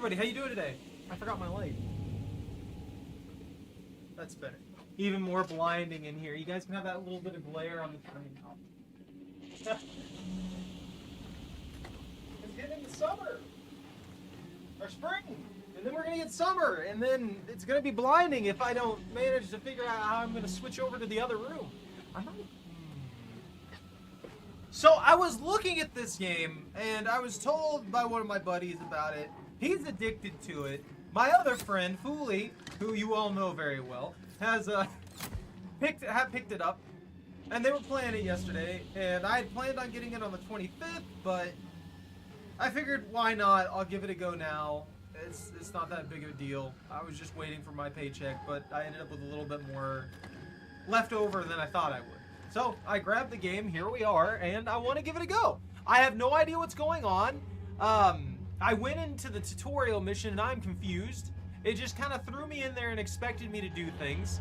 everybody, how you doing today? I forgot my light. That's better. Even more blinding in here. You guys can have that little bit of glare on the screen now. It's getting into summer. Or spring. And then we're going to get summer. And then it's going to be blinding if I don't manage to figure out how I'm going to switch over to the other room. So I was looking at this game, and I was told by one of my buddies about it. He's addicted to it. My other friend, Fooley, who you all know very well, has picked it up, and they were playing it yesterday, and I had planned on getting it on the 25th, but I figured why not? I'll give it a go now. It's not that big of a deal. I was just waiting for my paycheck, but I ended up with a little bit more left over than I thought I would. So I grabbed the game, here we are, and I want to give it a go. I have no idea what's going on. I went into the tutorial mission and I'm confused. It just kind of threw me in there and expected me to do things.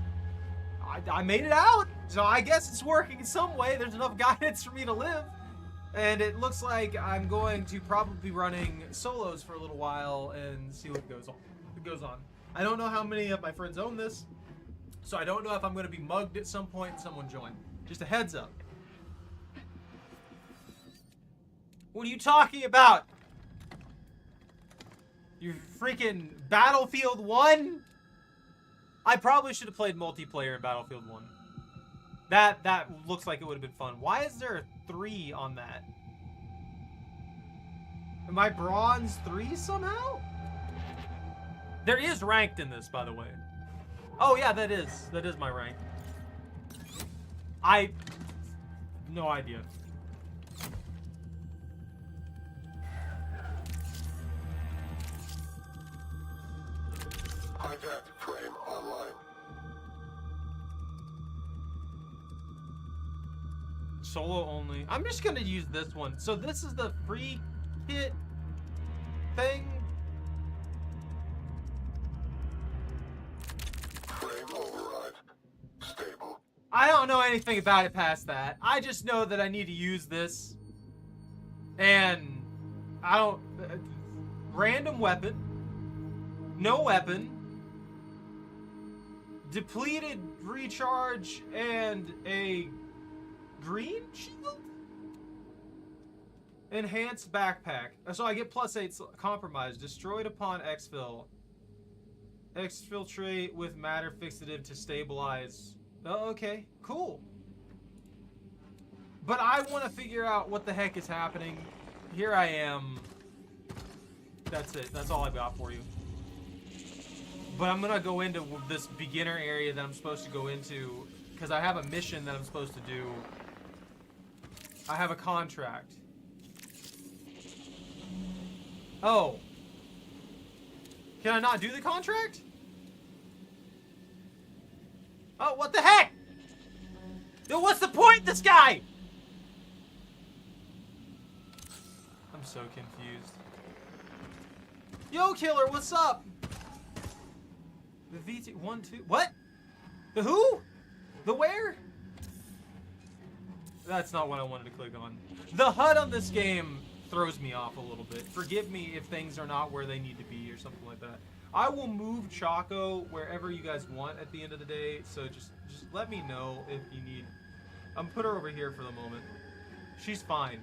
I made it out, so I guess it's working in some way. There's enough guidance for me to live. And it looks like I'm going to probably be running solos for a little while and see what goes on. I don't know how many of my friends own this, so I don't know if I'm going to be mugged at some point and someone join. Just a heads up. What are you talking about? You freaking Battlefield 1? I probably should have played multiplayer in Battlefield 1. That looks like it would have been fun. Why is there a 3 on that? Am I bronze 3 somehow? There is ranked in this, by the way. Oh yeah, that is my rank. No idea. Hijacked frame online. Solo only. I'm just gonna use this one. So this is the free kit thing. Frame override. Stable. I don't know anything about it past that. I just know that I need to use this. And I don't... random weapon. No weapon. Depleted recharge and a green shield? Enhanced backpack. So I get +8 compromise. Destroyed upon exfil. Exfiltrate with matter fixative to stabilize. Oh, okay. Cool. But I want to figure out what the heck is happening. Here I am. That's it. That's all I've got for you. But I'm going to go into this beginner area that I'm supposed to go into because I have a mission that I'm supposed to do. I have a contract. Oh. Can I not do the contract? Oh, what the heck? Yo, what's the point, this guy? I'm so confused. Yo, killer, what's up? The VT 1, 2. What? The who? The where? That's not what I wanted to click on. The HUD on this game throws me off a little bit. Forgive me if things are not where they need to be or something like that. I will move Choco wherever you guys want at the end of the day. So just let me know if you need. I'm put her over here for the moment. She's fine.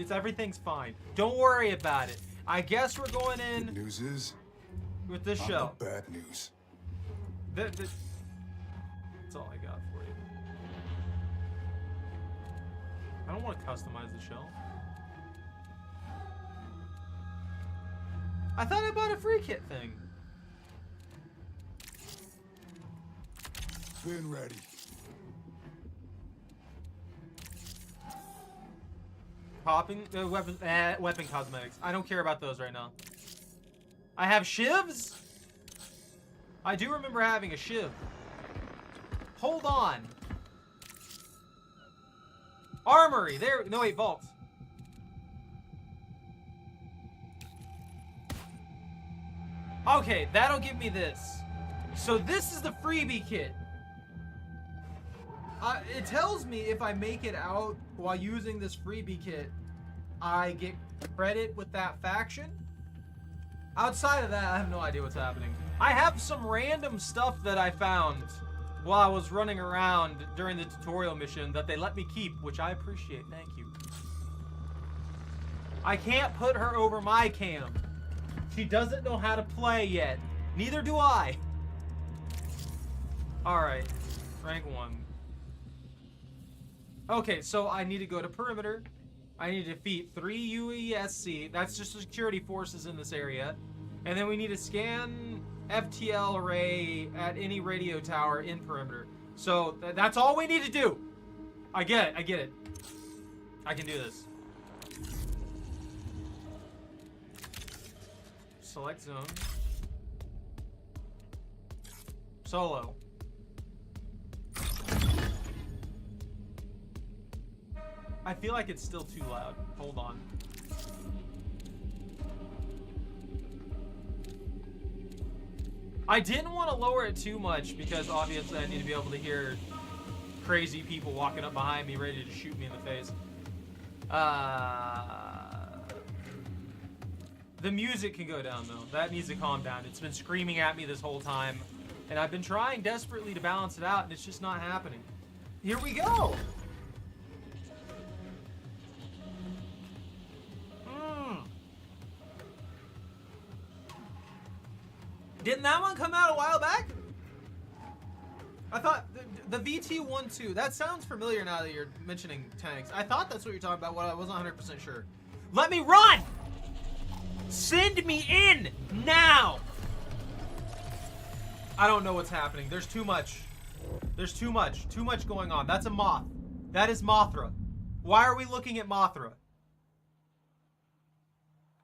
Everything's fine. Don't worry about it. I guess we're going in. Good news is with this show. Bad news. That's all I got for you. I don't want to customize the shell. I thought I bought a free kit thing. Been ready. Popping weapon cosmetics. I don't care about those right now. I have shivs? I do remember having a shiv. Hold on. Armory. There. No, wait, vault. Okay, that'll give me this. So this is the freebie kit. It tells me if I make it out while using this freebie kit, I get credit with that faction. Outside of that, I have no idea what's happening. I have some random stuff that I found while I was running around during the tutorial mission that they let me keep, which I appreciate. Thank you. I can't put her over my cam. She doesn't know how to play yet. Neither do I. Alright. Rank 1. Okay, so I need to go to perimeter. I need to defeat 3 UESC. That's just security forces in this area. And then we need to scan FTL array at any radio tower in perimeter. So that's all we need to do. I get it. I get it. I can do this. Select zone. Solo. I feel like it's still too loud. Hold on. I didn't want to lower it too much because obviously I need to be able to hear crazy people walking up behind me ready to shoot me in the face. The music can go down though. That needs to calm down. It's been screaming at me this whole time. And I've been trying desperately to balance it out and it's just not happening. Here we go! Didn't that one come out a while back? I thought the VT-12, that sounds familiar now that you're mentioning tanks. I thought that's what you're talking about, but I wasn't 100% sure. Let me run! Send me in now! I don't know what's happening. There's too much. There's too much. Too much going on. That's a moth. That is Mothra. Why are we looking at Mothra?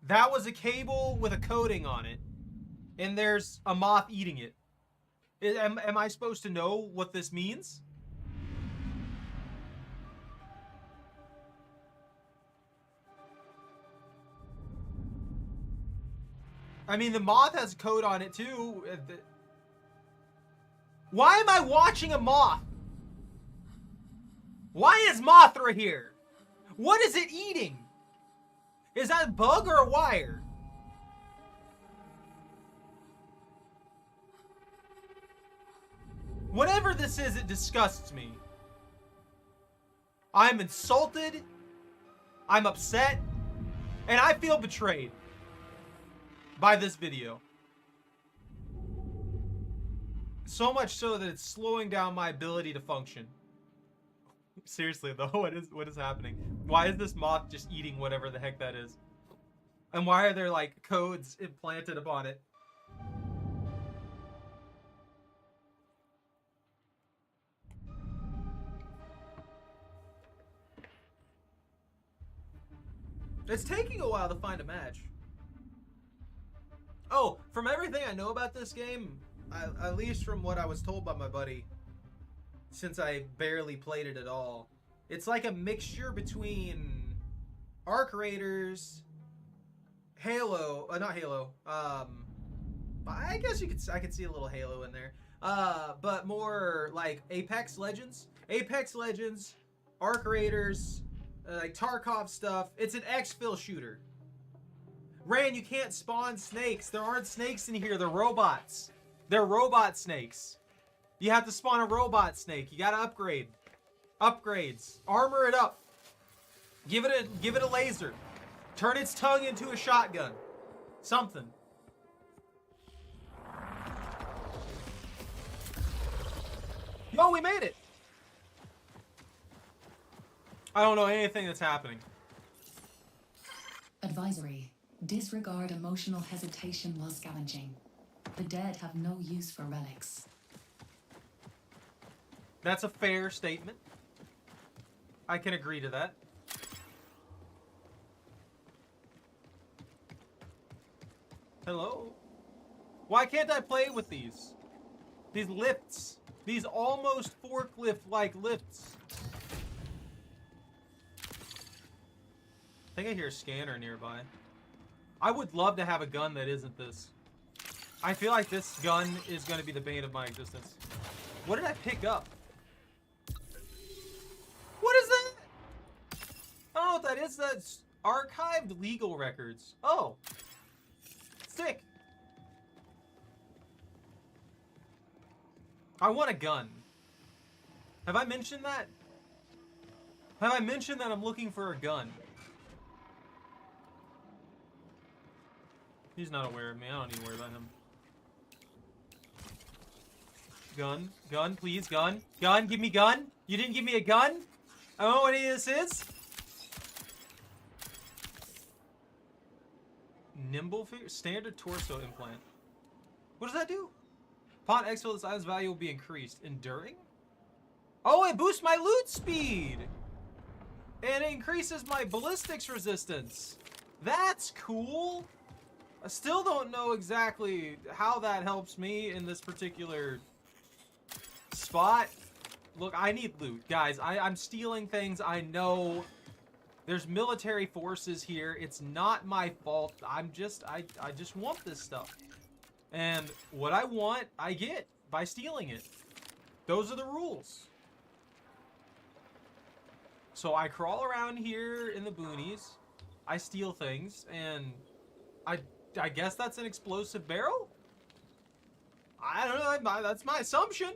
That was a cable with a coating on it. And there's a moth eating it. Am I supposed to know what this means? I mean, the moth has a coat on it too. Why am I watching a moth? Why is Mothra here? What is it eating? Is that a bug or a wire? Whatever this is, it disgusts me. I'm insulted. I'm upset. And I feel betrayed by this video. So much so that it's slowing down my ability to function. Seriously though, what is happening? Why is this moth just eating whatever the heck that is? And why are there like codes implanted upon it? It's taking a while to find a match. Oh, from everything I know about this game, at least from what I was told by my buddy, since I barely played it at all, it's like a mixture between Arc Raiders, Halo, not Halo, I guess I could see a little Halo in there, but more like Apex Legends, Arc Raiders, like Tarkov stuff. It's an exfil shooter. Ran, you can't spawn snakes. There aren't snakes in here. They're robots. They're robot snakes. You have to spawn a robot snake. You gotta upgrade. Upgrades. Armor it up. Give it a laser. Turn its tongue into a shotgun. Something. Yo, we made it. I don't know anything that's happening. Advisory. Disregard emotional hesitation while scavenging. The dead have no use for relics. That's a fair statement. I can agree to that. Hello? Why can't I play with these? These lifts. These almost forklift-like lifts. I think I hear a scanner nearby. I would love to have a gun that isn't this. I feel like this gun is going to be the bane of my existence. What did I pick up? What is that? I don't know what that is. That's archived legal records. Oh. Sick. I want a gun. Have I mentioned that? Have I mentioned that I'm looking for a gun? He's not aware of me. I don't need to worry about him. Gun. Gun, please. Gun. Gun. Give me gun. You didn't give me a gun? I don't know what any of this is. Nimble figure? Standard torso implant. What does that do? Upon exfil, this item's value will be increased. Enduring? Oh, it boosts my loot speed! And it increases my ballistics resistance. That's cool. I still don't know exactly how that helps me in this particular spot. Look, I need loot. Guys, I'm stealing things. I know there's military forces here. It's not my fault. I just want this stuff. And what I want, I get by stealing it. Those are the rules. So I crawl around here in the boonies. I steal things, and I guess that's an explosive barrel? I don't know, that's my assumption.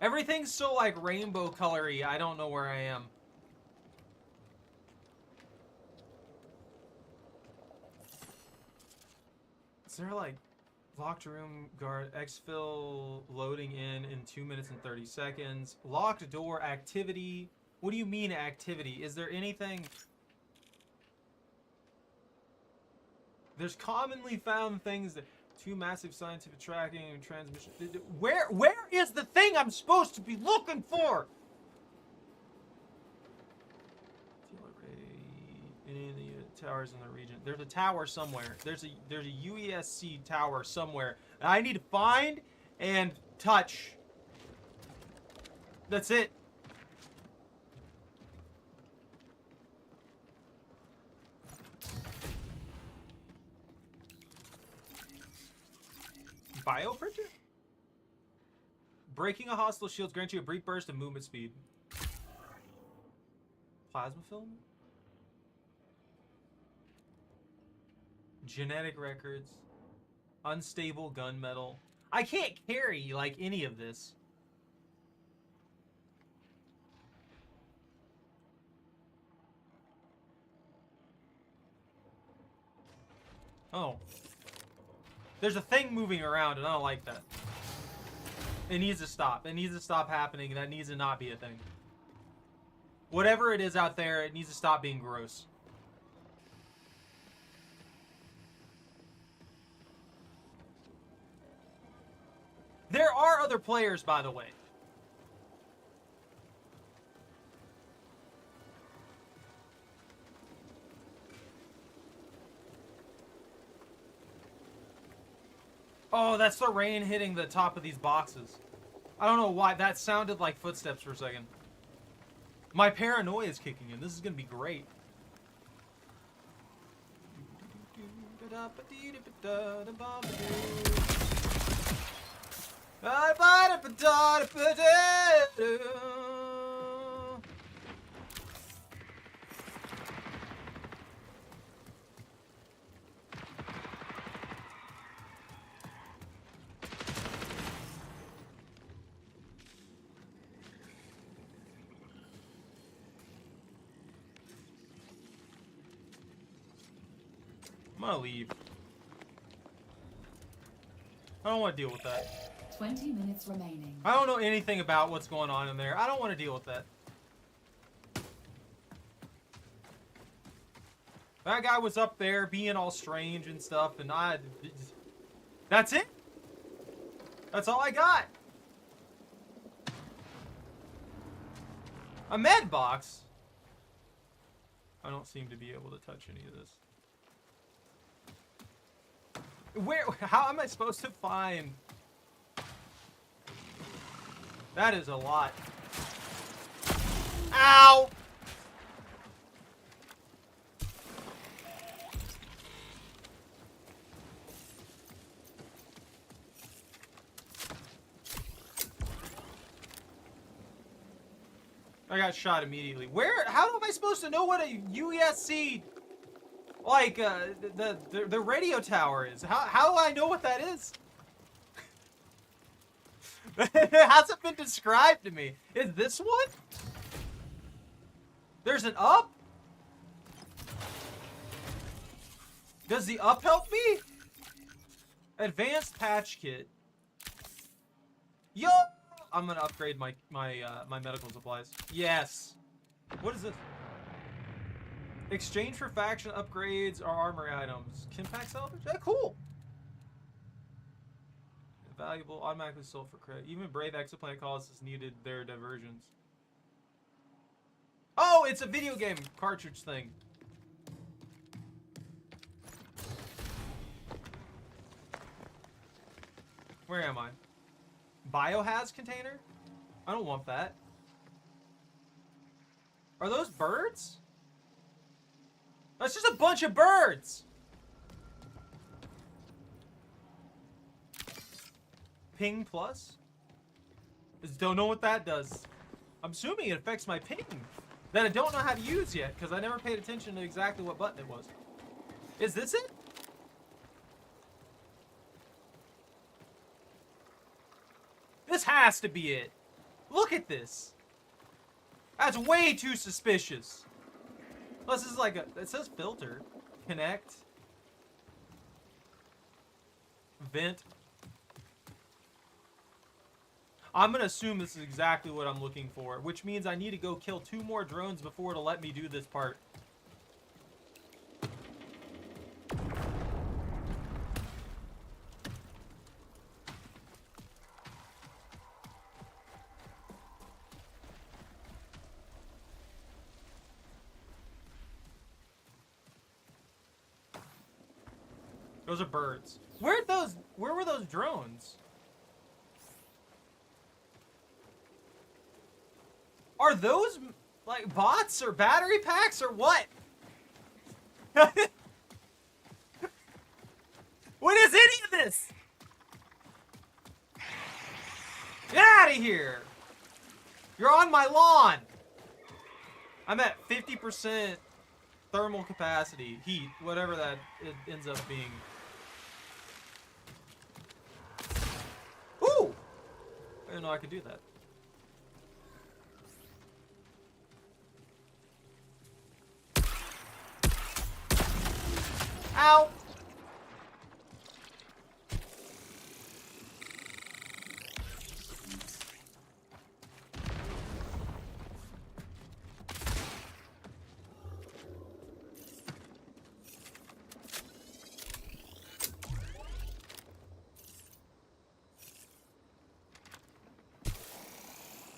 Everything's so like rainbow colory, I don't know where I am. Is there like locked room guard exfil loading in 2 minutes and 30 seconds? Locked door activity. What do you mean activity? Is there anything? There's commonly found things that two massive scientific tracking and transmission. Where is the thing I'm supposed to be looking for? Any of the towers in the region. There's a tower somewhere. There's a UESC tower somewhere that I need to find and touch. That's it. Bio printer? Breaking a hostile shield grants you a brief burst of movement speed. Plasma film? Genetic records. Unstable gunmetal. I can't carry, like, any of this. Oh. There's a thing moving around, and I don't like that. It needs to stop. It needs to stop happening. That needs to not be a thing. Whatever it is out there, it needs to stop being gross. There are other players, by the way. Oh, that's the rain hitting the top of these boxes. I don't know why. That sounded like footsteps for a second. My paranoia is kicking in. This is going to be great. I'm gonna leave. I don't want to deal with that. 20 minutes remaining. I don't know anything about what's going on in there. I don't want to deal with that. That guy was up there being all strange and stuff, and that's it. That's all I got. A med box? I don't seem to be able to touch any of this. How am I supposed to find? That is a lot. Ow! I got shot immediately. How am I supposed to know what a UESC, like, the radio tower is? How do I know what that is? It hasn't been described to me. Is this one? There's an up? Does the up help me? Advanced patch kit. Yo! I'm gonna upgrade my medical supplies. Yes. What is this? Exchange for faction upgrades or armory items. Kimpack salvage? Yeah, cool. Valuable, automatically sold for credit. Even brave exoplanet colonists needed their diversions. Oh, it's a video game cartridge thing. Where am I? Biohazard container? I don't want that. Are those birds? That's just a bunch of birds! Ping plus? Just don't know what that does. I'm assuming it affects my ping. That I don't know how to use yet, because I never paid attention to exactly what button it was. Is this it? This has to be it. Look at this. That's way too suspicious. Plus, this is like a... It says filter. Connect. Vent. I'm gonna assume this is exactly what I'm looking for, which means I need to go kill 2 more drones before it'll let me do this part. Those are birds. Where were those drones? Are those like bots or battery packs or what? What is any of this? Get out of here! You're on my lawn! I'm at 50% thermal capacity, heat, whatever that it ends up being. Ooh! I didn't know I could do that. Ow!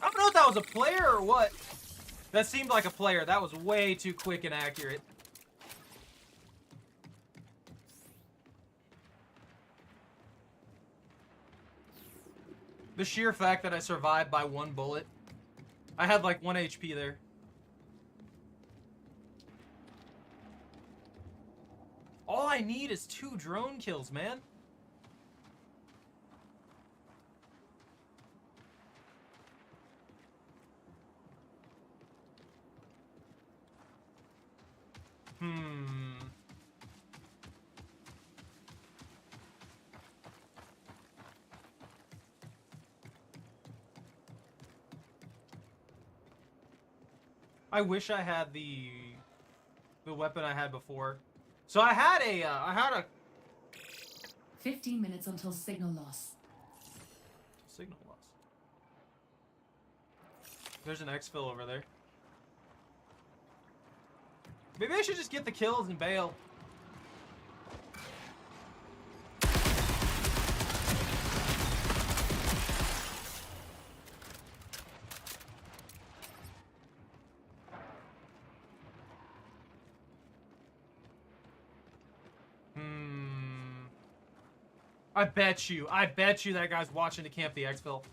I don't know if that was a player or what. That seemed like a player. That was way too quick and accurate. The sheer fact that I survived by 1 bullet. I had like 1 HP there. All I need is 2 drone kills, man. I wish I had the weapon I had before. So I had a 15 minutes until signal loss. signal loss. There's an exfil over there. Maybe I should just get the kills and bail. I bet you that guy's watching to camp the exfil.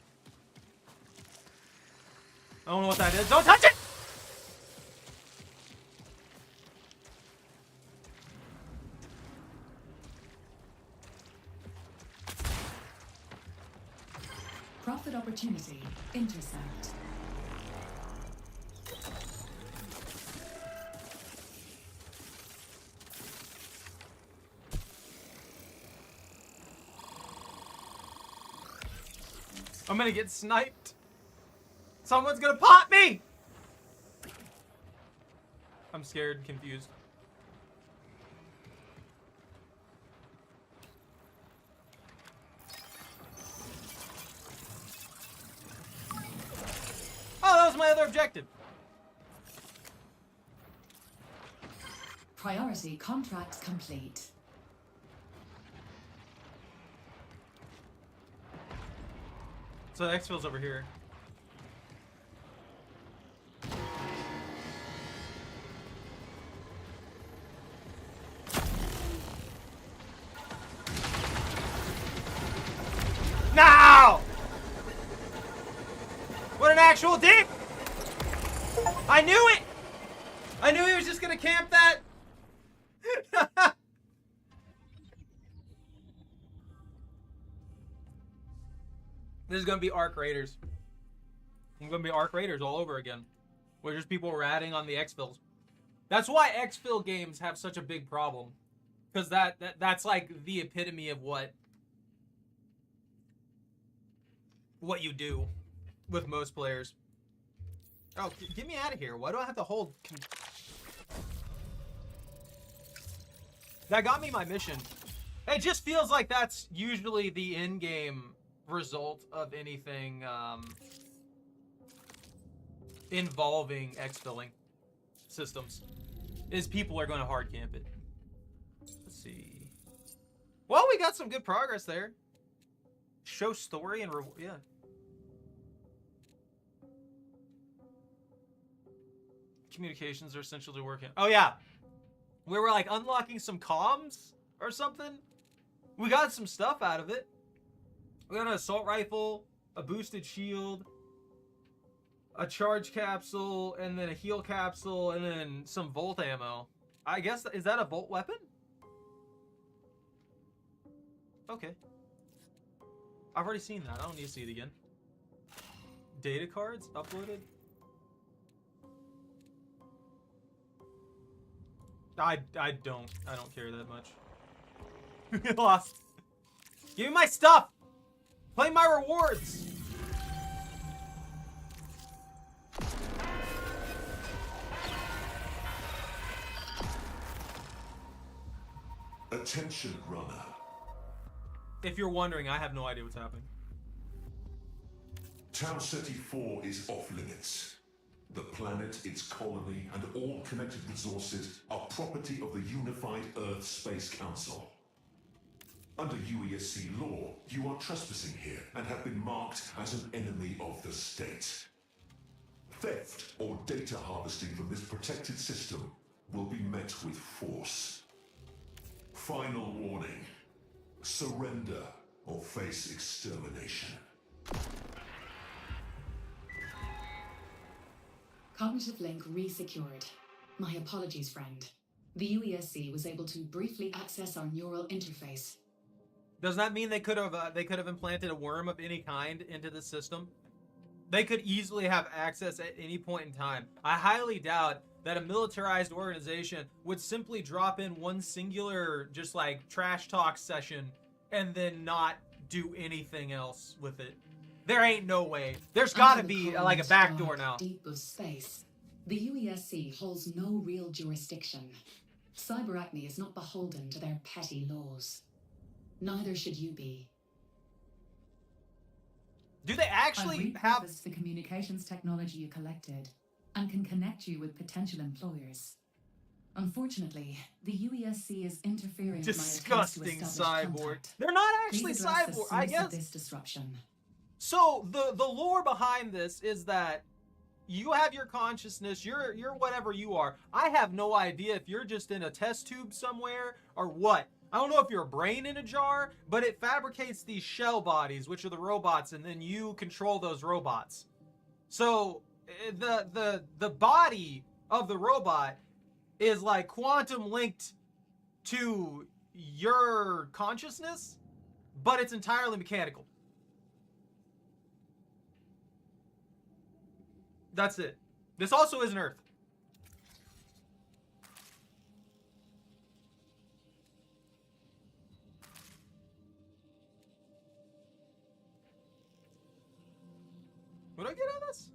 I don't know what that is. Don't touch it! Profit opportunity. Intersect. I'm gonna get sniped. Someone's gonna pop me! I'm scared and confused. Oh, that was my other objective. Priority contract complete. So the exfil's over here. Now! What an actual dick! I knew it! I knew he was just gonna camp that! This is gonna be Arc Raiders. It's gonna be Arc Raiders all over again. Where just people ratting on the exfils. That's why exfil games have such a big problem. Because that's like the epitome of what you do with most players. Oh, get me out of here. Why do I have to hold... That got me my mission. It just feels like that's usually the in-game result of anything involving exfilling systems. Is people are going to hard camp it. Let's see. Well, we got some good progress there. Show story and reward. Yeah. Communications are essential to working. Oh yeah, we were like unlocking some comms or something. We got some stuff out of it. We got an assault rifle, a boosted shield, a charge capsule, and then a heal capsule, and then some volt ammo. I guess, is that a bolt weapon? Okay. I've already seen that. I don't need to see it again. Data cards uploaded. I don't care that much. Lost. Give me my stuff. Play my rewards. Attention, runner. If you're wondering, I have no idea what's happening. Town City 4 is off limits. The planet, its colony, and all connected resources are property of the Unified Earth Space Council. Under UESC law, you are trespassing here and have been marked as an enemy of the state. Theft or data harvesting from this protected system will be met with force. Final warning. Surrender or face extermination. Cognitive link resecured. My apologies, friend. The UESC was able to briefly access our neural interface. Does that mean they could have implanted a worm of any kind into the system? They could easily have access at any point in time. I highly doubt that a militarized organization would simply drop in one singular, just like trash talk session and then not do anything else with it. There ain't no way. There's gotta be like a backdoor now. Deep of space, the UESC holds no real jurisdiction. Cyberacne is not beholden to their petty laws. Neither should you be. Do they actually have the communications technology you collected and can connect you with potential employers? Unfortunately, the UESC is interfering with my attempts to disgusting establish cyborg? contact. They're not Please actually address the cyborg. I source of guess. this disruption. So the lore behind this is that you have your consciousness, you're whatever you are. I have no idea if you're just in a test tube somewhere or what. I don't know if you're a brain in a jar, but it fabricates these shell bodies, which are the robots, and then you control those robots. So the body of the robot is like quantum linked to your consciousness, but it's entirely mechanical. That's it. This also isn't Earth. I get out of this?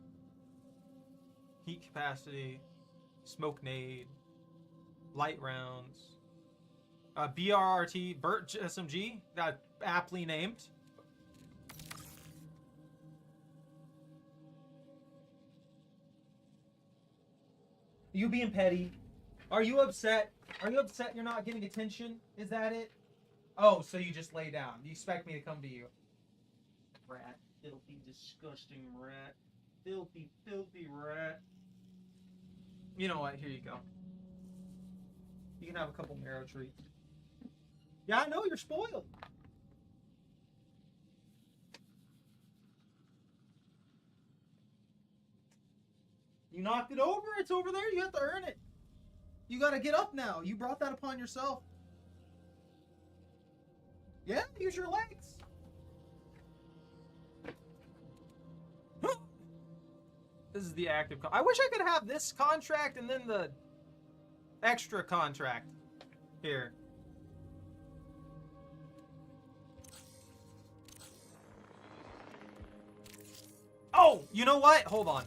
Heat capacity, smoke nade, light rounds, BRRT, Burt SMG, got aptly named. You being petty? Are you upset? Are you upset you're not getting attention? Is that it? Oh, so you just lay down. You expect me to come to you? Rat. Filthy, disgusting rat. Filthy, filthy rat. You know what? Here you go. You can have a couple marrow treats. Yeah, I know you're spoiled. You knocked it over. It's over there. You have to earn it. You gotta get up now. You brought that upon yourself. Yeah, use your legs. This is the active. I wish I could have this contract and then the extra contract here. Oh, you know what? Hold on.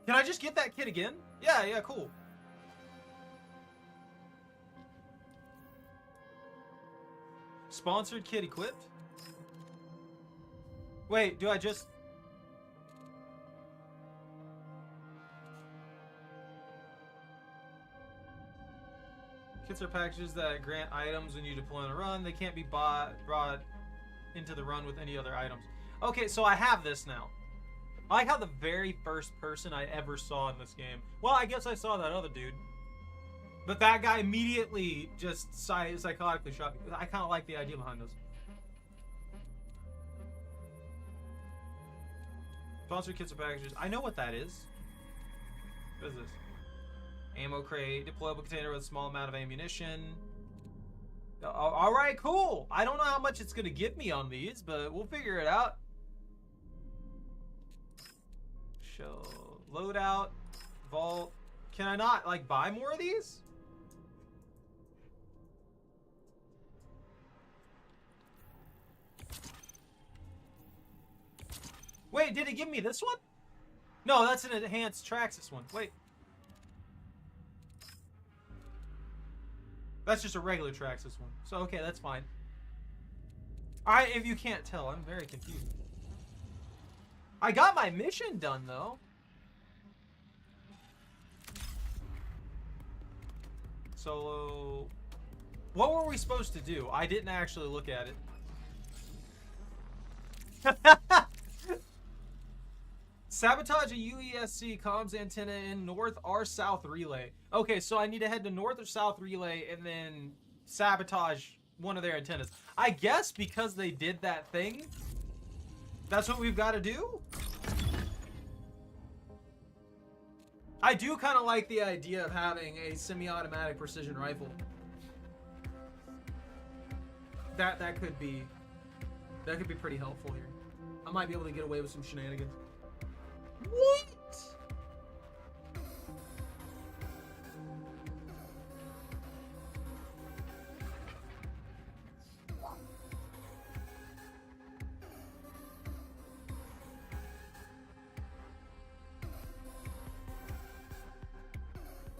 Can I just get that kit again? Yeah, cool. Sponsored kit equipped? Wait, do I just... Kits are packages that grant items when you deploy on a run. They can't be brought into the run with any other items. Okay, so I have this now. I like how the very first person I ever saw in this game... Well, I guess I saw that other dude. But that guy immediately just psychotically shot me. I kind of like the idea behind this. Sponsored kits or packages. I know what that is. What is this? Ammo crate. Deployable container with a small amount of ammunition. Alright, cool. I don't know how much it's going to give me on these, but we'll figure it out. Show. Loadout. Vault. Can I not, like, buy more of these? Wait, did it give me this one? No, that's an enhanced Traxxas one. Wait. That's just a regular Traxxas one. So, okay, that's fine. Alright, if you can't tell, I'm very confused. I got my mission done, though. Solo. What were we supposed to do? I didn't actually look at it. Sabotage a UESC comms antenna in north or south relay. Okay, so I need to head to north or south relay and then sabotage one of their antennas. I guess because they did that thing, that's what we've got to do? I do kind of like the idea of having a semi-automatic precision rifle. That could be pretty helpful here. I might be able to get away with some shenanigans. What?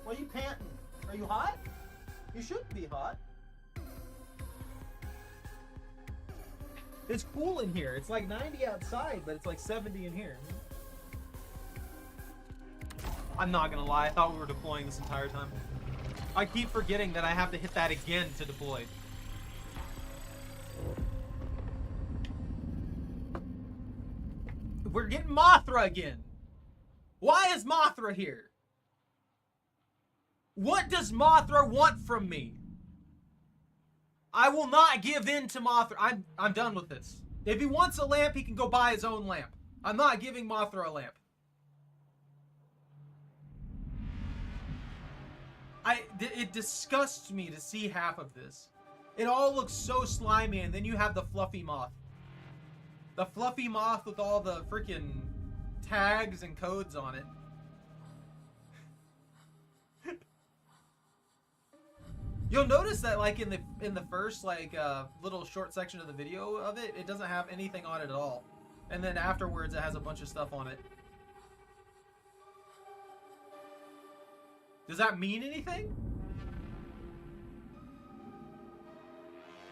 Why are you panting? Are you hot? You shouldn't be hot. It's cool in here. It's like 90 outside, but it's like 70 in here. I'm not gonna lie, I thought we were deploying this entire time. I keep forgetting that I have to hit that again to deploy. We're getting Mothra again. Why is Mothra here? What does Mothra want from me? I will not give in to Mothra. I'm done with this. If he wants a lamp, he can go buy his own lamp. I'm not giving Mothra a lamp. It disgusts me to see half of this. It all looks so slimy, and then you have the fluffy moth. The fluffy moth with all the freaking tags and codes on it. You'll notice that, like, in the first, like, little short section of the video of it, it doesn't have anything on it at all. And then afterwards, it has a bunch of stuff on it. Does that mean anything?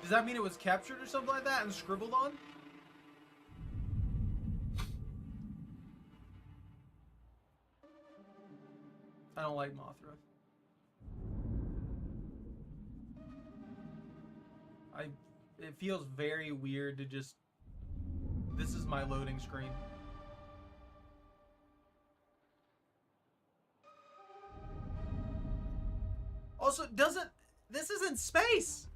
Does that mean it was captured or something like that and scribbled on? I don't like Mothra. It feels very weird to just... This is my loading screen. Also, this isn't space!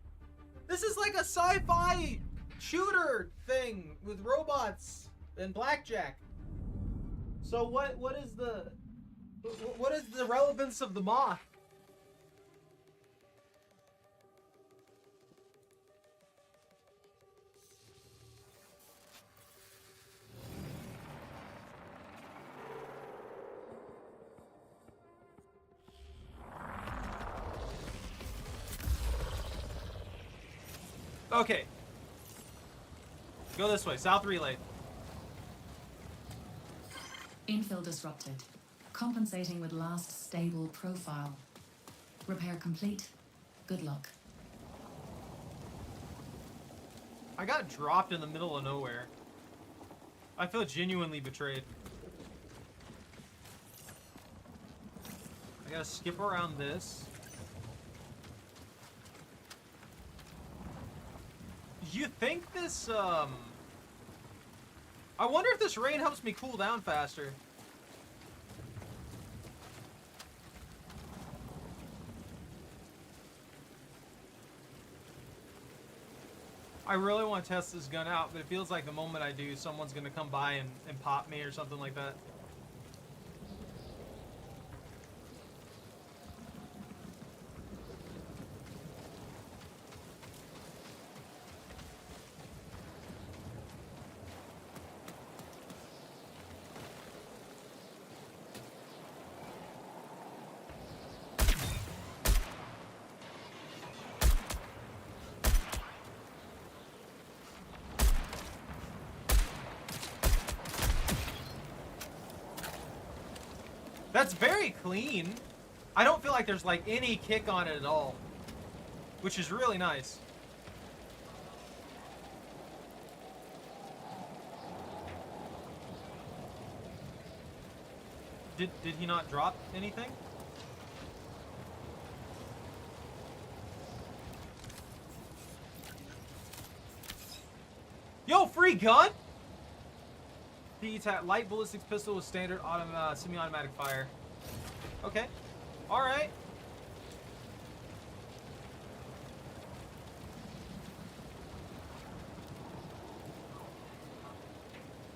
This is like a sci-fi shooter thing with robots and blackjack. So what is the relevance of the moth? Okay. Go this way. South relay. Infill disrupted. Compensating with last stable profile. Repair complete. Good luck. I got dropped in the middle of nowhere. I feel genuinely betrayed. I gotta skip around this. You think this, I wonder if this rain helps me cool down faster. I really want to test this gun out, but it feels like the moment I do, someone's going to come by and pop me or something like that. That's very clean. I don't feel like there's like any kick on it at all, which is really nice. Did he not drop anything? Yo, free gun! The light ballistics pistol with standard semi-automatic fire. Okay. Alright.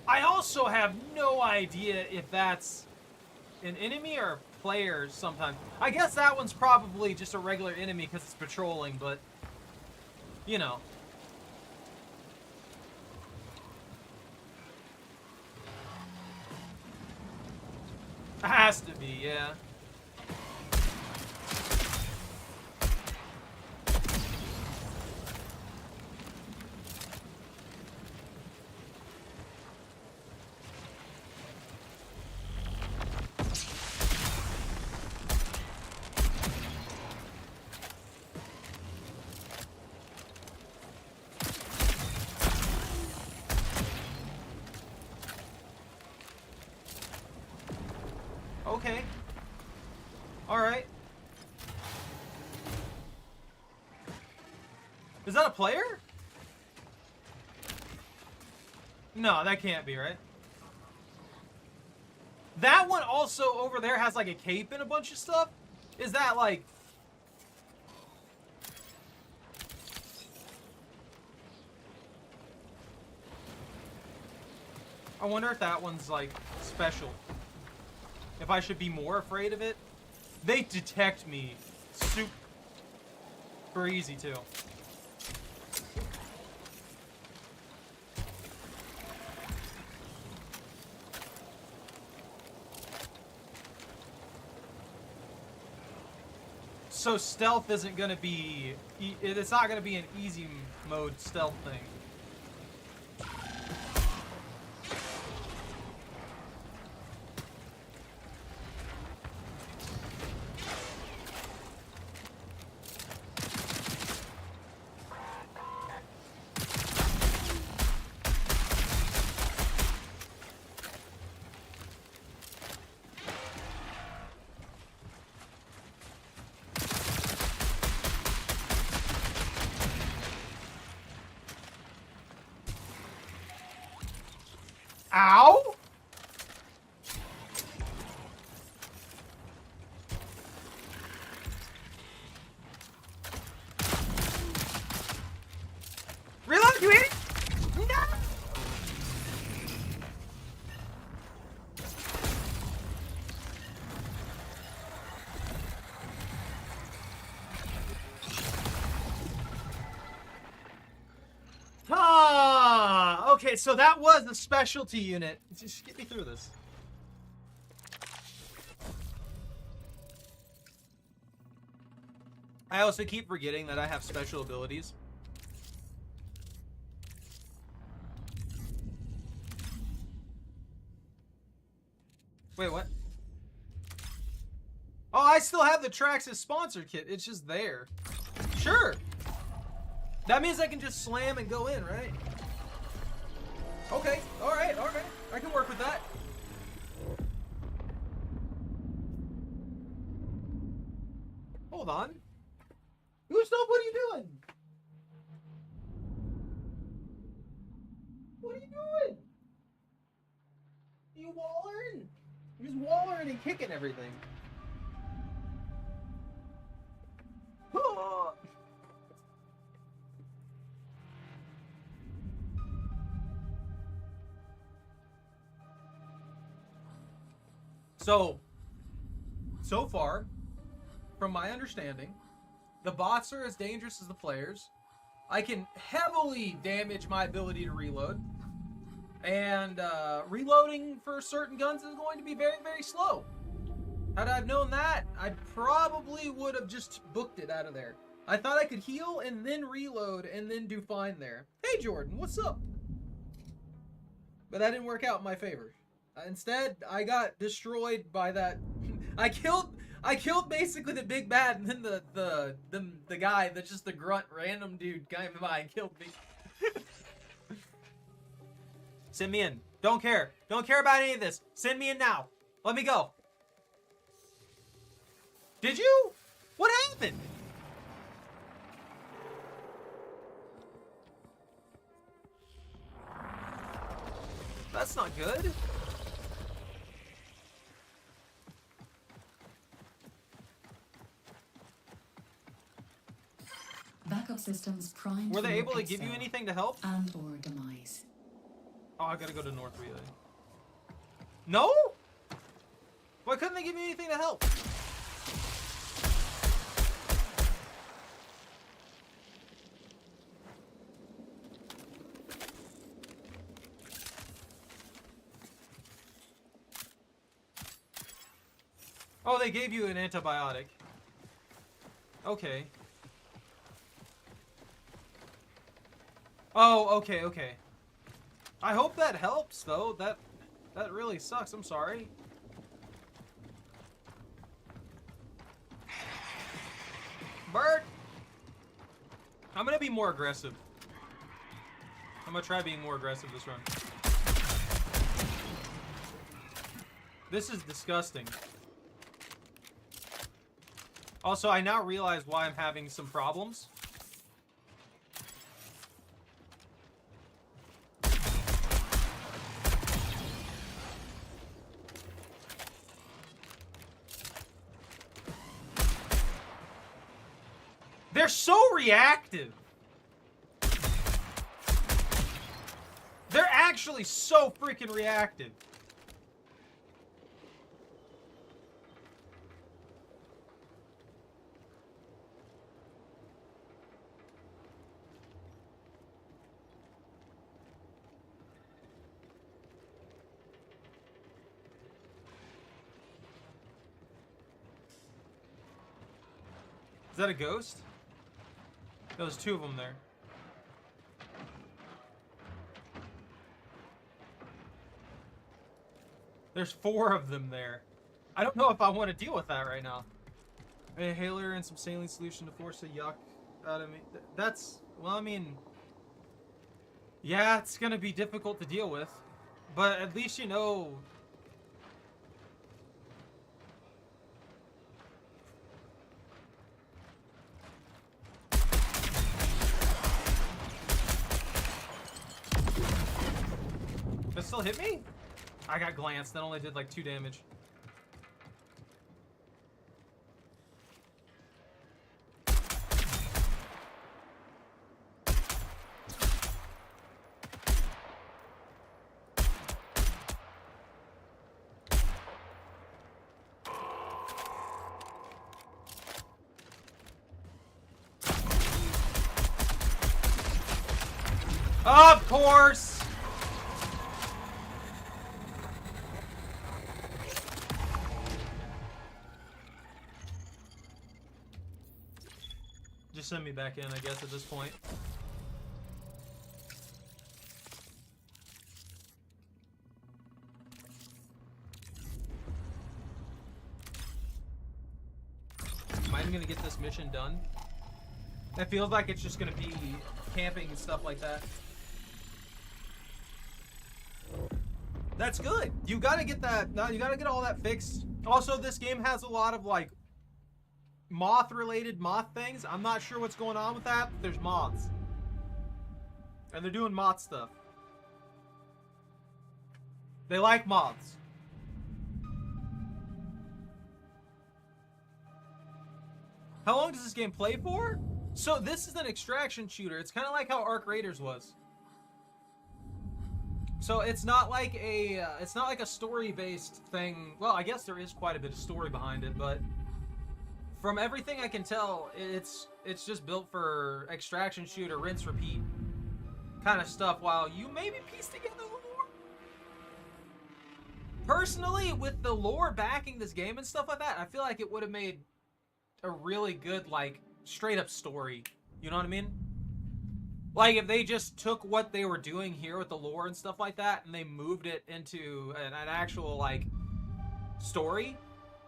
I also have no idea if that's an enemy or a player sometimes. I guess that one's probably just a regular enemy because it's patrolling, but... You know. Has to be, yeah. Okay. Alright. Is that a player? No, that can't be, right? That one also over there has like a cape and a bunch of stuff? Is that like... I wonder if that one's like special. If I should be more afraid of it. They detect me super easy too. So stealth isn't gonna be, it's not gonna be an easy mode stealth thing. Okay, so that was a specialty unit. Just get me through this. I also keep forgetting that I have special abilities. Wait, what? Oh, I still have the Traxxas sponsor kit. It's just there. Sure. That means I can just slam and go in, right? Okay. All right. All right. I can work with that. Hold on. Gustav, what are you doing? What are you doing? Are you wallering? You're just wallering and kicking everything. Oh. So far, from my understanding, the bots are as dangerous as the players. I can heavily damage my ability to reload. And reloading for certain guns is going to be very, very slow. Had I known that, I probably would have just booked it out of there. I thought I could heal and then reload and then do fine there. Hey Jordan, what's up? But that didn't work out in my favor. Instead, I got destroyed by that. I killed basically the big bad, and then the guy that's just the grunt random dude came by and killed me. Send me in. Don't care. Don't care about any of this. Send me in now. Let me go. Did you? What happened? That's not good. Backup systems primed. Were they able to give you anything to help? And or demise. Oh, I gotta go to North Relay. No? Why couldn't they give me anything to help? Oh, they gave you an antibiotic. Okay. Oh, okay, okay. I hope that helps, though. That really sucks. I'm sorry. Bird! I'm gonna be more aggressive. I'm gonna try being more aggressive this run. This is disgusting. Also, I now realize why I'm having some problems. They're so reactive. They're actually so freaking reactive. Is that a ghost? There's two of them there. There's four of them there. I don't know if I want to deal with that right now. A inhaler and some saline solution to force the yuck out of me. That's, well, I mean, yeah, it's gonna be difficult to deal with, but at least you know. That still hit me? I got glanced. That only did like 2 damage. Of course! Just send me back in, I guess, at this point. Am I even gonna get this mission done? It feels like it's just gonna be camping and stuff like that. That's good. You gotta get that. No, you gotta get all that fixed. Also, this game has a lot of like moth-related moth things. I'm not sure what's going on with that, but there's moths, and they're doing moth stuff. They like moths. How long does this game play for? So this is an extraction shooter. It's kind of like how Arc Raiders was. So it's not like a story-based thing. Well, I guess there is quite a bit of story behind it, but from everything I can tell, it's just built for extraction shooter, rinse, repeat kind of stuff. While you maybe piece together a little more. Personally, with the lore backing this game and stuff like that, I feel like it would have made a really good, like, straight-up story. You know what I mean? Like, if they just took what they were doing here with the lore and stuff like that, and they moved it into an actual, like, story,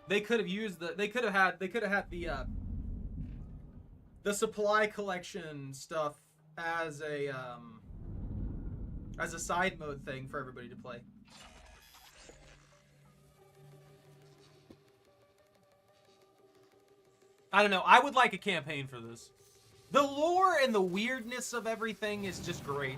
they could have used they could have had the supply collection stuff as a side mode thing for everybody to play. I don't know. I would like a campaign for this. The lore and the weirdness of everything is just great.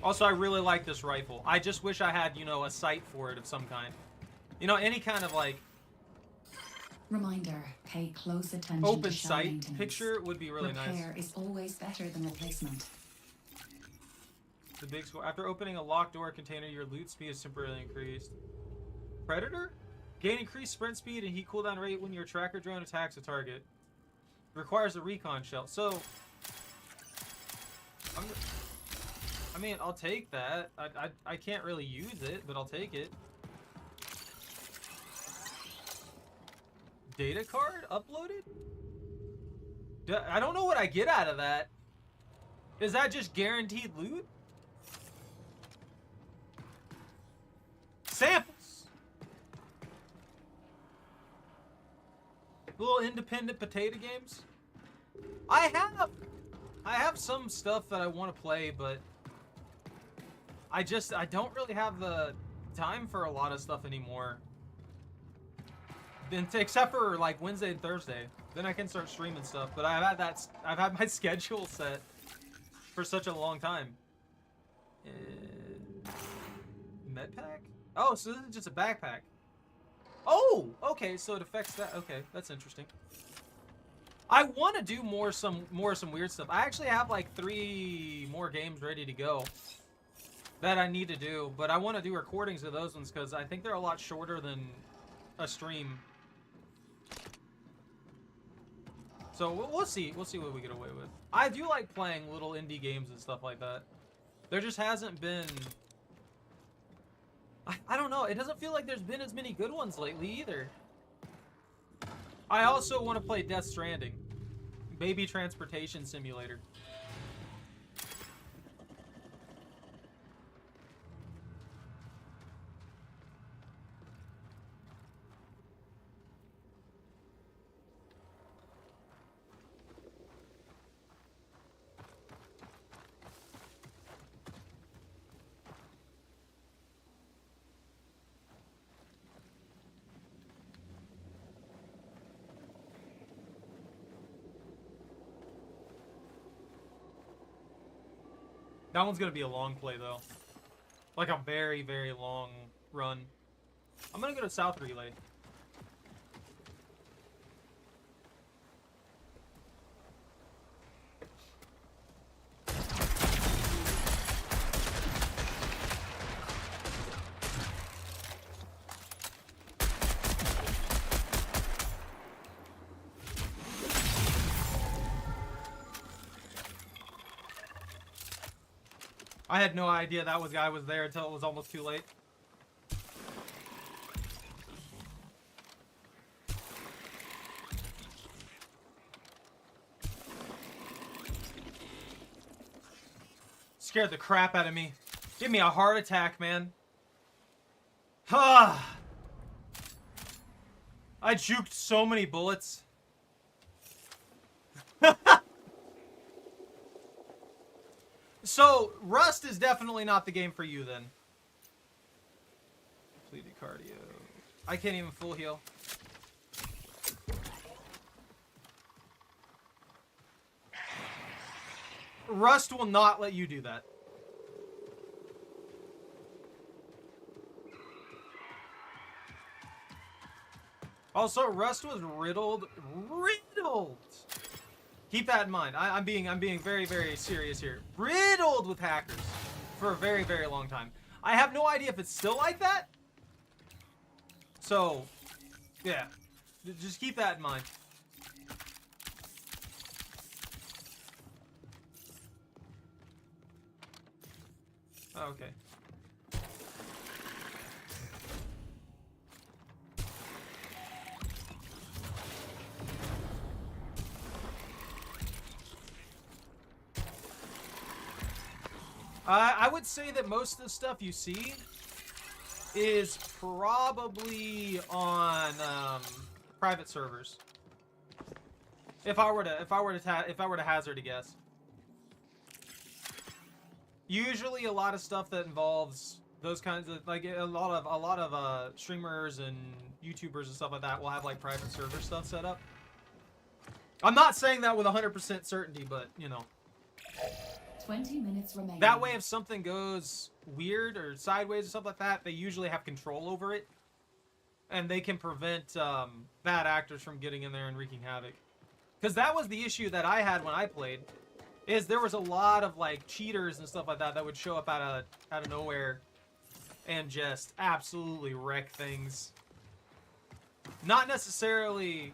Also, I really like this rifle. I just wish I had, you know, a sight for it of some kind. You know, any kind of, like, Reminder, pay close attention open to shell sight maintenance. picture would be really nice. Repair is always better than replacement. The big score. After opening a locked door container, your loot speed is temporarily increased. Predator? Gain increased sprint speed and heat cooldown rate when your tracker drone attacks a target. Requires a recon shell. So, I mean, I'll take that. I can't really use it, but I'll take it. Data card uploaded? I don't know what I get out of that. Is that just guaranteed loot? Samples. Little independent potato games. I have some stuff that I want to play, but I don't really have the time for a lot of stuff anymore. Except for like Wednesday and Thursday, then I can start streaming stuff. But I've had my schedule set for such a long time. Med pack? Oh, so this is just a backpack. Oh, okay, so it affects that. Okay, that's interesting. I want to do some weird stuff. I actually have like 3 more games ready to go that I need to do, but I want to do recordings of those ones because I think they're a lot shorter than a stream. So we'll see what we get away with. I do like playing little indie games and stuff like that. There just hasn't been... I don't know. It doesn't feel like there's been as many good ones lately either. I also want to play Death Stranding. Baby Transportation Simulator. That one's gonna be a long play though. Like a very, very long run. I'm gonna go to South Relay. I had no idea that guy was there until it was almost too late. scared the crap out of me. Give me a heart attack, man. Ah. I juked so many bullets. So, Rust is definitely not the game for you, then. Completed cardio. I can't even full heal. Rust will not let you do that. Also, Rust was riddled. Keep that in mind. I'm being very, very serious here. Riddled with hackers for a very, very long time. I have no idea if it's still like that. So, yeah. Just keep that in mind. Oh, okay. I would say that most of the stuff you see is probably on private servers. If I were to hazard a guess. Usually, a lot of stuff that involves those kinds of like a lot of streamers and YouTubers and stuff like that will have like private server stuff set up. I'm not saying that with 100% certainty, but you know. 20 minutes remaining. That way, if something goes weird or sideways or something like that, they usually have control over it, and they can prevent bad actors from getting in there and wreaking havoc. Because that was the issue that I had when I played, is there was a lot of like cheaters and stuff like that that would show up out of nowhere and just absolutely wreck things. Not necessarily.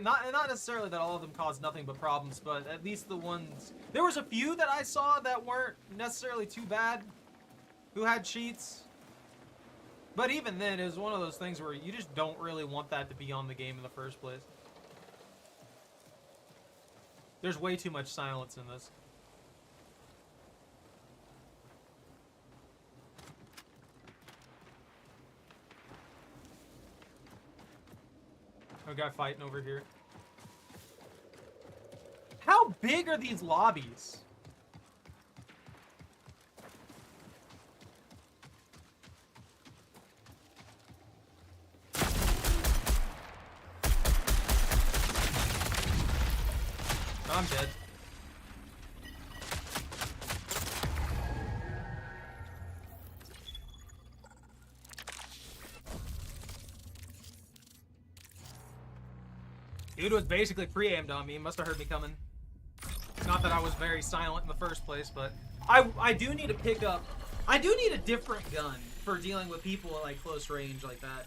Not necessarily that all of them caused nothing but problems, but at least the ones... There was a few that I saw that weren't necessarily too bad, who had cheats. But even then, it was one of those things where you just don't really want that to be on the game in the first place. There's way too much silence in this. A guy fighting over here. How big are these lobbies? I'm dead. Dude was basically pre-aimed on me. Must have heard me coming. Not that I was very silent in the first place, but I do need to pick up... I do need a different gun for dealing with people at like close range like that.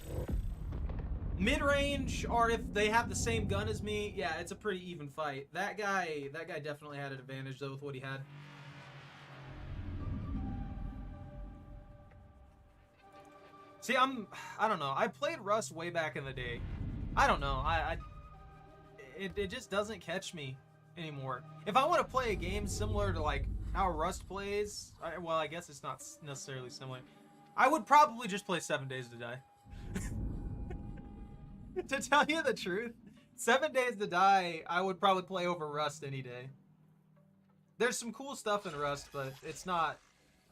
Mid-range, or if they have the same gun as me, yeah, it's a pretty even fight. That guy definitely had an advantage though with what he had. See, I don't know. I played Rust way back in the day. I don't know. It just doesn't catch me anymore. If I want to play a game similar to like how Rust plays, well, I guess it's not necessarily similar. I would probably just play 7 Days to Die. To tell you the truth, 7 Days to Die, I would probably play over Rust any day. There's some cool stuff in Rust, but it's not.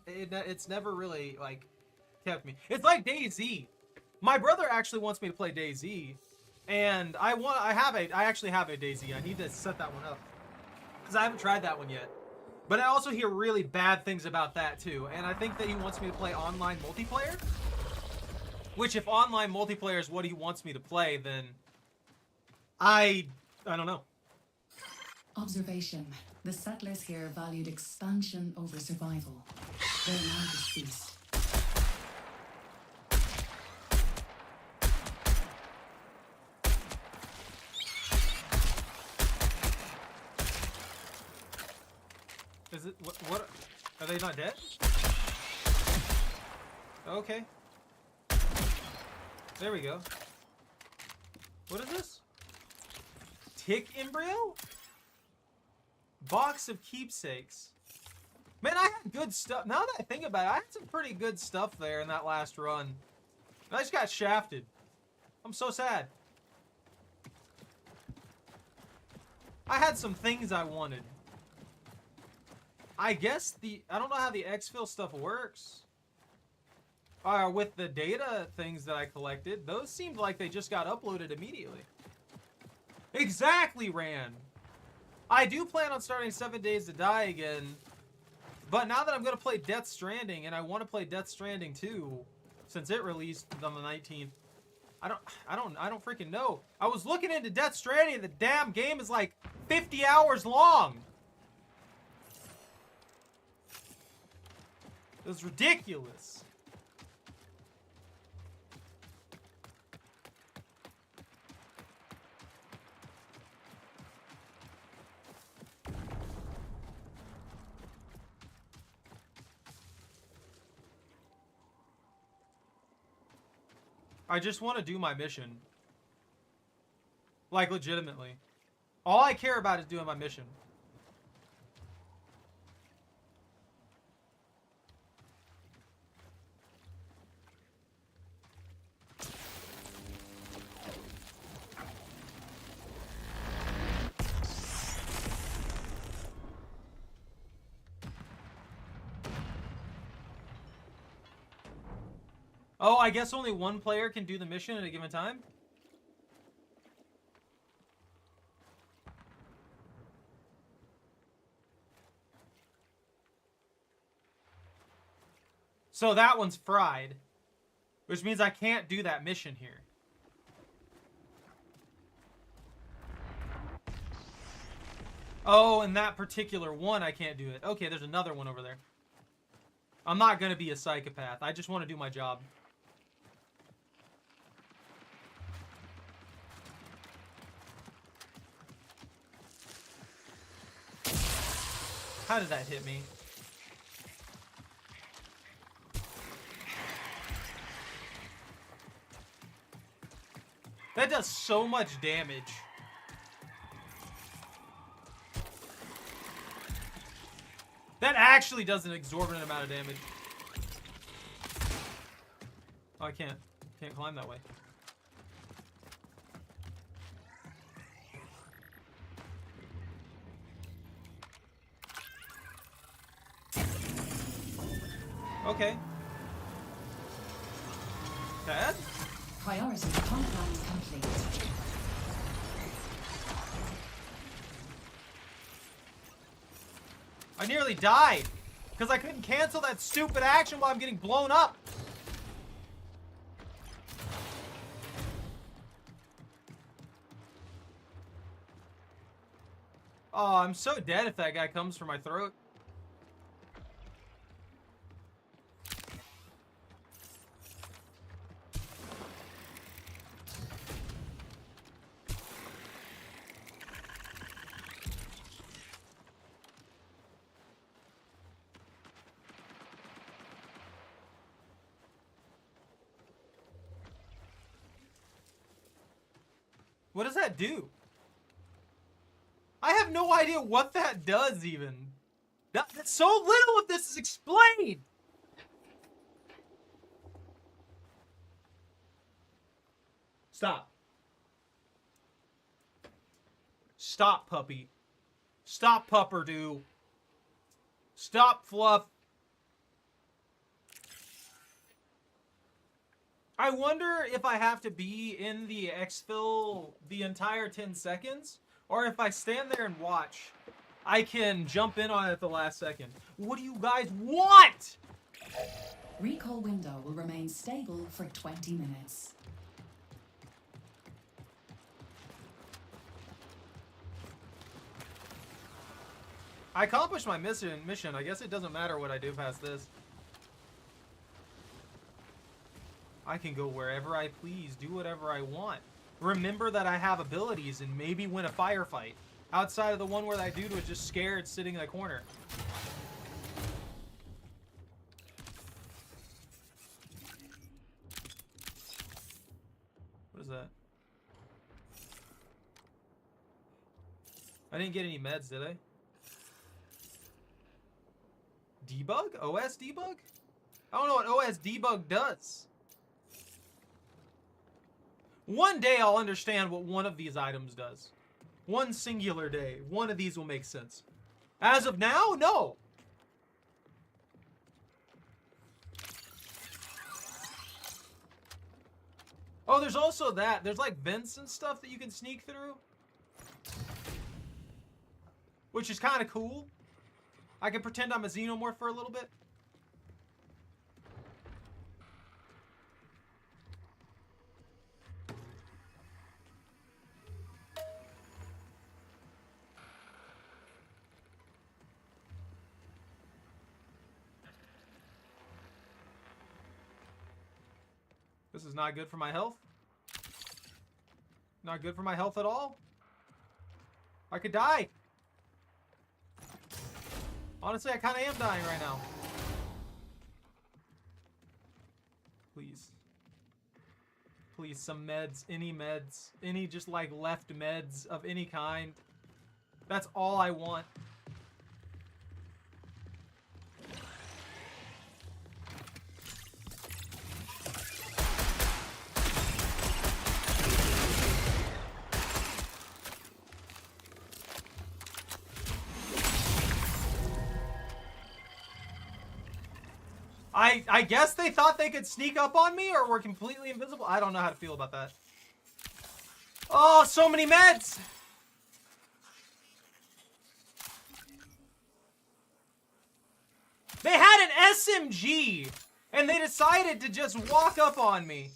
It's never really like kept me. It's like DayZ. My brother actually wants me to play DayZ. And I actually have a DayZ. I need to set that one up because I haven't tried that one yet. But I also hear really bad things about that too. And I think that he wants me to play online multiplayer. Which, if online multiplayer is what he wants me to play, then I don't know. Observation: the settlers here valued expansion over survival. They're now deceased. Is it what? Are they not dead? Okay. There we go. What is this? Tick embryo? Box of keepsakes. Man, I had good stuff. Now that I think about it, I had some pretty good stuff there in that last run. I just got shafted. I'm so sad. I had some things I wanted. I guess I don't know how the exfil stuff works. With the data things that I collected, those seemed like they just got uploaded immediately. Exactly, Ran. I do plan on starting 7 Days to Die again. But now that I'm going to play Death Stranding, and I want to play Death Stranding 2, since it released on the 19th, I don't freaking know. I was looking into Death Stranding, and the damn game is like 50 hours long. It was ridiculous. I just want to do my mission. Like, legitimately. All I care about is doing my mission. Oh, I guess only one player can do the mission at a given time? So that one's fried. Which means I can't do that mission here. Oh, and that particular one, I can't do it. Okay, there's another one over there. I'm not going to be a psychopath. I just want to do my job. How did that hit me? That does so much damage. That actually does an exorbitant amount of damage. Oh, I can't climb that way. Okay. Dad? Priority compound complete. I nearly died because I couldn't cancel that stupid action while I'm getting blown up. Oh, I'm so dead if that guy comes for my throat. What does that do? I have no idea what that does even. That's so little of this is explained. Stop. Stop, puppy. Stop, pupperdoo. Stop, fluff. I wonder if I have to be in the exfil the entire 10 seconds, or if I stand there and watch, I can jump in on it at the last second. What do you guys want? Recall window will remain stable for 20 minutes. I accomplished my mission. I guess it doesn't matter what I do past this. I can go wherever I please, do whatever I want. Remember that I have abilities and maybe win a firefight. Outside of the one where that dude was just scared sitting in the corner. What is that? I didn't get any meds, did I? Debug? OS debug? I don't know what OS debug does. One day I'll understand what one of these items does. One singular day. One of these will make sense. As of now, no. Oh, there's also that. There's like vents and stuff that you can sneak through. Which is kind of cool. I can pretend I'm a xenomorph for a little bit. This is not good for my health. Not good for my health at all. I could die. Honestly, I kind of am dying right now. Please. Please, some meds. Any meds. Any just like left meds of any kind. That's all I want. I guess they thought they could sneak up on me or were completely invisible. I don't know how to feel about that. Oh, so many meds! They had an SMG and they decided to just walk up on me.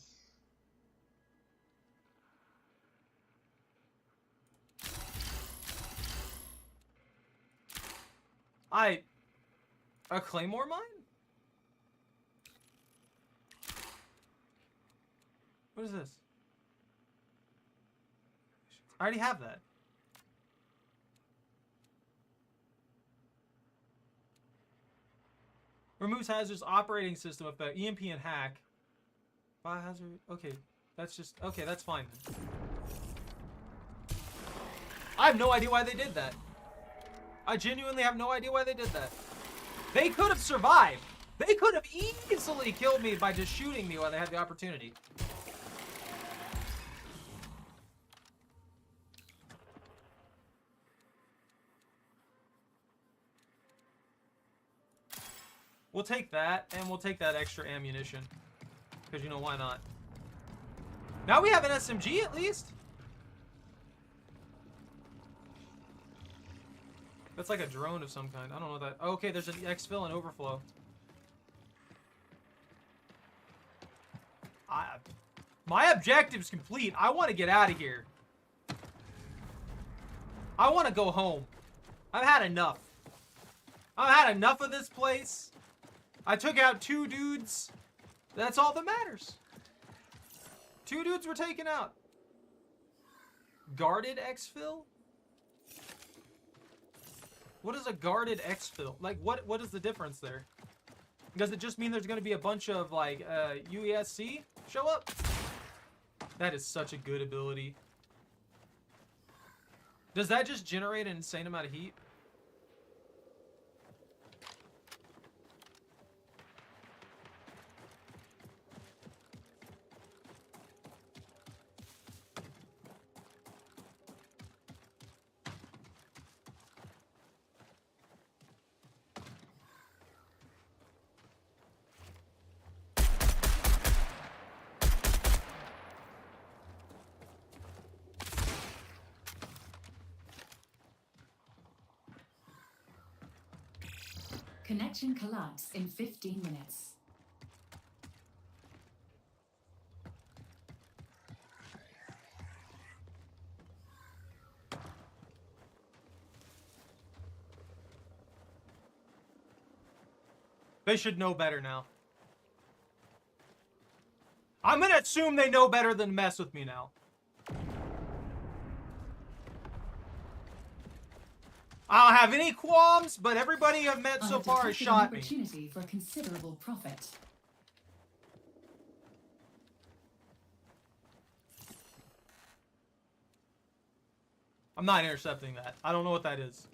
A claymore mine? What is this? I already have that. Removes hazards operating system effect. EMP and hack. Biohazard. Okay. That's just... Okay, that's fine. I have no idea why they did that. I genuinely have no idea why they did that. They could have survived. They could have easily killed me by just shooting me while they had the opportunity. We'll take that, and we'll take that extra ammunition. Because, you know, why not? Now we have an SMG, at least. That's like a drone of some kind. I don't know that. Oh, okay, there's an exfil and overflow. My objective's complete. I want to get out of here. I want to go home. I've had enough. I've had enough of this place. I took out 2 dudes. That's all that matters. 2 dudes were taken out. Guarded exfil? What is a guarded exfil? Like, what is the difference there? Does it just mean there's going to be a bunch of, like, UESC show up? That is such a good ability. Does that just generate an insane amount of heat? Connection collapse in 15 minutes. They should know better now. I'm gonna assume they know better than mess with me now. I don't have any qualms, but everybody I've met so far has shot me. Opportunity for considerable profit. I'm not intercepting that. I don't know what that is.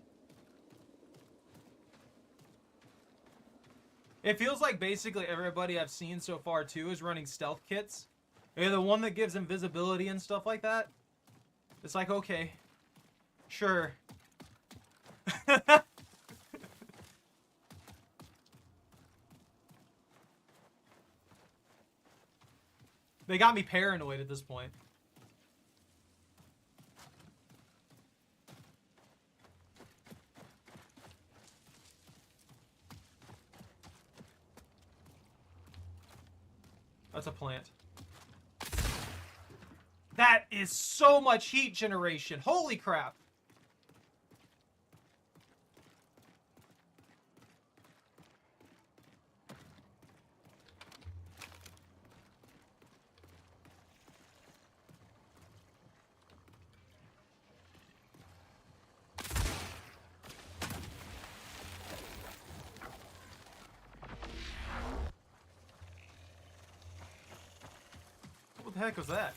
It feels like basically everybody I've seen so far too is running stealth kits. They're the one that gives invisibility and stuff like that. It's like, okay, sure. They got me paranoid at this point. That's a plant. That is so much heat generation. Holy crap. What the heck was that?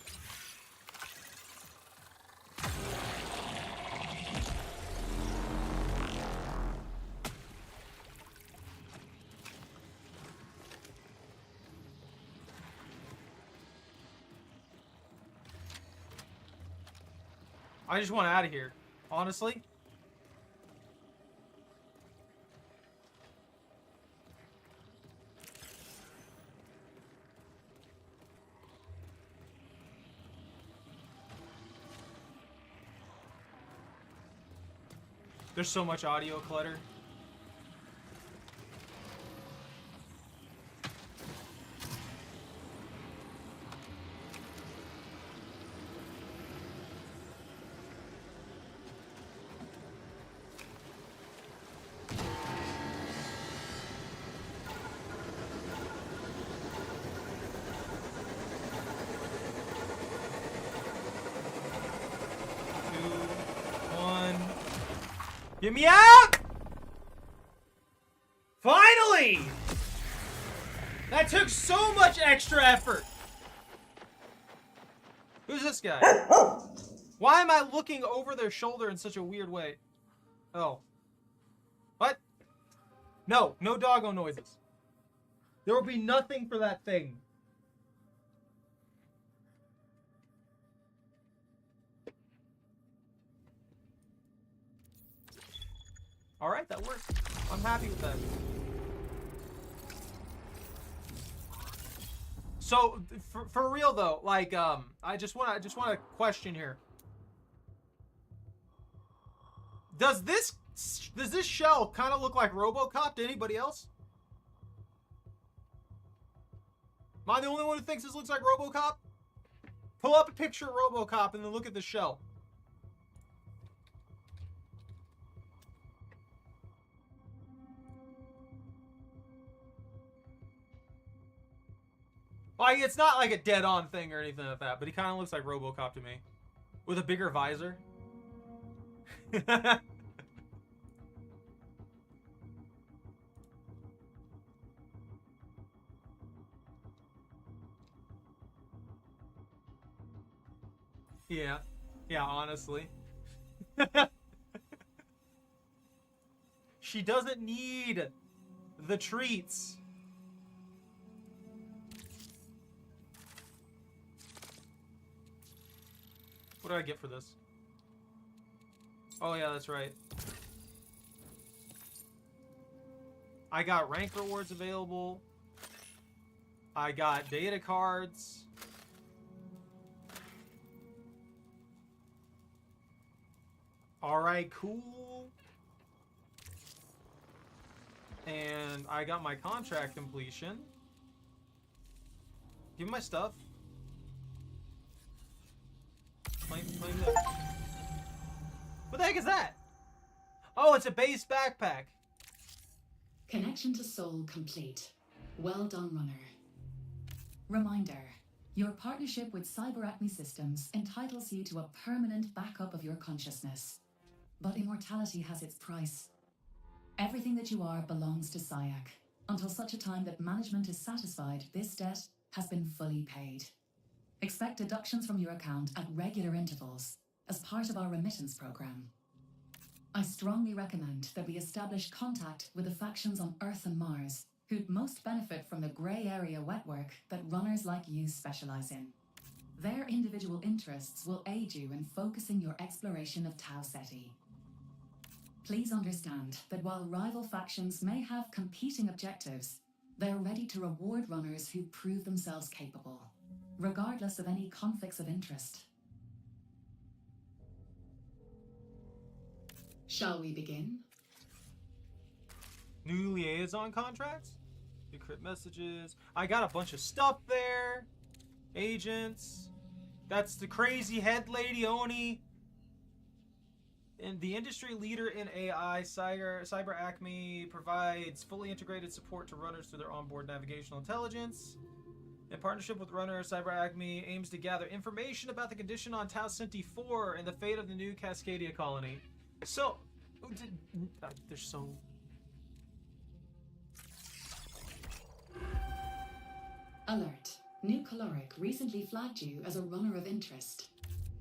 I just want out of here, honestly. There's so much audio clutter. Get me out! Finally! That took so much extra effort. Who's this guy? Why am I looking over their shoulder in such a weird way? Oh. What? No, no doggo noises. There will be nothing for that thing. Alright, that worked. I'm happy with that. So, for real though, like, I just want to question here. Does this shell kind of look like RoboCop to anybody else? Am I the only one who thinks this looks like RoboCop? Pull up a picture of RoboCop and then look at the shell. Like, it's not like a dead-on thing or anything like that, but he kind of looks like RoboCop to me. With a bigger visor. Yeah. Yeah, honestly. She doesn't need the treats. What do I get for this? Oh yeah, that's right. I got rank rewards available. I got data cards. Alright, cool. And I got my contract completion. Give me my stuff. Claim this. What the heck is that? Oh, it's a base backpack. Connection to soul complete. Well done, runner. Reminder, your partnership with CyberAcme Systems entitles you to a permanent backup of your consciousness. But immortality has its price. Everything that you are belongs to SciAc. Until such a time that management is satisfied, this debt has been fully paid. Expect deductions from your account at regular intervals as part of our remittance program. I strongly recommend that we establish contact with the factions on Earth and Mars who'd most benefit from the grey area wet work that runners like you specialize in. Their individual interests will aid you in focusing your exploration of Tau Ceti. Please understand that while rival factions may have competing objectives, they're ready to reward runners who prove themselves capable, regardless of any conflicts of interest. Shall we begin? New liaison contracts? Decrypt messages. I got a bunch of stuff there. Agents. That's the crazy head lady, Oni. And the industry leader in AI, Cyber Acme, provides fully integrated support to runners through their onboard navigational intelligence. In partnership with Runner, Cyber Acme aims to gather information about the condition on Tau Ceti 4 and the fate of the new Cascadia colony. So, there's so... Alert. New Caloric recently flagged you as a runner of interest.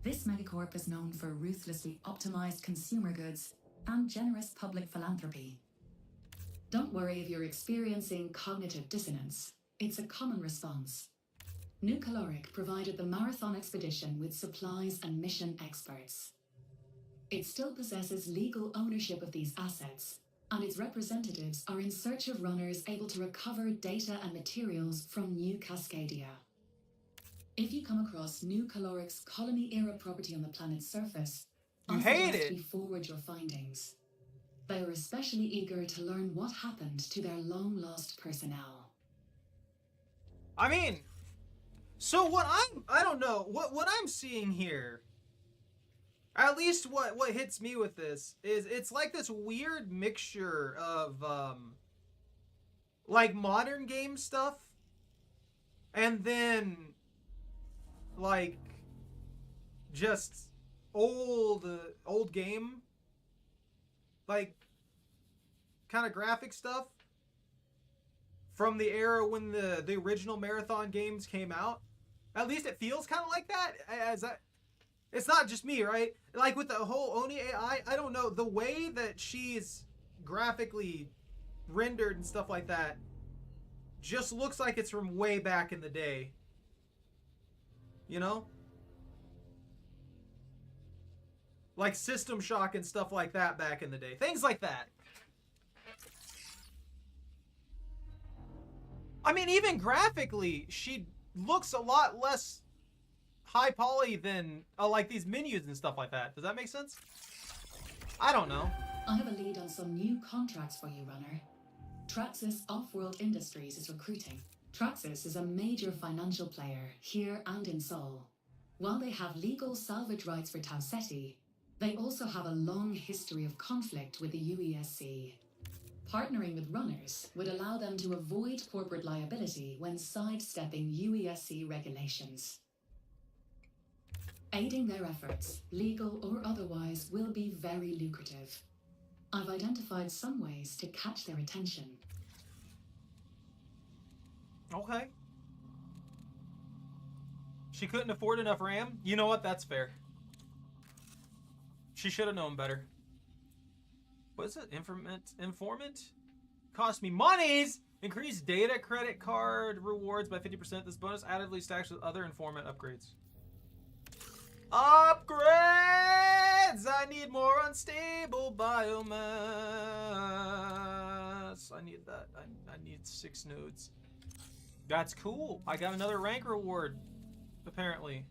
This megacorp is known for ruthlessly optimized consumer goods and generous public philanthropy. Don't worry if you're experiencing cognitive dissonance. It's a common response. New Caloric provided the Marathon expedition with supplies and mission experts. It still possesses legal ownership of these assets, and its representatives are in search of runners able to recover data and materials from New Cascadia. If you come across New Caloric's colony-era property on the planet's surface, You I hate suggest it. we forward your findings. They are especially eager to learn what happened to their long-lost personnel. I mean, so I don't know, what I'm seeing here, at least what hits me with this, is it's like this weird mixture of, like modern game stuff, and then, like, just old game, like, kind of graphic stuff from the era when the original Marathon games came out. At least it feels kind of like that. It's not just me, right? Like with the whole Oni AI, I don't know, the way that she's graphically rendered and stuff like that just looks like it's from way back in the day. You know? Like System Shock and stuff like that back in the day. Things like that. I mean, even graphically, she looks a lot less high poly than like these menus and stuff like that. Does that make sense? I don't know. I have a lead on some new contracts for you, Runner. Traxxas Off-World Industries is recruiting. Traxxas is a major financial player here and in Seoul. While they have legal salvage rights for Tau Ceti, they also have a long history of conflict with the UESC. Partnering with runners would allow them to avoid corporate liability when sidestepping UESC regulations. Aiding their efforts, legal or otherwise, will be very lucrative. I've identified some ways to catch their attention. Okay. She couldn't afford enough RAM? You know what? That's fair. She should have known better. What is it? Informant? Cost me monies! Increase data credit card rewards by 50%. This bonus additively stacks with other informant upgrades. Upgrades! I need more unstable biomass. I need that. I need 6 nodes. That's cool. I got another rank reward, apparently.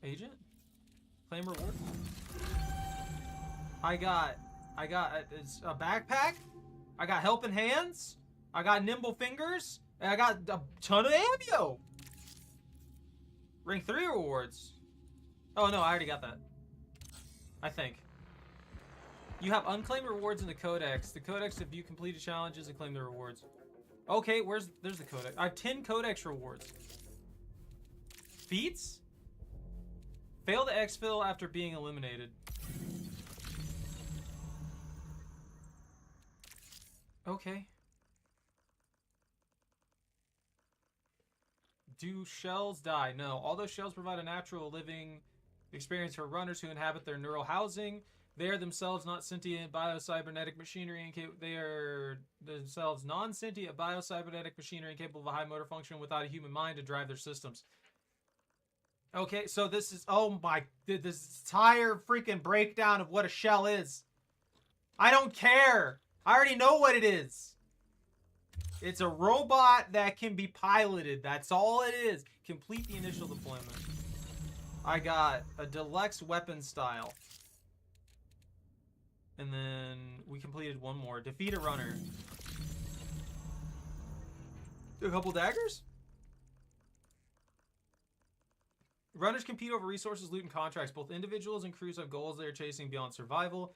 Agent? Claim reward? I got it's a backpack. I got helping hands. I got nimble fingers. And I got a ton of ammo. Rank 3 rewards. Oh no, I already got that. I think. You have unclaimed rewards in the codex. The codex to view completed challenges and claim the rewards. Okay, there's the codex. I have 10 codex rewards. Feats? Fail to exfil after being eliminated. Okay. Do shells die? No. Although shells provide a natural living experience for runners who inhabit their neural housing, They are themselves not sentient biocybernetic machinery and they are themselves non-sentient biocybernetic machinery incapable of a high motor function without a human mind to drive their systems. Okay, so this is, oh my, this entire freaking breakdown of what a shell is. I don't care. I already know what it is. It's a robot that can be piloted. That's all it is. Complete the initial deployment. I got a deluxe weapon style. And then we completed one more. Defeat a runner. A couple daggers? Runners compete over resources, loot, and contracts. Both individuals and crews have goals they are chasing beyond survival.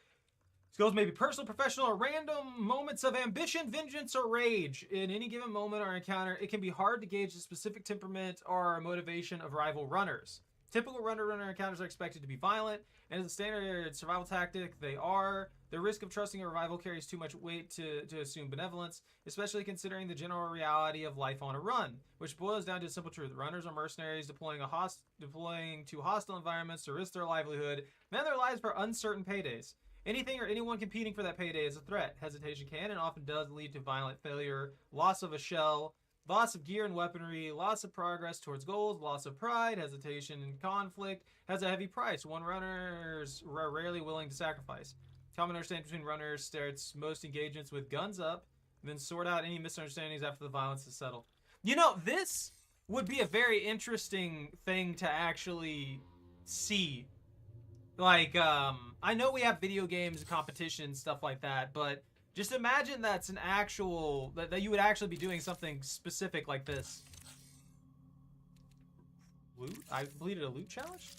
Skills may be personal, professional, or random moments of ambition, vengeance, or rage. In any given moment or encounter, it can be hard to gauge the specific temperament or motivation of rival runners. Typical runner-runner encounters are expected to be violent, and as a standard survival tactic, they are. The risk of trusting a rival carries too much weight to assume benevolence, especially considering the general reality of life on a run, which boils down to a simple truth. Runners are mercenaries deploying to hostile environments to risk their livelihood and their lives for uncertain paydays. Anything or anyone competing for that payday is a threat. Hesitation can and often does lead to violent failure, loss of a shell, loss of gear and weaponry, loss of progress towards goals, loss of pride, hesitation and conflict has a heavy price. One runners are rarely willing to sacrifice. Common understanding between runners starts most engagements with guns up, then sort out any misunderstandings after the violence is settled. You know, this would be a very interesting thing to actually see. Like, I know we have video games, competitions, stuff like that, but just imagine that's an actual, that you would actually be doing something specific like this. Loot? I completed a loot challenge?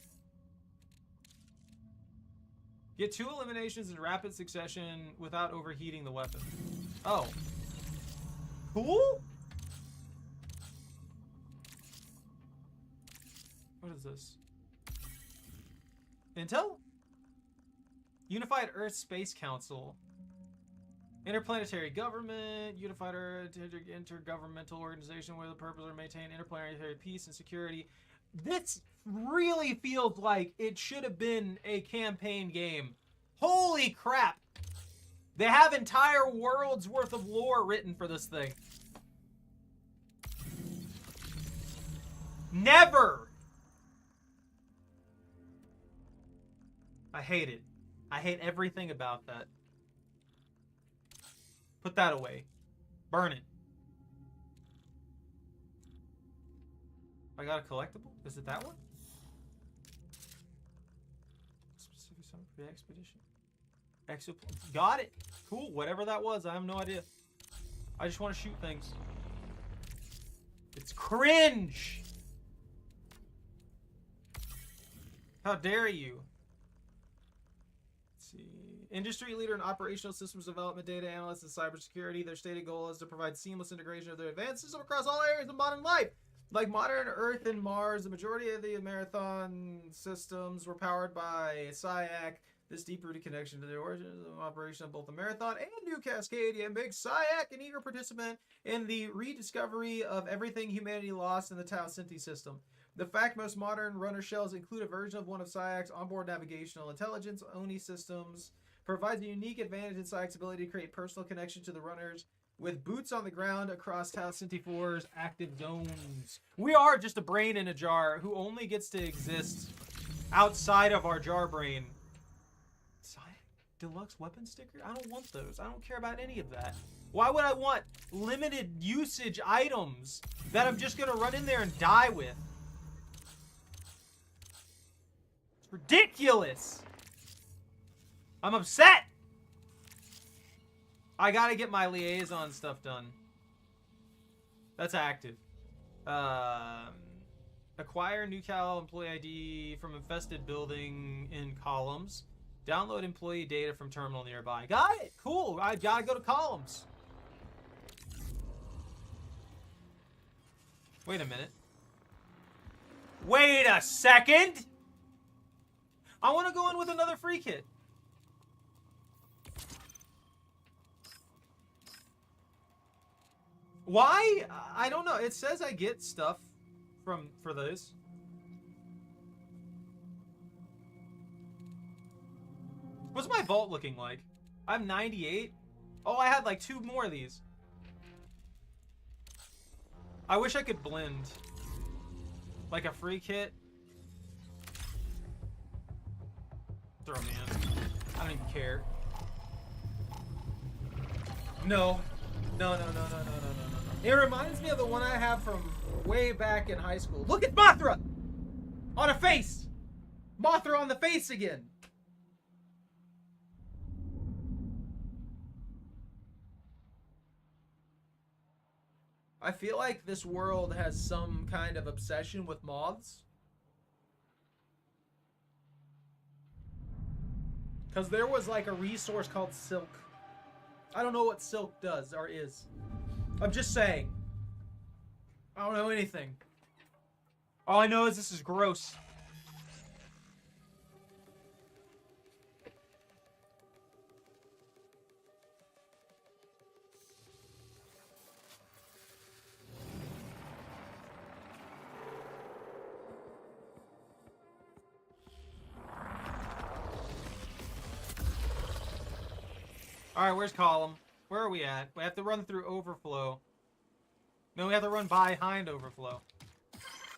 Get 2 eliminations in rapid succession without overheating the weapon. Oh. Cool? What is this? Intel? Unified Earth Space Council. Interplanetary government. Unified Earth intergovernmental organization where the purpose is to maintain interplanetary peace and security. This really feels like it should have been a campaign game. Holy crap. They have entire worlds worth of lore written for this thing. Never. I hate it. I hate everything about that. Put that away. Burn it. I got a collectible? Is it that one? Specific summon for the expedition. Got it. Cool. Whatever that was, I have no idea. I just want to shoot things. It's cringe. How dare you? Industry leader in operational systems development, data analysts, and cybersecurity. Their stated goal is to provide seamless integration of their advanced system across all areas of modern life. Like modern Earth and Mars, the majority of the marathon systems were powered by SciAc. This deep-rooted connection to the origins of operation of both the Marathon and New Cascadia makes SciAc an eager participant in the rediscovery of everything humanity lost in the Tau Centi system. The fact most modern runner shells include a version of one of SciAc's onboard navigational intelligence ONI systems provides a unique advantage in SciAc's ability to create personal connection to the runners with boots on the ground across Tau Centi 4's active zones. We are just a brain in a jar who only gets to exist outside of our jar brain. SciAc deluxe weapon sticker? I don't want those. I don't care about any of that. Why would I want limited usage items that I'm just going to run in there and die with? It's ridiculous. I'm upset. I gotta get my liaison stuff done. That's active. Acquire new Cal employee ID from infested building in columns. Download employee data from terminal nearby. Got it. Cool. I gotta go to columns. Wait a minute. Wait a second. I want to go in with another free kit. Why? I don't know. It says I get stuff for those. What's my vault looking like? I'm 98. Oh, I had like 2 more of these. I wish I could blend. Like a free kit. Throw me in. I don't even care. No. No. It reminds me of the one I have from way back in high school. Look at Mothra! On a face! Mothra on the face again! I feel like this world has some kind of obsession with moths. Because there was like a resource called silk. I don't know what silk does or is. I'm just saying. I don't know anything. All I know is this is gross. Alright, where's column? Where are we at? We have to run through overflow. No, we have to run behind overflow.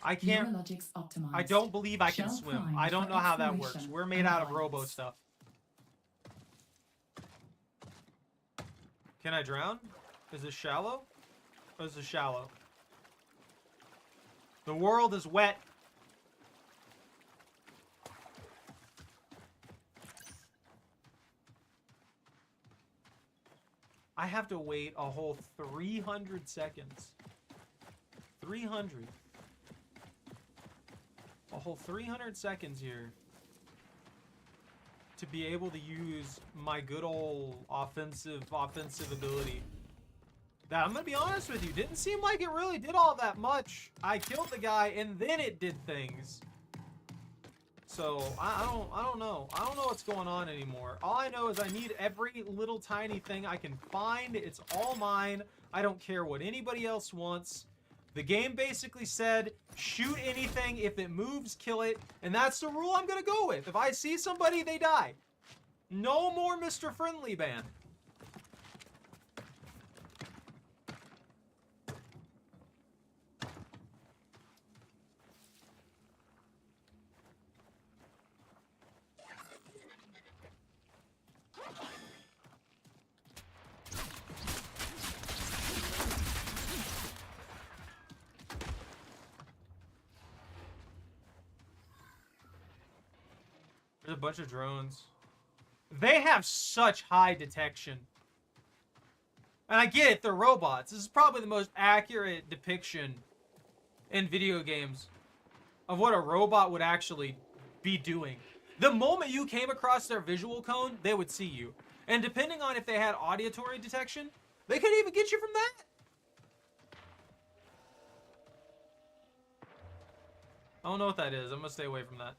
I can't... Neurologics optimized. I don't believe I can Shell swim. primed I don't for know how that works. exploration We're made and out of robo violence. stuff. Can I drown? Is this shallow? Or is this shallow? The world is wet. I have to wait a whole 300 seconds. 300. A whole 300 seconds here to be able to use my good old offensive ability. That, I'm gonna be honest with you, didn't seem like it really did all that much. I killed the guy and then it did things. So I don't know. I don't know what's going on anymore. All I know is I need every little tiny thing I can find. It's all mine. I don't care what anybody else wants. The game basically said, shoot anything. If it moves, kill it. And that's the rule I'm gonna go with. If I see somebody, they die. No more Mr. Friendly ban. There's a bunch of drones. They have such high detection. And I get it, they're robots. This is probably the most accurate depiction in video games of what a robot would actually be doing. The moment you came across their visual cone, they would see you. And depending on if they had auditory detection, they could even get you from that. I don't know what that is. I'm gonna stay away from that.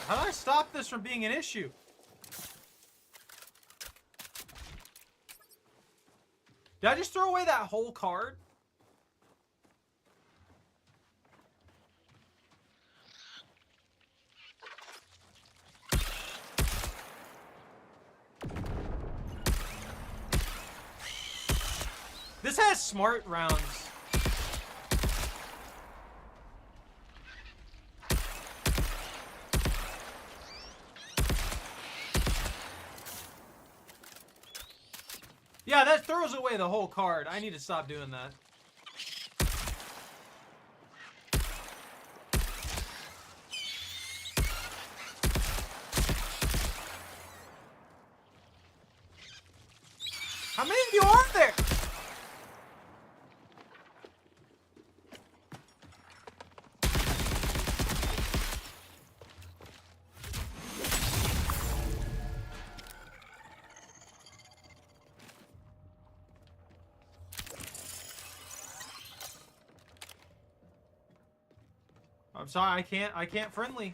How do I stop this from being an issue? Did I just throw away that whole card? This has smart rounds. Yeah, that throws away the whole card. I need to stop doing that. How many of you are there? I'm sorry, I can't friendly.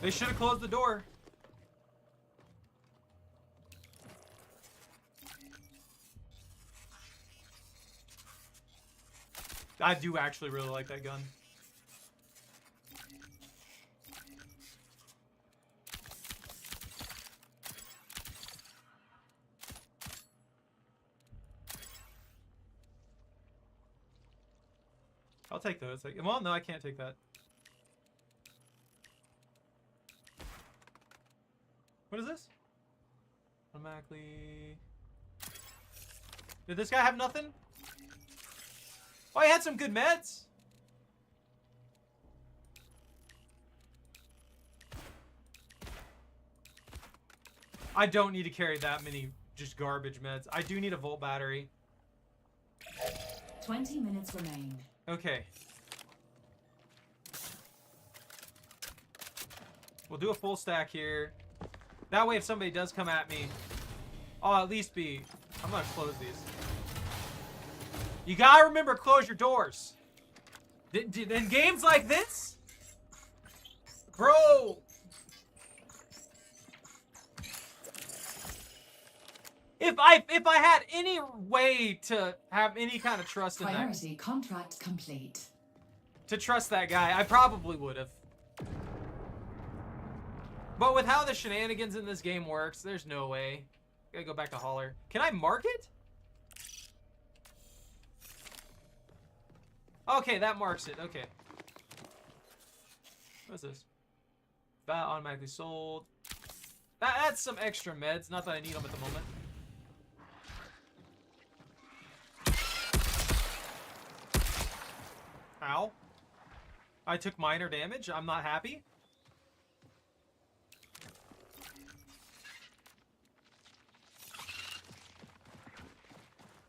They should have closed the door. I do actually really like that gun. I'll take those. Well, no, I can't take that. What is this? Automatically. Did this guy have nothing? Oh, he had some good meds. I don't need to carry that many just garbage meds. I do need a volt battery. 20 minutes remain. Okay. We'll do a full stack here. That way if somebody does come at me, I'll at least be... I'm gonna close these. You gotta remember, close your doors. In games like this? Bro! If I had any way to have any kind of trust in that... Priority contract complete. To trust that guy, I probably would have. But with how the shenanigans in this game works, there's no way. Gotta go back to Holler. Can I mark it? Okay, that marks it. Okay. What's this? That automatically sold. That's some extra meds. Not that I need them at the moment. Ow. I took minor damage. I'm not happy.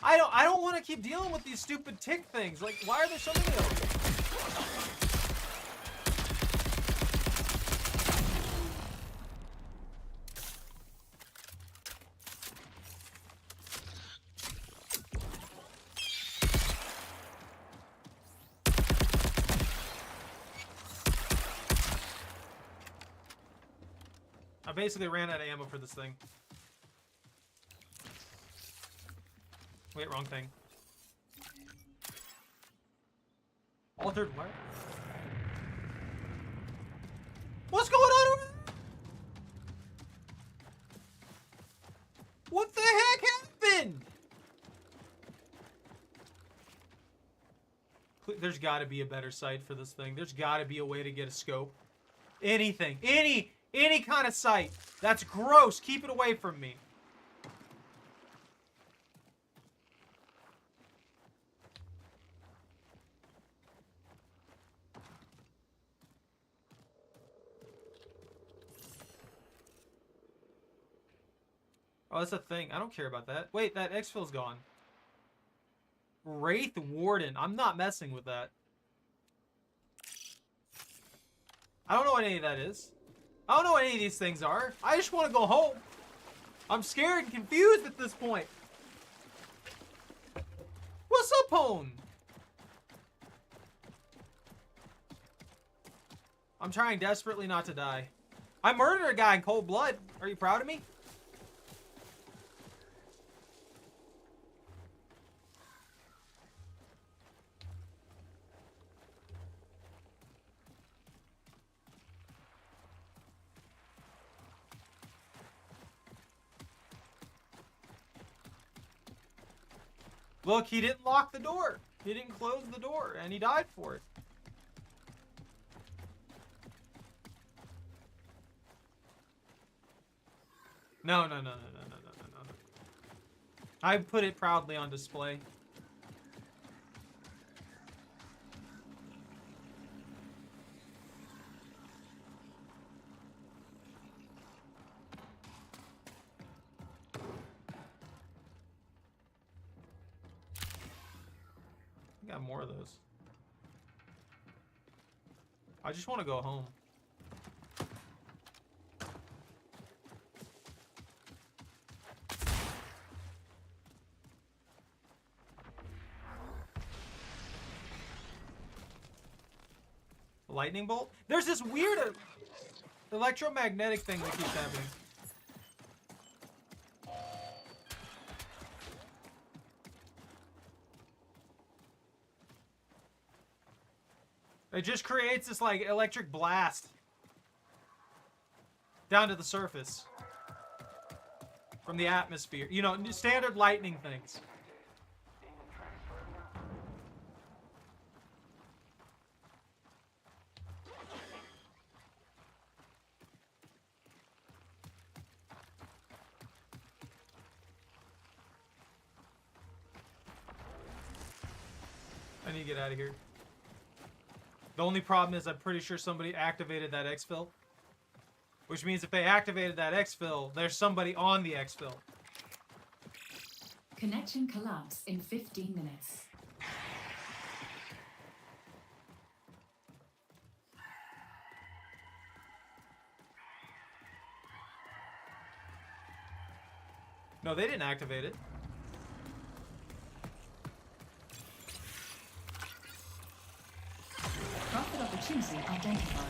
I don't want to keep dealing with these stupid tick things. Like, why are there so many of them? I basically ran out of ammo for this thing. Wait, wrong thing. Altered what? What's going on over there? What the heck happened? There's got to be a better sight for this thing. There's got to be a way to get a scope. Anything. Any kind of sight. That's gross. Keep it away from me. Oh, that's a thing. I don't care about that. Wait, that exfil's gone. Wraith Warden. I'm not messing with that. I don't know what any of that is. I don't know what any of these things are. I just want to go home. I'm scared and confused at this point. What's up, Hone? I'm trying desperately not to die. I murdered a guy in cold blood. Are you proud of me? Look, he didn't lock the door. He didn't close the door, and he died for it. No. I put it proudly on display. Got more of those. I just want to go home. A lightning bolt? There's this weird electromagnetic thing that keeps happening. It just creates this, like, electric blast down to the surface from the atmosphere. You know, standard lightning things. I need to get out of here. The only problem is I'm pretty sure somebody activated that exfil. Which means if they activated that exfil, there's somebody on the exfil. Connection collapse in 15 minutes. No, they didn't activate it. Profit opportunity identified.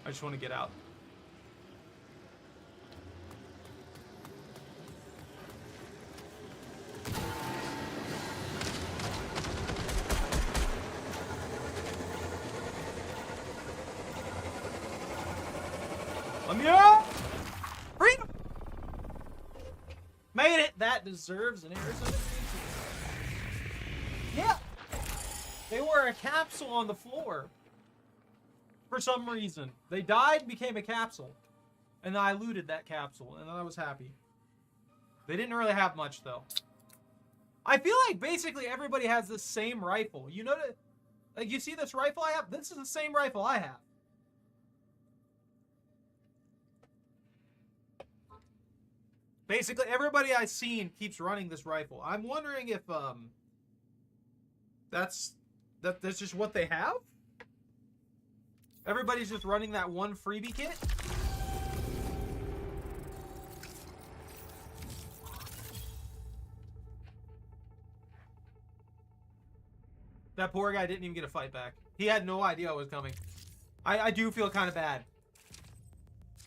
I just want to get out. Let me out! Freedom! Made it! That deserves an Arizona. Yeah! They were a capsule on the floor. For some reason. They died, became a capsule. And I looted that capsule, and I was happy. They didn't really have much, though. I feel like basically everybody has the same rifle. You know, like, you see this rifle I have? This is the same rifle I have. Basically, everybody I've seen keeps running this rifle. I'm wondering if, that's just what they have? Everybody's just running that one freebie kit? That poor guy didn't even get a fight back. He had no idea I was coming. I do feel kind of bad.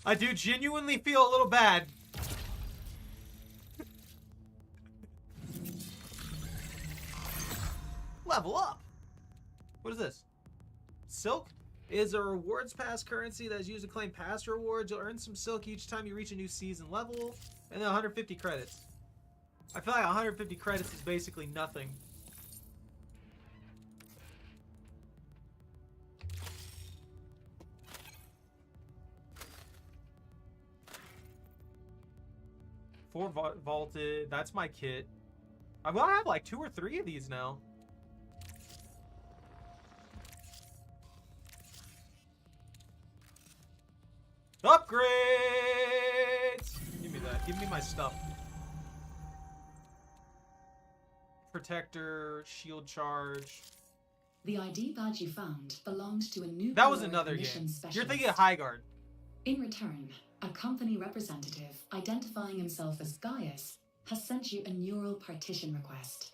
I do genuinely feel a little bad. Level up! What is this? Silk? Is a rewards pass currency that is used to claim past rewards. You'll earn some silk each time you reach a new season level. And then 150 credits. I feel like 150 credits is basically nothing. Four vaulted. That's my kit. I have like 2 or 3 of these now. Upgrades! Give me that. Give me my stuff. Protector, shield charge. The ID badge you found belonged to a new. That was another game. You're thinking of Highguard. In return, a company representative identifying himself as Gaius has sent you a neural partition request.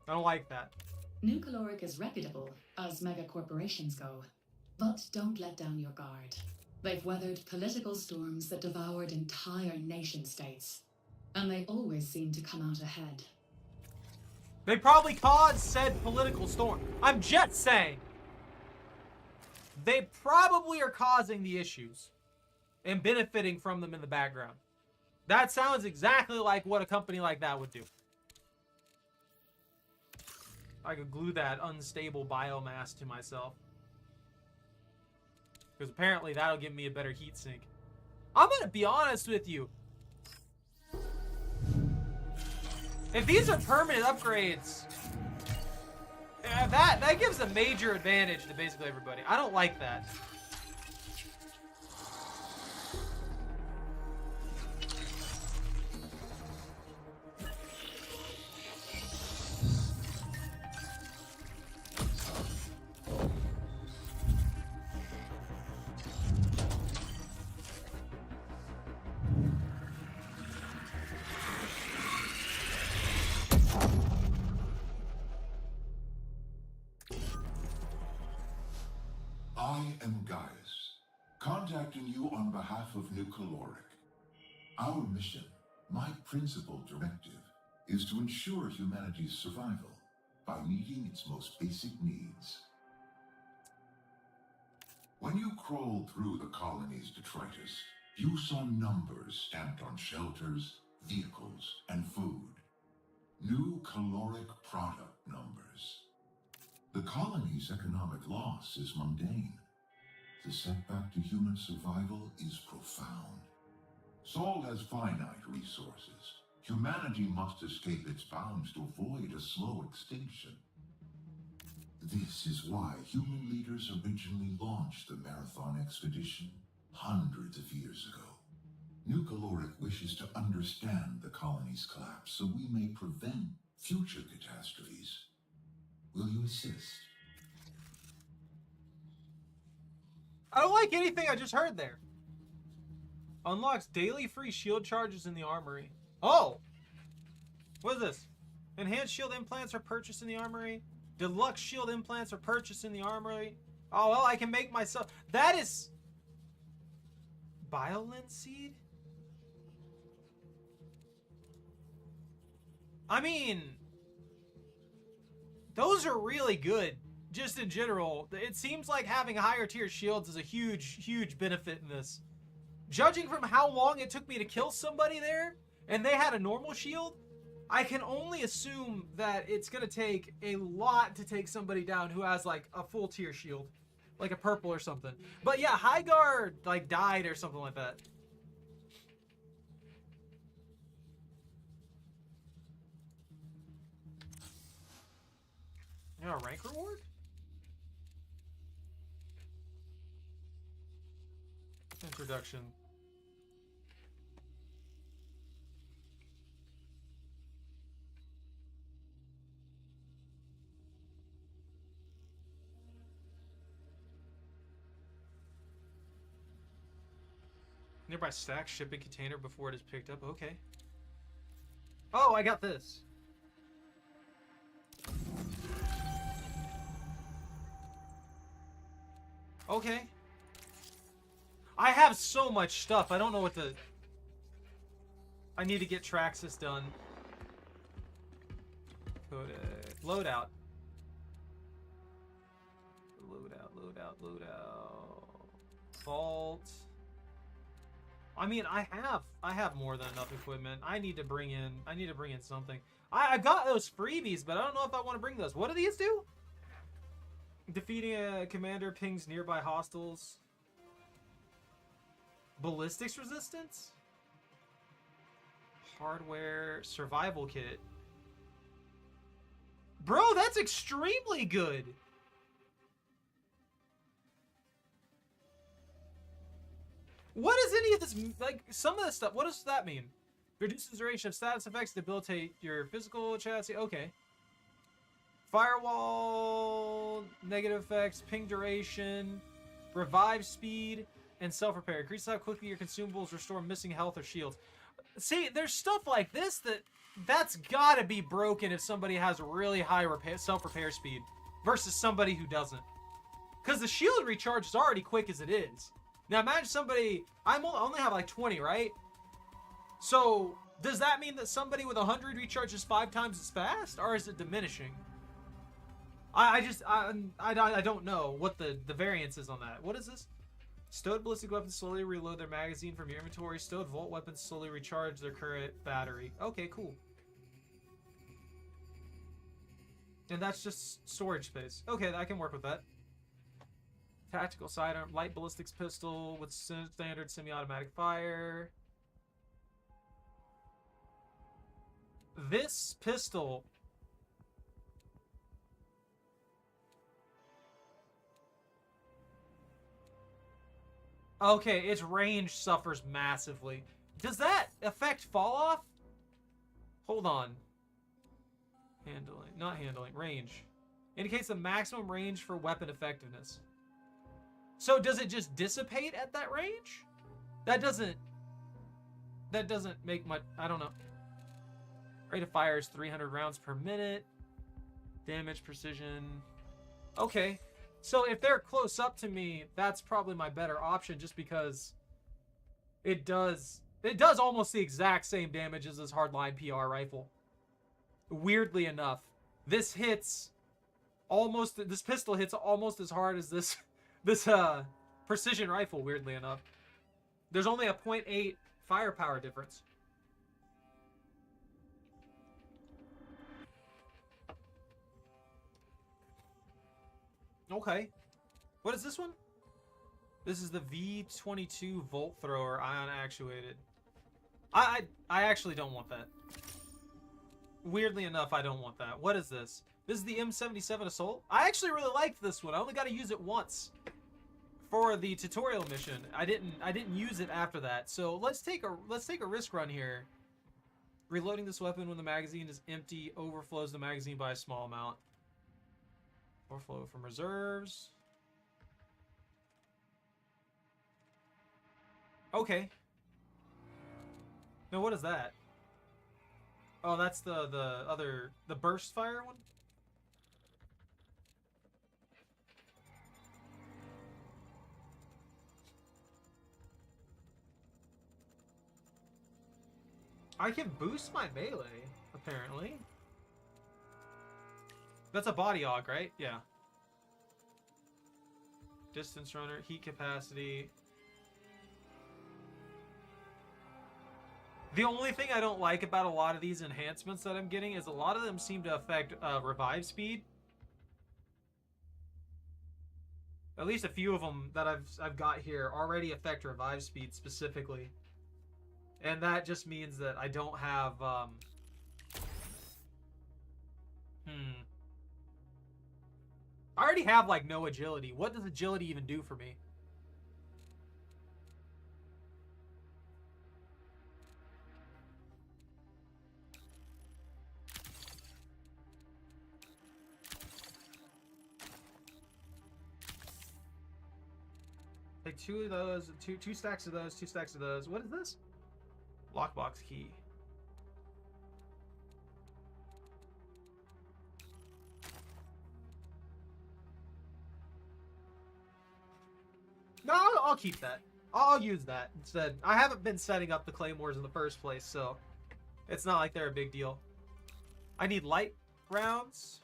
I don't like that. New Caloric is reputable, as mega corporations go. But don't let down your guard. They've weathered political storms that devoured entire nation-states. And they always seem to come out ahead. They probably caused said political storm. I'm just saying. They probably are causing the issues. And benefiting from them in the background. That sounds exactly like what a company like that would do. I could glue that unstable biomass to myself. Because apparently that'll give me a better heat sink. I'm going to be honest with you. If these are permanent upgrades, that gives a major advantage to basically everybody. I don't like that. I am Gaius, contacting you on behalf of New Caloric. Our mission, my principal directive, is to ensure humanity's survival by meeting its most basic needs. When you crawled through the colony's detritus, you saw numbers stamped on shelters, vehicles, and food. New caloric product numbers. The colony's economic loss is mundane. The setback to human survival is profound. Sol has finite resources. Humanity must escape its bounds to avoid a slow extinction. This is why human leaders originally launched the Marathon expedition hundreds of years ago. New Caloric wishes to understand the colony's collapse so we may prevent future catastrophes. Will you assist? I don't like anything I just heard there. Unlocks daily free shield charges in the armory. Oh! What is this? Enhanced shield implants are purchased in the armory. Deluxe shield implants are purchased in the armory. Oh, well, I can make myself... That is... Biolin seed? I mean... Those are really good. Just in general, it seems like having higher tier shields is a huge benefit in this. Judging from how long it took me to kill somebody there, and they had a normal shield, I can only assume that it's gonna take a lot to take somebody down who has like a full tier shield, like a purple or something. But yeah, High Guard like died or something like that. Yeah, a rank reward? Introduction. Nearby stack shipping container before it is picked up. Okay. Oh, I got this. Okay. I have so much stuff. I don't know what to... I need to get Traxxas done. Loadout. Loadout. Vault. I mean, I have more than enough equipment. I need to bring in something. I've got those freebies, but I don't know if I want to bring those. What do these do? Defeating a commander pings nearby hostiles. Ballistics resistance? Hardware survival kit. Bro, that's extremely good. What is any of this, like, some of this stuff, what does that mean? Reduces duration of status effects, debilitate your physical chassis, okay. Firewall, negative effects, ping duration, revive speed, and self-repair. Increase how quickly your consumables restore missing health or shields. See, there's stuff like this that's gotta be broken if somebody has really high self-repair speed versus somebody who doesn't. Because the shield recharge is already quick as it is. Now imagine somebody, I only have like 20, right? So, does that mean that somebody with 100 recharges 5 times as fast? Or is it diminishing? I don't know what the variance is on that. What is this? Stowed ballistic weapons slowly reload their magazine from your inventory. Stowed vault weapons slowly recharge their current battery. Okay, cool. And that's just storage space. Okay, I can work with that. Tactical sidearm, light ballistics pistol with standard semi-automatic fire. this pistol... Okay, its range suffers massively. Does that affect fall off? Hold on. Handling. Not handling. Range. Indicates the maximum range for weapon effectiveness. So does it just dissipate at that range? That doesn't make much... I don't know. Rate of fire is 300 rounds per minute. Damage, precision... Okay. So if they're close up to me, that's probably my better option just because it does almost the exact same damage as this hardline PR rifle. Weirdly enough, this pistol hits almost as hard as this precision rifle, weirdly enough. There's only a 0.8 firepower difference. Okay. What is this one? This is the V22 Volt Thrower, ion actuated. I actually don't want that. Weirdly enough, I don't want that. What is this? This is the M77 Assault. I actually really liked this one. I only got to use it once for the tutorial mission. I didn't use it after that. So let's take a risk run here. Reloading this weapon when the magazine is empty overflows the magazine by a small amount. Overflow from reserves. Okay. Now what is that? Oh, that's the burst fire one? I can boost my melee, apparently. That's a body aug, right? Yeah. Distance runner, heat capacity. The only thing I don't like about a lot of these enhancements that I'm getting is a lot of them seem to affect revive speed. At least a few of them that I've got here already affect revive speed specifically. And that just means that I don't have I already have like no agility. What does agility even do for me? Take two of those, two stacks of those, two stacks of those. What is this? Lockbox key. No, I'll keep that. I'll use that instead. I haven't been setting up the claymores in the first place, so it's not like they're a big deal. I need light rounds.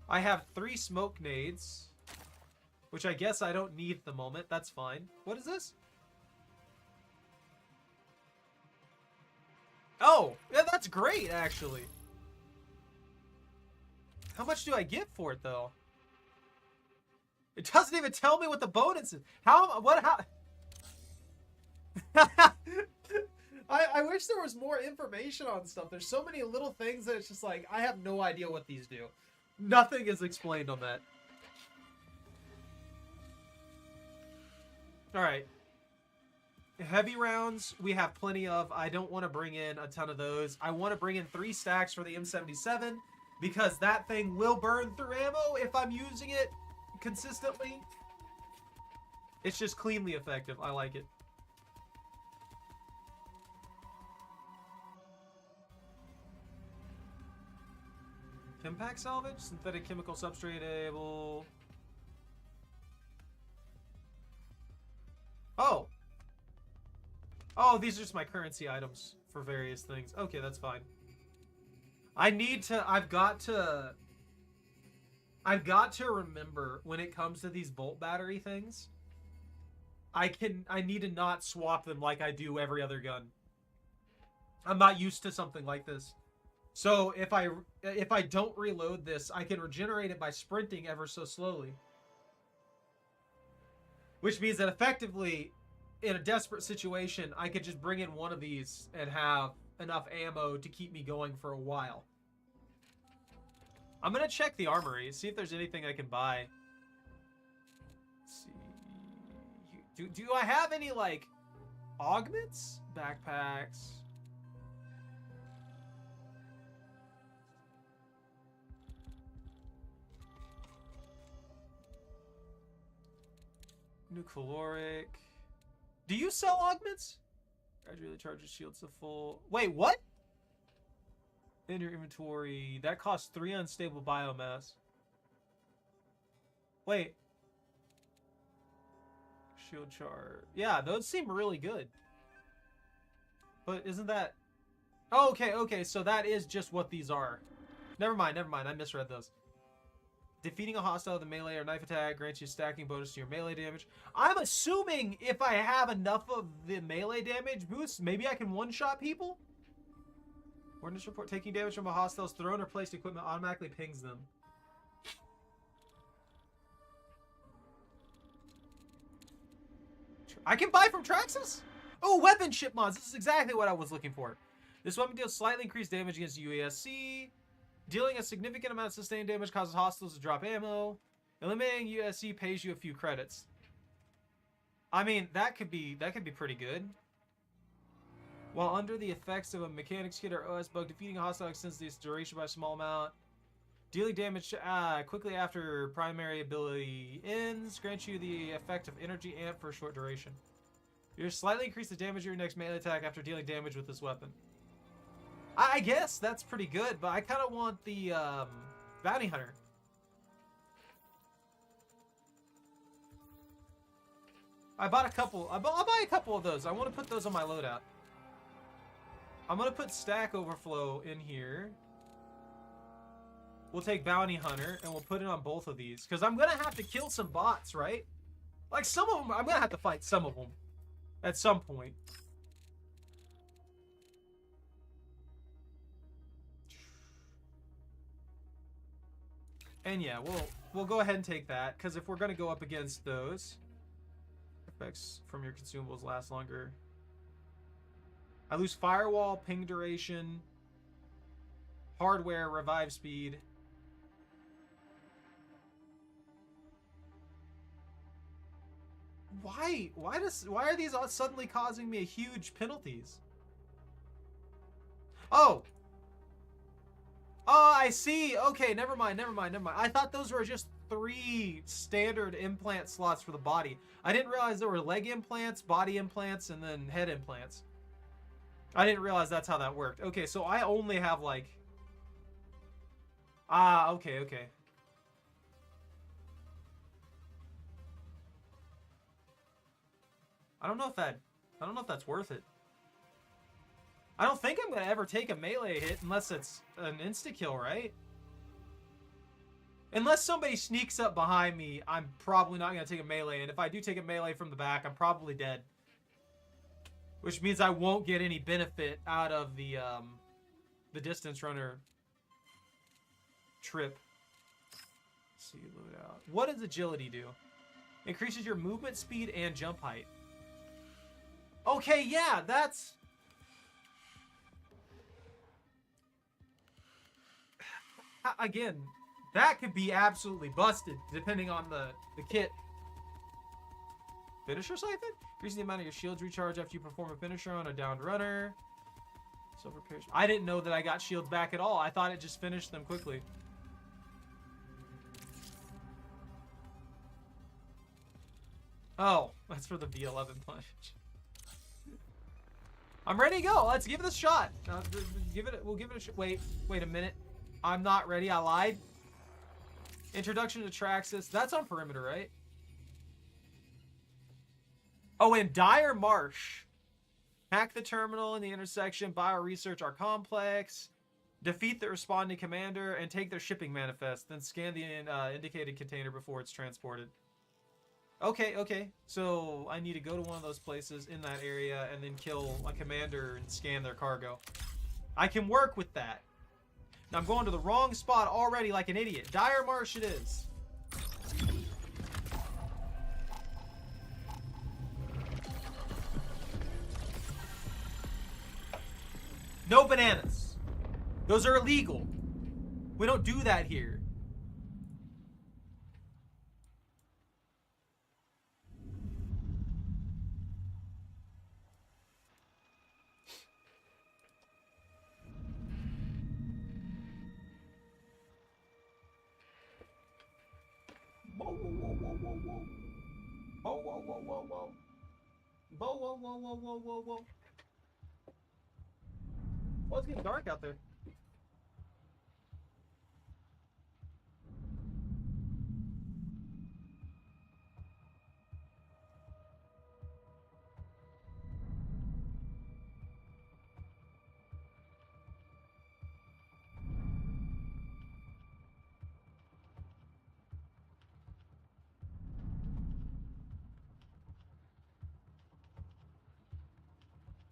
I have 3 smoke nades, which I guess I don't need at the moment. That's fine. What is this? Oh, yeah, that's great, actually. How much do I get for it, though? It doesn't even tell me what the bonus is. How? I wish there was more information on stuff. There's so many little things that it's just like, I have no idea what these do. Nothing is explained on that. Alright. Heavy rounds, we have plenty of. I don't want to bring in a ton of those. I want to bring in 3 stacks for the M77 because that thing will burn through ammo if I'm using it consistently. It's just cleanly effective. I like it. Impact salvage, synthetic chemical substrate able. Oh. Oh, these are just my currency items for various things. Okay, that's fine. I've got to remember when it comes to these bolt battery things, I need to not swap them like I do every other gun. I'm not used to something like this. So if I don't reload this, I can regenerate it by sprinting ever so slowly. Which means that effectively, in a desperate situation, I could just bring in one of these and have enough ammo to keep me going for a while. I'm gonna check the armory, see if there's anything I can buy. Let's see. Do I have any, like, augments? Backpacks. New caloric. Do you sell augments? Gradually charges shields to full. Wait, what? In your inventory. That costs 3 unstable biomass. Wait. Shield charge. Yeah, those seem really good. But isn't that... Oh, okay, so that is just what these are. Never mind, I misread those. Defeating a hostile with a melee or knife attack grants you stacking bonus to your melee damage. I'm assuming if I have enough of the melee damage boost, maybe I can one-shot people? Ordnance report, taking damage from a hostile's thrown or placed equipment automatically pings them. I can buy from Traxxas? Oh, weapon ship mods. This is exactly what I was looking for. This weapon deals slightly increased damage against UASC. Dealing a significant amount of sustained damage causes hostiles to drop ammo. Eliminating USC pays you a few credits. I mean, that could be pretty good. While under the effects of a mechanics kit or OS bug, defeating a hostile extends the duration by a small amount. Dealing damage quickly after primary ability ends grants you the effect of energy amp for a short duration. You slightly increase the damage of your next melee attack after dealing damage with this weapon. I guess that's pretty good, but I kind of want the bounty hunter. I bought a couple. I'll buy a couple of those. I want to put those on my loadout. I'm going to put stack overflow in here. We'll take bounty hunter and we'll put it on both of these because I'm going to have to kill some bots, right? Like some of them, I'm going to have to fight some of them at some point. And yeah, we'll go ahead and take that because if we're going to go up against those, effects from your consumables last longer. I lose firewall, ping duration, hardware, revive speed. Why are these all suddenly causing me huge penalties? Oh, I see. Okay, never mind. I thought those were just 3 standard implant slots for the body. I didn't realize there were leg implants, body implants, and then head implants. I didn't realize that's how that worked. Okay, so I only have like... okay. I don't know if that's worth it. I don't think I'm gonna ever take a melee hit unless it's an insta-kill, right? Unless somebody sneaks up behind me, I'm probably not gonna take a melee, and if I do take a melee from the back, I'm probably dead. Which means I won't get any benefit out of the distance runner trip. Let's see, load out. What does agility do? Increases your movement speed and jump height. Okay, yeah, that's... Again, that could be absolutely busted, depending on the kit. Finisher siphon? Increasing the amount of your shields recharge after you perform a finisher on a downed runner. Silver pierce. I didn't know that I got shields back at all. I thought it just finished them quickly. Oh, that's for the V11 punch. I'm ready to go. Let's give it a shot. We'll give it a shot. Wait a minute. I'm not ready. I lied. Introduction to Traxxas. That's on perimeter, right? Oh, and Dire Marsh. Hack the terminal in the intersection. Bio-research our complex. Defeat the responding commander and take their shipping manifest. Then scan the indicated container before it's transported. Okay. So I need to go to one of those places in that area and then kill a commander and scan their cargo. I can work with that. Now I'm going to the wrong spot already like an idiot. Dire Marsh it is. No bananas. Those are illegal. We don't do that here. Whoa, whoa, whoa, whoa, whoa, whoa. Whoa, whoa, whoa, whoa, whoa. Whoa, whoa, whoa, whoa, whoa, whoa, whoa. Oh, it's getting dark out there.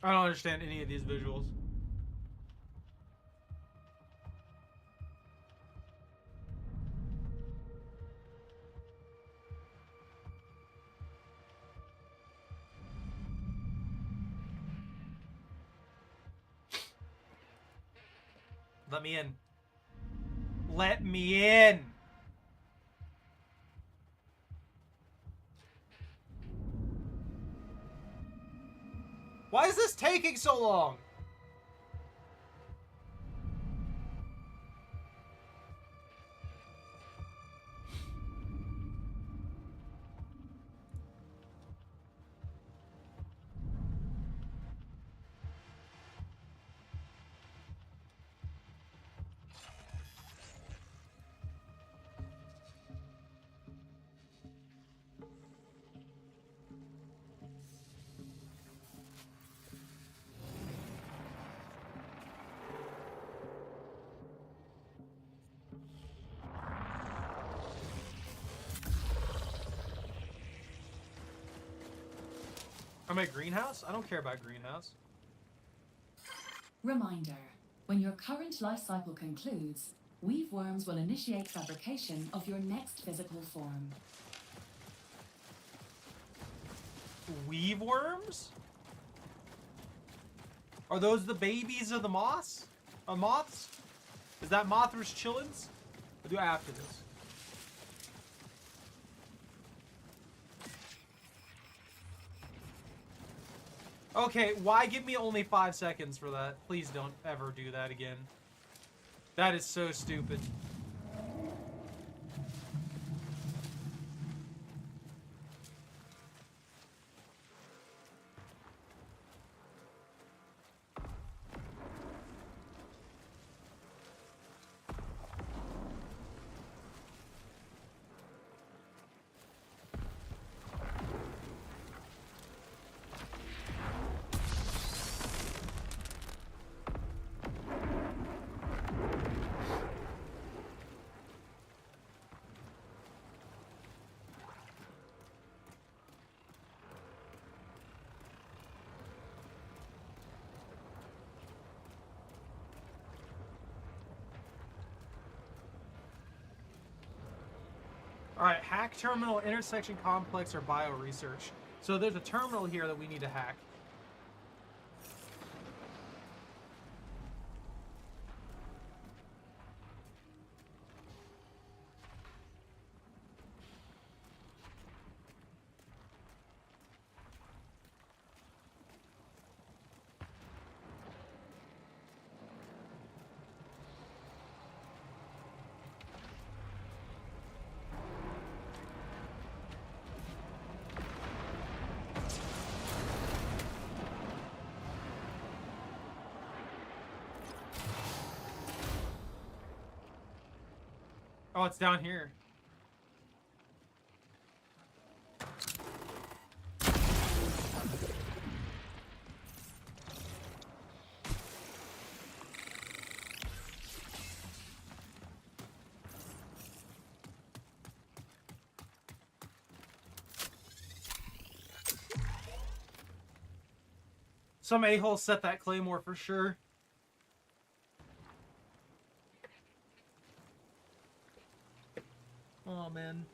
I don't understand any of these visuals. Let me in. Let me in. Why is this taking so long? I'm at greenhouse? I don't care about greenhouse. Reminder, when your current life cycle concludes, weave worms will initiate fabrication of your next physical form. Weave worms? Are those the babies of the moths? Moths? Is that Mothra's chillins? We'll do after this. Okay, why give me only 5 seconds for that? Please don't ever do that again. That is so stupid. Alright, hack terminal, intersection complex, or bio research. So there's a terminal here that we need to hack. Oh, it's down here. Some a-hole set that claymore for sure. Oh, man.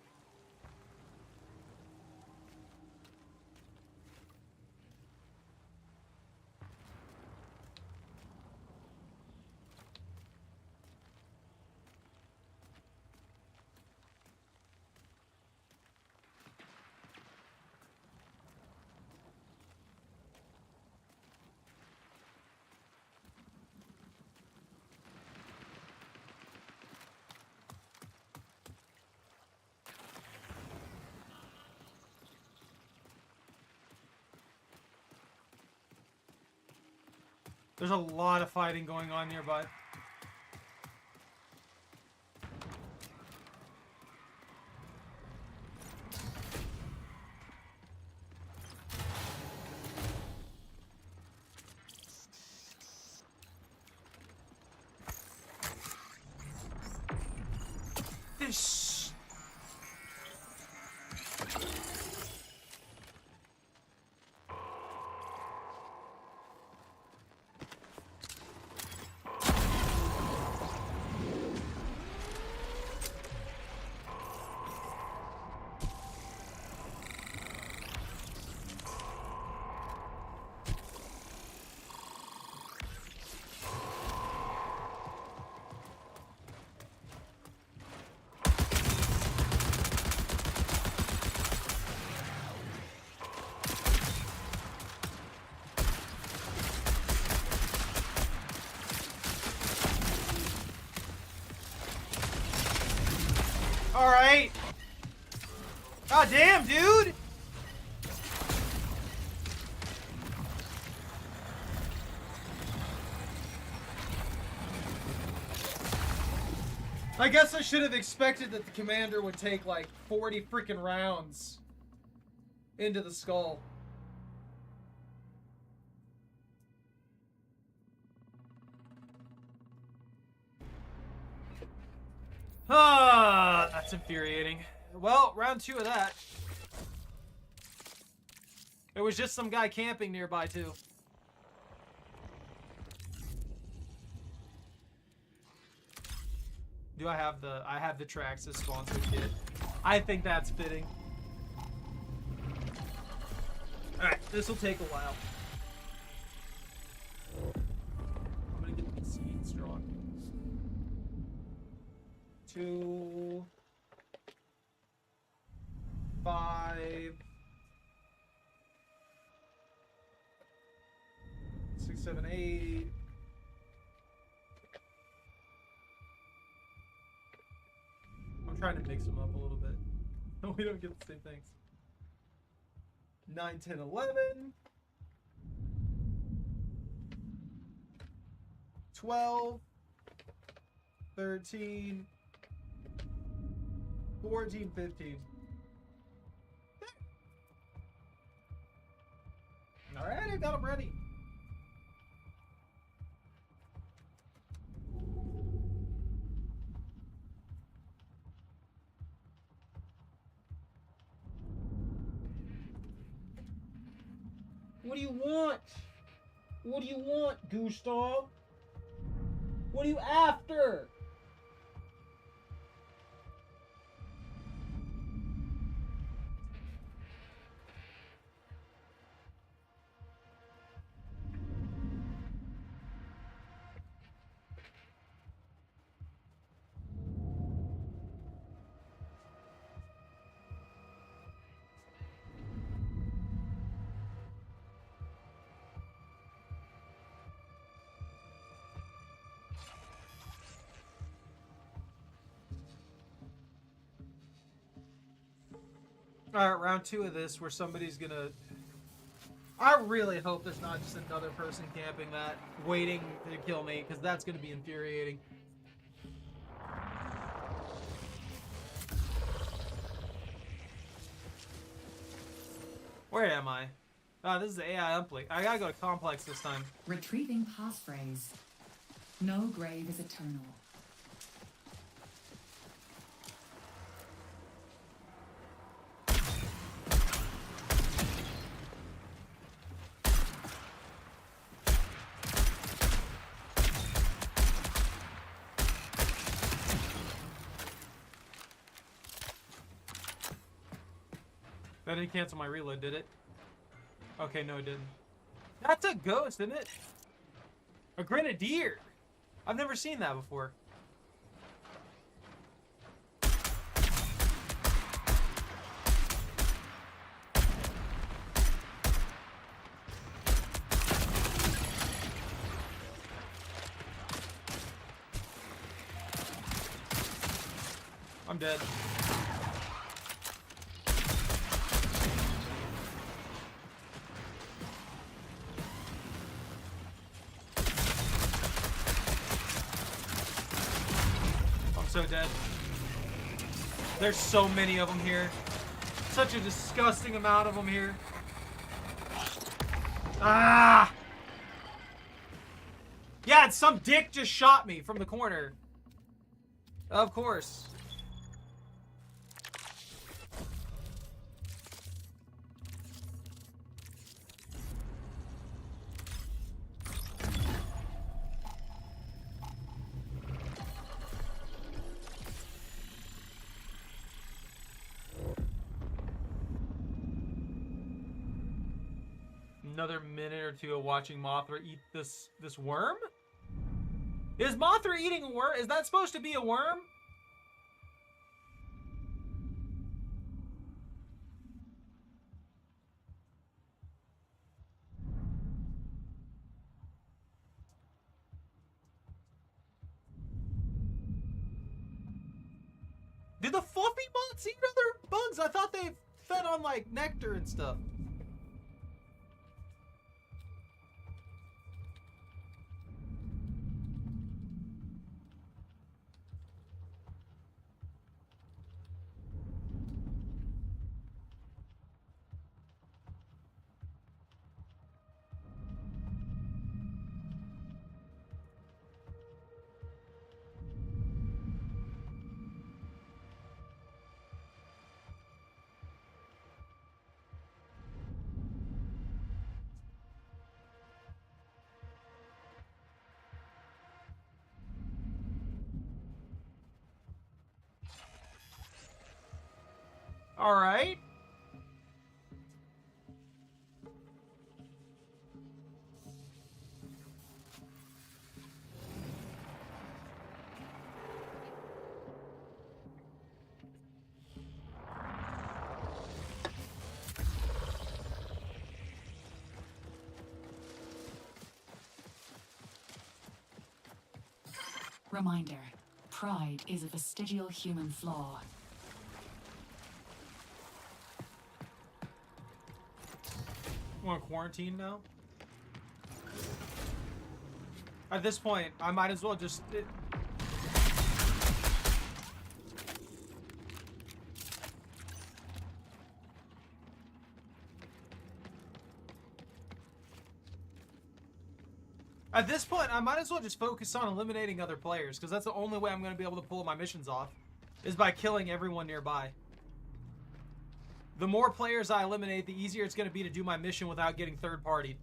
There's a lot of fighting going on nearby. This. Alright. God damn, dude! I guess I should have expected that the commander would take like 40 freaking rounds into the skull. Ah, that's infuriating. Well, round 2 of that. It was just some guy camping nearby, too. Do I have the tracks as sponsored kit? I think that's fitting. Alright, this will take a while. I'm gonna get these seeds drawn. 2, 5, 6, 7, 8. I'm trying to mix them up a little bit. No, we don't get the same things. 9, 10, 11. 12. 13. 14, 15. Alright, I got them ready. What do you want? What do you want, Gustav? What are you after? Alright, round 2 of this where somebody's gonna... I really hope there's not just another person camping that, waiting to kill me, because that's gonna be infuriating. Where am I? Oh, this is the AI uplink. I gotta go to complex this time. Retrieving passphrase. No grave is eternal. That didn't cancel my reload, did it? Okay, no it didn't. That's a ghost, isn't it? A grenadier! I've never seen that before. I'm dead. so dead. There's so many of them here. Such a disgusting amount of them here. Ah! Yeah, it's some dick just shot me from the corner. Of course. Another minute or two of watching Mothra eat this worm? Is Mothra eating a worm? Is that supposed to be a worm? Did the fluffy moths eat other bugs? I thought they fed on like nectar and stuff. All right. Reminder, pride is a vestigial human flaw. Want to quarantine now? At this point, I might as well just... At this point, I might as well just focus on eliminating other players, because that's the only way I'm going to be able to pull my missions off, is by killing everyone nearby. The more players I eliminate, the easier it's going to be to do my mission without getting third-partied.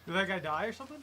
Did that guy die or something?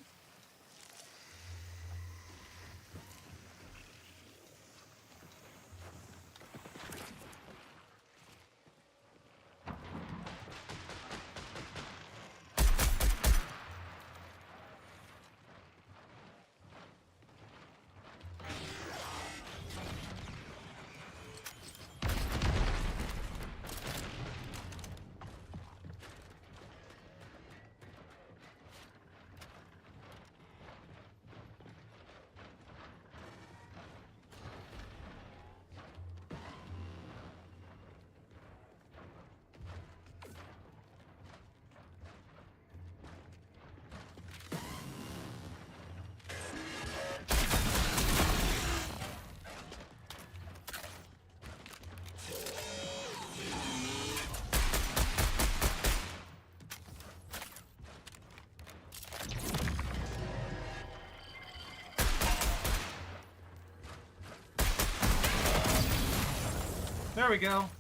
There we go.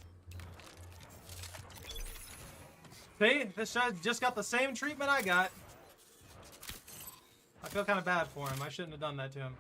See? This guy just got the same treatment I got. I feel kind of bad for him. I shouldn't have done that to him.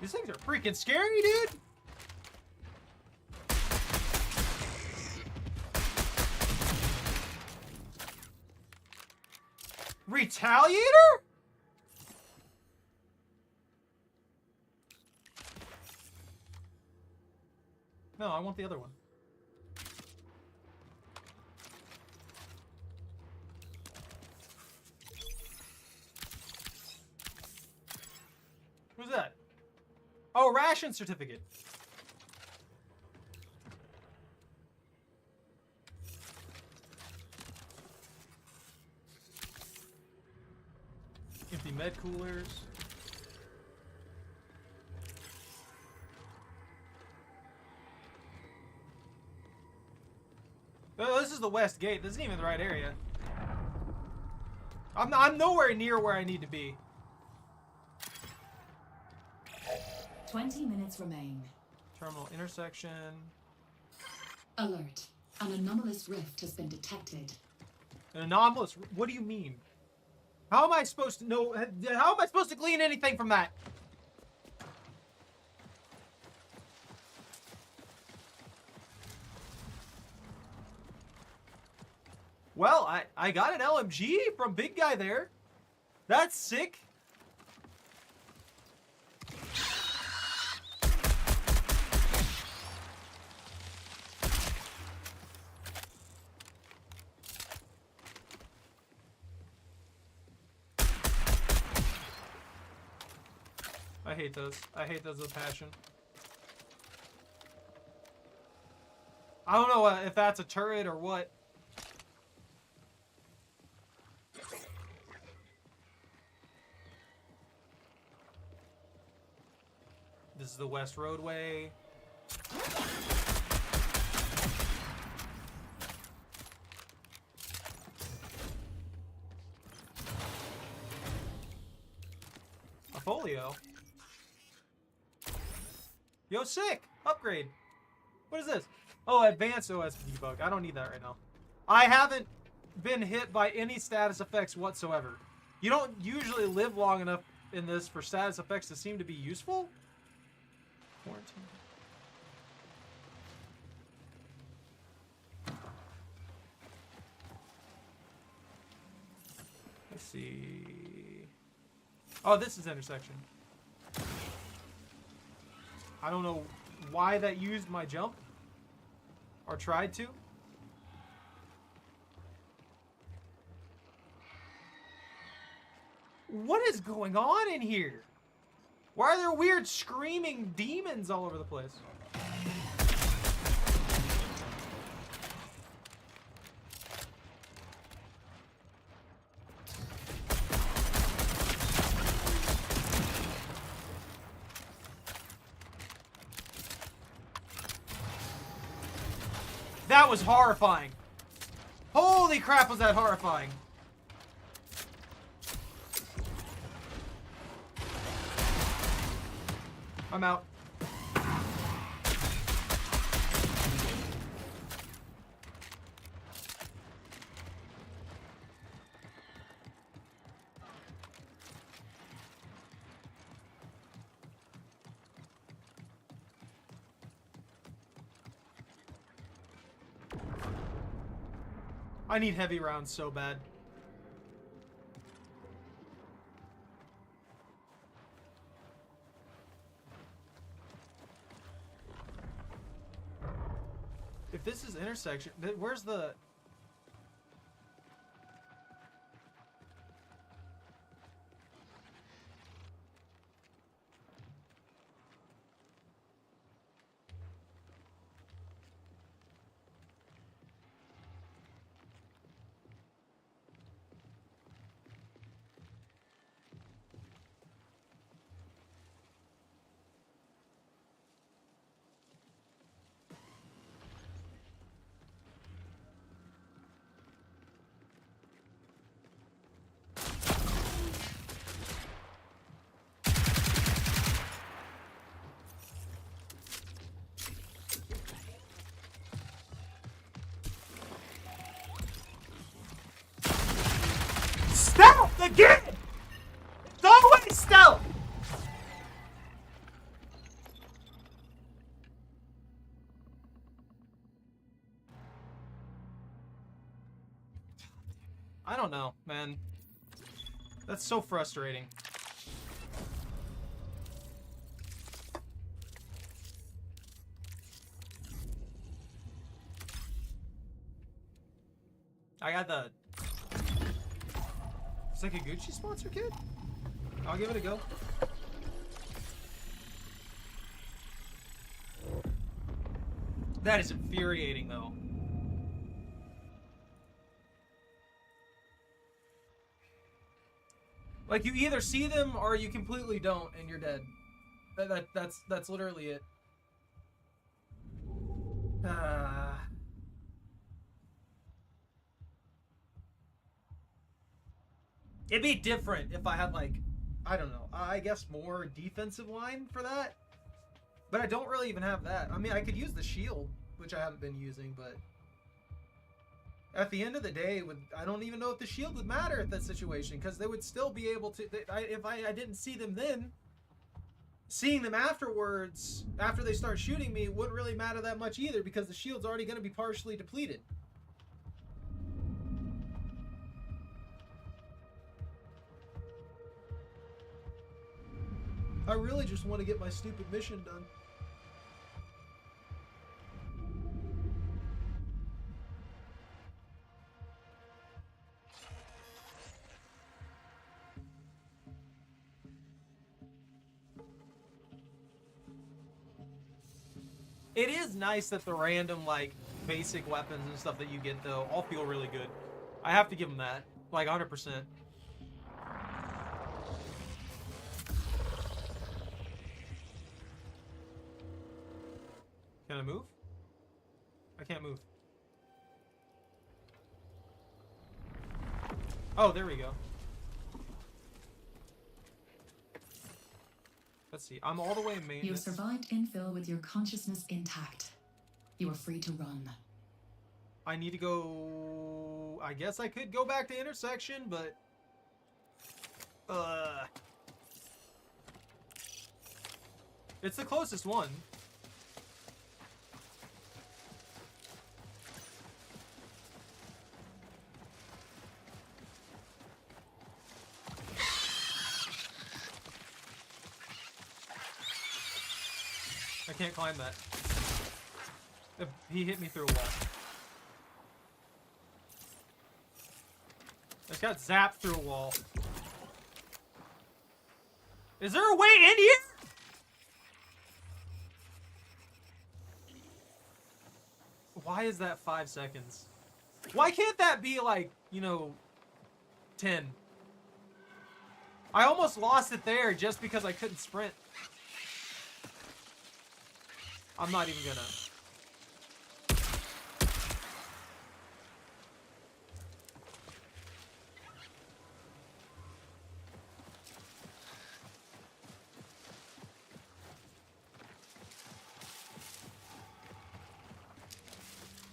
These things are freaking scary, dude. Retaliator? No, I want the other one. Who's that? Oh, ration certificate. Empty med coolers. Oh, this is the west gate. This isn't even the right area. I'm nowhere near where I need to be. 20 minutes remain. Terminal intersection. Alert. An anomalous rift has been detected. An anomalous? What do you mean? How am I supposed to know? How am I supposed to glean anything from that? Well, I got an LMG from big guy there. That's sick. I hate those. I hate those with passion. I don't know if that's a turret or what. This is the West Roadway. A folio. Yo, sick! Upgrade. What is this? Oh, advanced OS debug. I don't need that right now. I haven't been hit by any status effects whatsoever. You don't usually live long enough in this for status effects to seem to be useful. Quarantine. Let's see. Oh, this is intersection. I don't know why that used my jump. Or tried to. What is going on in here? Why are there weird screaming demons all over the place? That was horrifying. Holy crap, was that horrifying. I'm out. I need heavy rounds so bad. If this is intersection, where's the... Again! It's always stealth! I don't know, man. That's so frustrating. I got the Sakaguchi sponsor kit? I'll give it a go. That is infuriating, though. Like, you either see them or you completely don't, and you're dead. That's literally it. It'd be different if I had, like, I don't know, I guess more defensive line for that. But I don't really even have that. I mean, I could use the shield, which I haven't been using, but at the end of the day, I don't even know if the shield would matter at that situation, because they would still be able to, if I didn't see them then, seeing them afterwards, after they start shooting me, wouldn't really matter that much either, because the shield's already going to be partially depleted. I really just want to get my stupid mission done. It is nice that the random, like, basic weapons and stuff that you get, though, all feel really good. I have to give them that. Like, 100%. Can I move? I can't move. Oh, there we go. Let's see. I'm all the way in maintenance. You have survived infill with your consciousness intact. You are free to run. I need to go... I guess I could go back to intersection, but... It's the closest one. I can't climb that. He hit me through a wall. I just got zapped through a wall. Is there a way in here? Why is that 5 seconds? Why can't that be like, you know, 10? I almost lost it there just because I couldn't sprint. I'm not even gonna.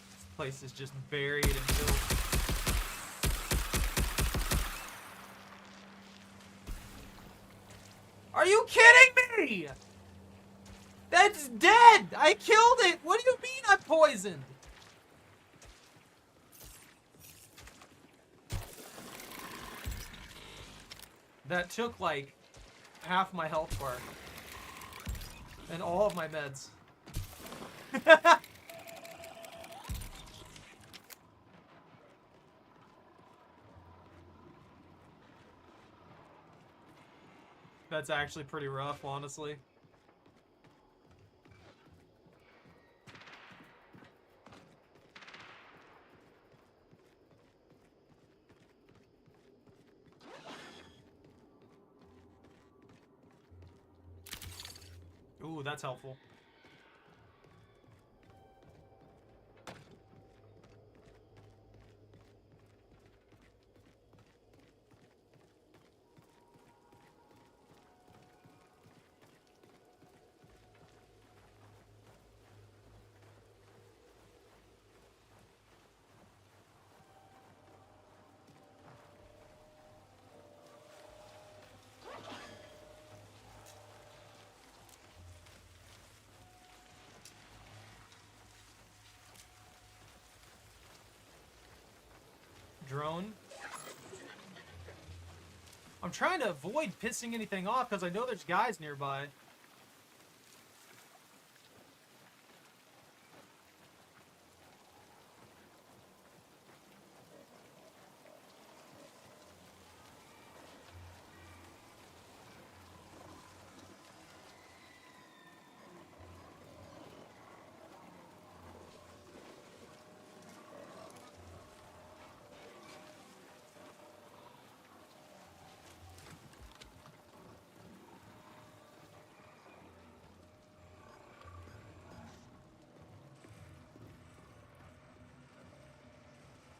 This place is just buried in filth. Are you kidding me? That's dead! I killed it! What do you mean I'm poisoned? That took like half my health bar. And all of my meds. That's actually pretty rough, honestly. Ooh, that's helpful. drone. I'm trying to avoid pissing anything off because I know there's guys nearby.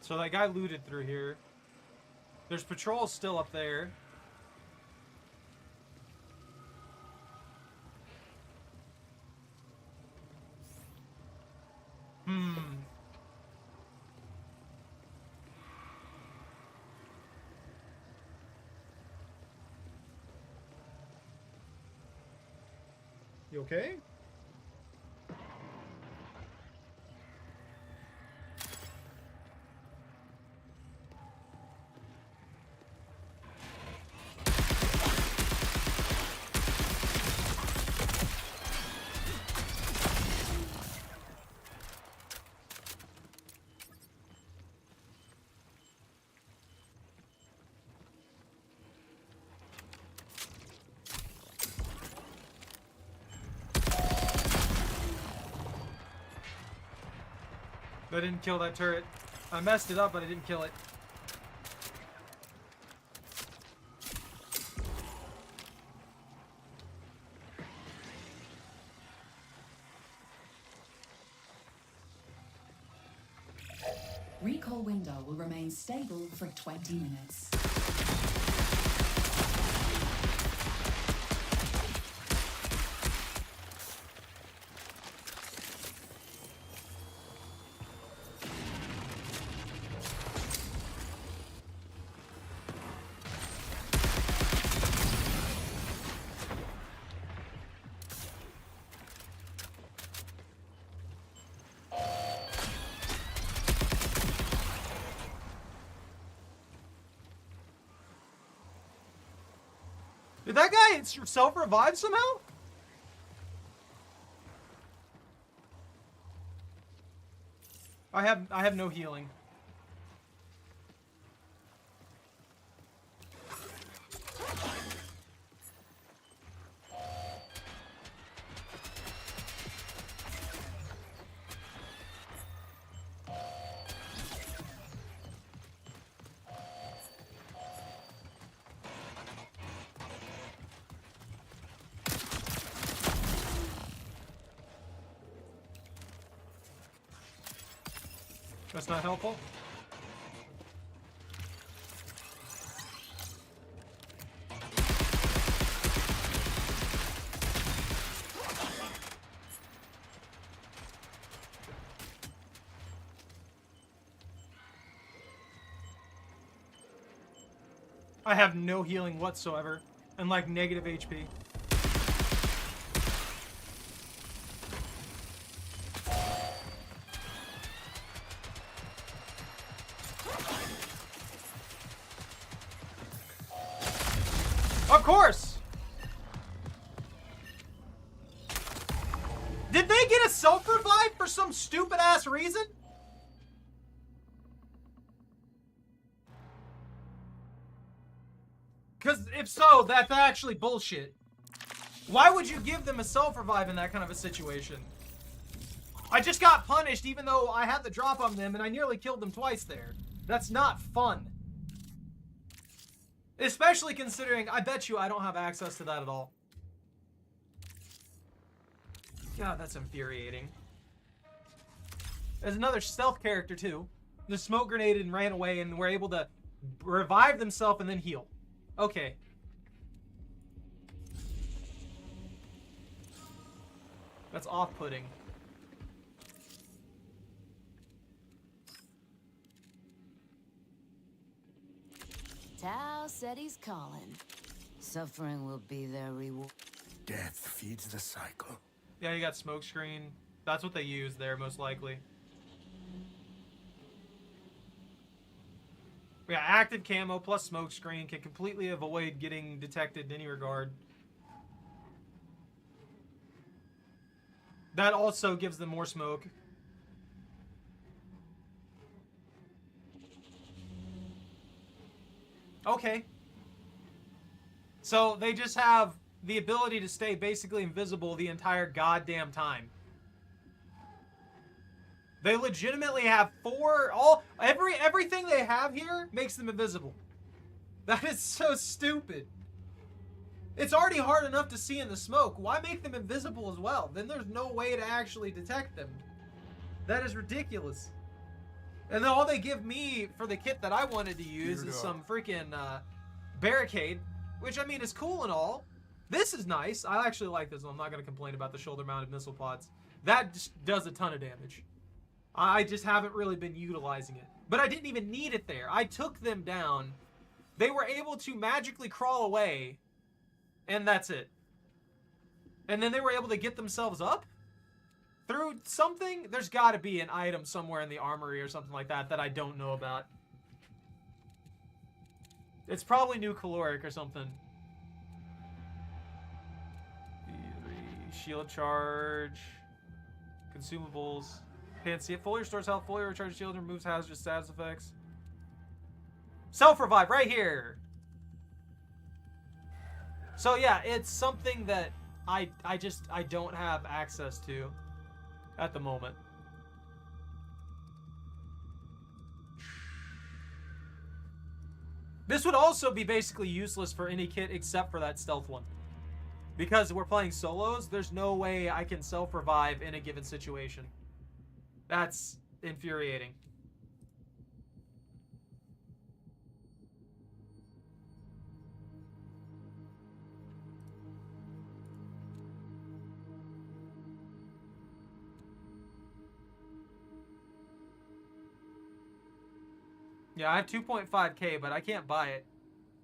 So that guy looted through here. There's patrols still up there. You okay? I didn't kill that turret. I messed it up, but I didn't kill it. Recall window will remain stable for 20 minutes. Did that guy self-revive somehow? I have no healing. That's not helpful. I have no healing whatsoever, and like negative HP. Of course! Did they get a self-revive for some stupid-ass reason? Because if so, that's actually bullshit. Why would you give them a self-revive in that kind of a situation? I just got punished even though I had the drop on them and I nearly killed them twice there. That's not fun. Especially considering, I bet you I don't have access to that at all. God, that's infuriating. There's another stealth character too. The smoke grenaded and ran away and were able to revive themselves and then heal. Okay. That's off-putting. Tao said he's calling. Suffering will be their reward. Death feeds the cycle. Yeah, you got smoke screen. That's what they use there, most likely. Yeah, active camo plus smoke screen can completely avoid getting detected in any regard. That also gives them more smoke. Okay. So they just have the ability to stay basically invisible the entire goddamn time. They legitimately have everything they have here makes them invisible. That is so stupid. It's already hard enough to see in the smoke. Why make them invisible as well? Then there's no way to actually detect them. That is ridiculous. And then all they give me for the kit that I wanted to use is some freaking barricade, which I mean is cool and all. This is nice. I actually like this one. I'm not going to complain about the shoulder-mounted missile pods. That just does a ton of damage. I just haven't really been utilizing it. But I didn't even need it there. I took them down. They were able to magically crawl away, and that's it. And then they were able to get themselves up through something. There's got to be an item somewhere in the armory or something like that that I don't know about. It's probably new caloric or something. Shield charge. Consumables. Panacea. Fully restores health. Fully recharges shield. Removes hazardous status effects. Self-revive right here. So yeah, it's something that I don't have access to at the moment. This would also be basically useless for any kit except for that stealth one. Because we're playing solos, there's no way I can self-revive in a given situation. That's infuriating. Yeah, I have 2.5k, but I can't buy it.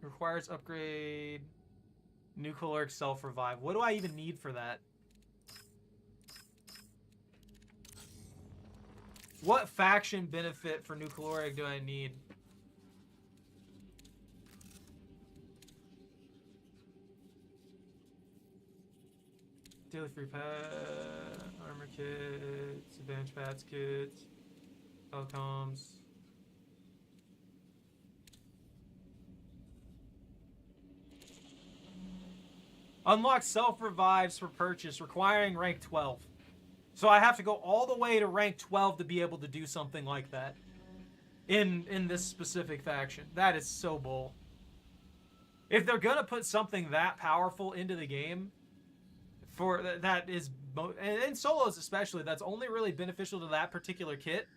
Requires upgrade. New caloric self-revive. What do I even need for that? What faction benefit for new caloric do I need? Daily free pad, armor kits, advantage pads kits, telecoms. Unlock self-revives for purchase, requiring rank 12. So I have to go all the way to rank 12 to be able to do something like that. In this specific faction. That is so bull. If they're gonna put something that powerful into the game, for that is, and in solos especially, that's only really beneficial to that particular kit.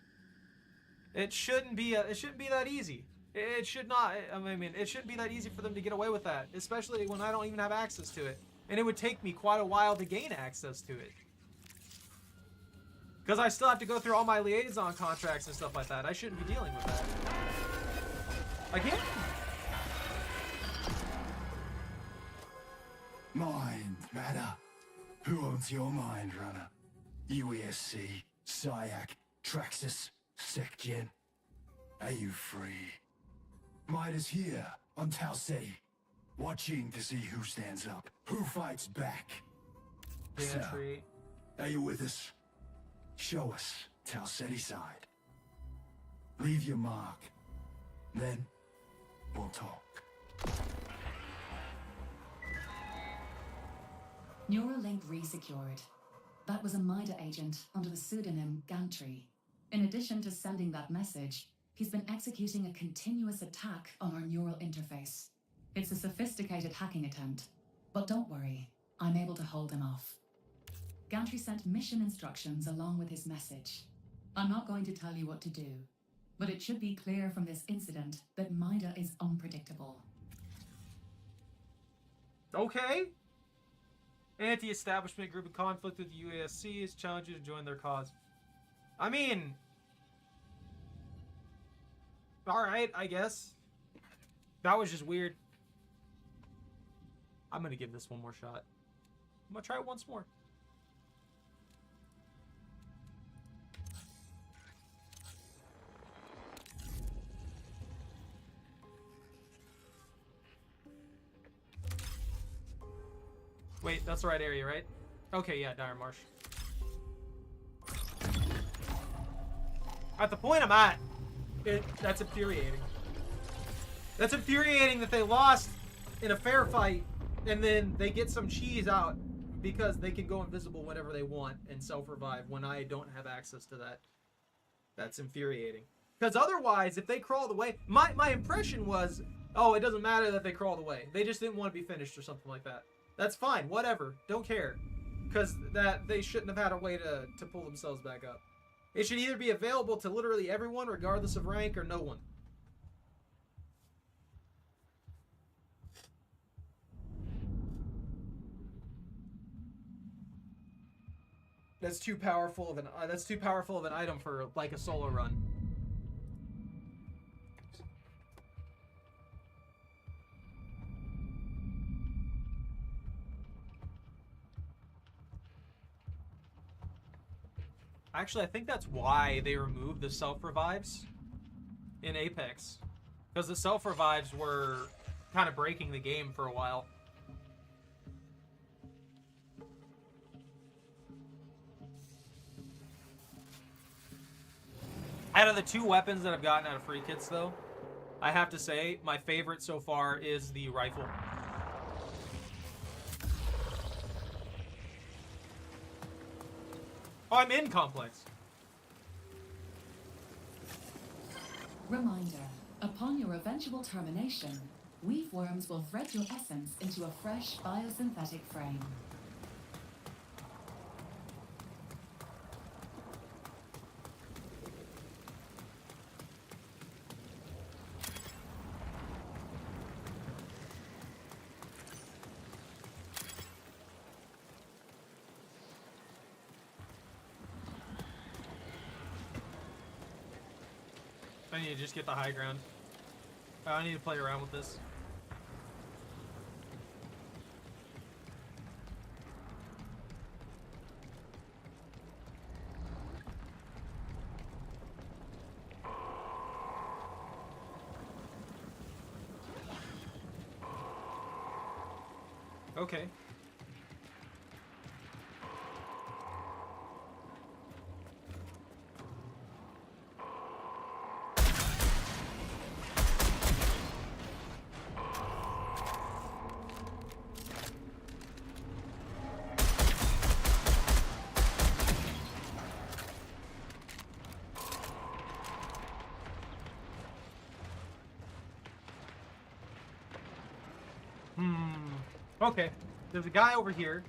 It shouldn't be that easy. It should not. I mean, it shouldn't be that easy for them to get away with that, especially when I don't even have access to it. And it would take me quite a while to gain access to it. Because I still have to go through all my liaison contracts and stuff like that. I shouldn't be dealing with that. Again? Mind matter. Who owns your mind, runner? UESC, SciAC, Traxxas, SecGen. Are you free? Might is here on Tau Ceti, watching to see who stands up, who fights back. So, are you with us? Show us Tau Ceti side. Leave your mark. Then we'll talk. Neuralink resecured. That was a MIDA agent under the pseudonym Gantry. In addition to sending that message, he's been executing a continuous attack on our neural interface. It's a sophisticated hacking attempt, but don't worry, I'm able to hold him off. Gantry sent mission instructions along with his message. I'm not going to tell you what to do, but it should be clear from this incident that MIDA is unpredictable. Okay. Anti-establishment group in conflict with the UASC is challenging to join their cause. I mean, alright, I guess. That was just weird. I'm gonna give this one more shot. I'm gonna try it once more. Wait, that's the right area, right? Okay, yeah, Dire Marsh. At the point I'm at, that's infuriating. That's infuriating that they lost in a fair fight, and then they get some cheese out because they can go invisible whenever they want and self-revive when I don't have access to that. That's infuriating. Because otherwise, if they crawled away, my impression was, oh, it doesn't matter that they crawled away. They just didn't want to be finished or something like that. That's fine, whatever, don't care. Because that they shouldn't have had a way to pull themselves back up. It should either be available to literally everyone, regardless of rank, or no one. That's too powerful of an item for like a solo run. Actually, I think that's why they removed the self-revives in Apex. Because the self-revives were kind of breaking the game for a while. Out of the 2 weapons that I've gotten out of free kits, though, I have to say, my favorite so far is the rifle. Oh, I'm in Complex. Reminder, upon your eventual termination, weave worms will thread your essence into a fresh biosynthetic frame. I need to just get the high ground. I need to play around with this. Okay. Okay. There's a guy over here.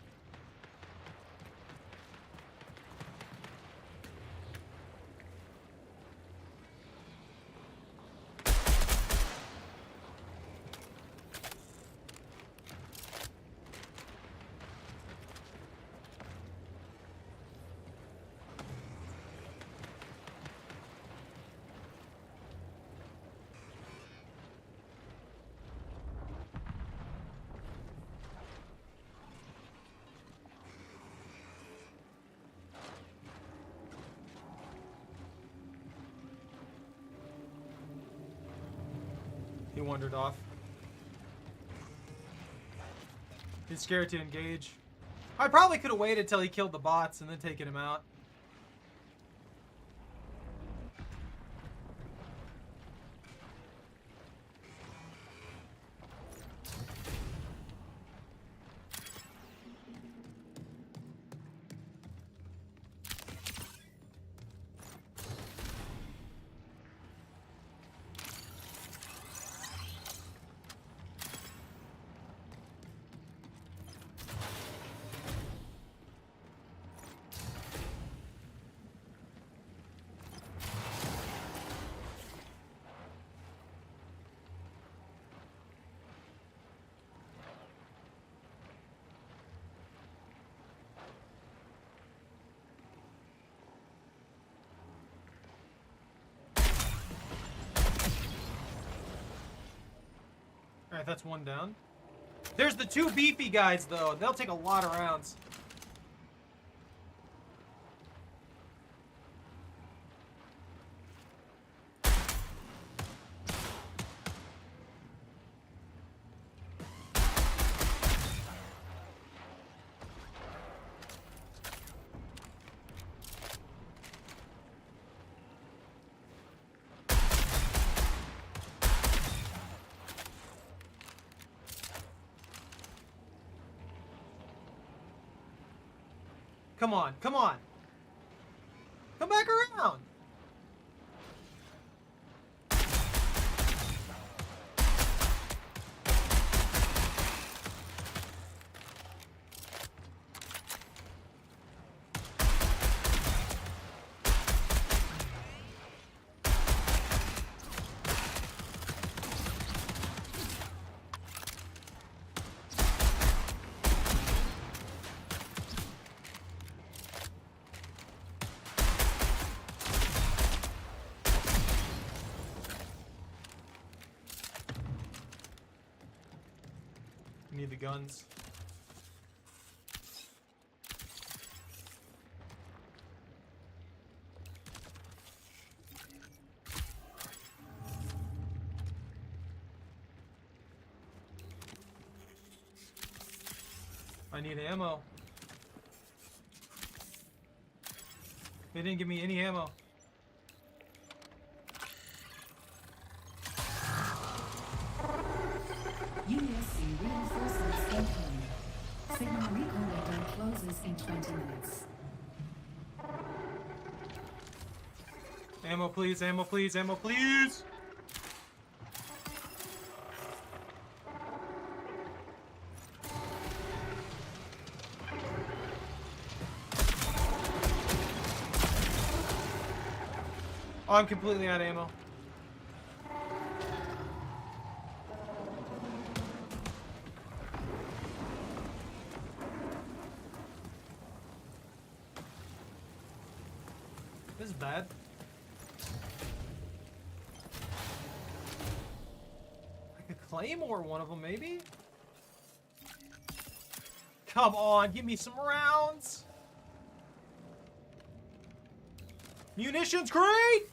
He wandered off. He's scared to engage. I probably could have waited till he killed the bots and then taken him out. Alright, that's one down. There's the 2 beefy guys, though. They'll take a lot of rounds. Come on, come on. Come back around. Need the guns. I need ammo. They didn't give me any ammo. USC reinforcements incoming. Signal recall window closes in 20 minutes. Ammo please, ammo please, ammo please! Oh, I'm completely out of ammo. This is bad. I could claymore one of them, maybe? Come on, give me some rounds! Munitions crate!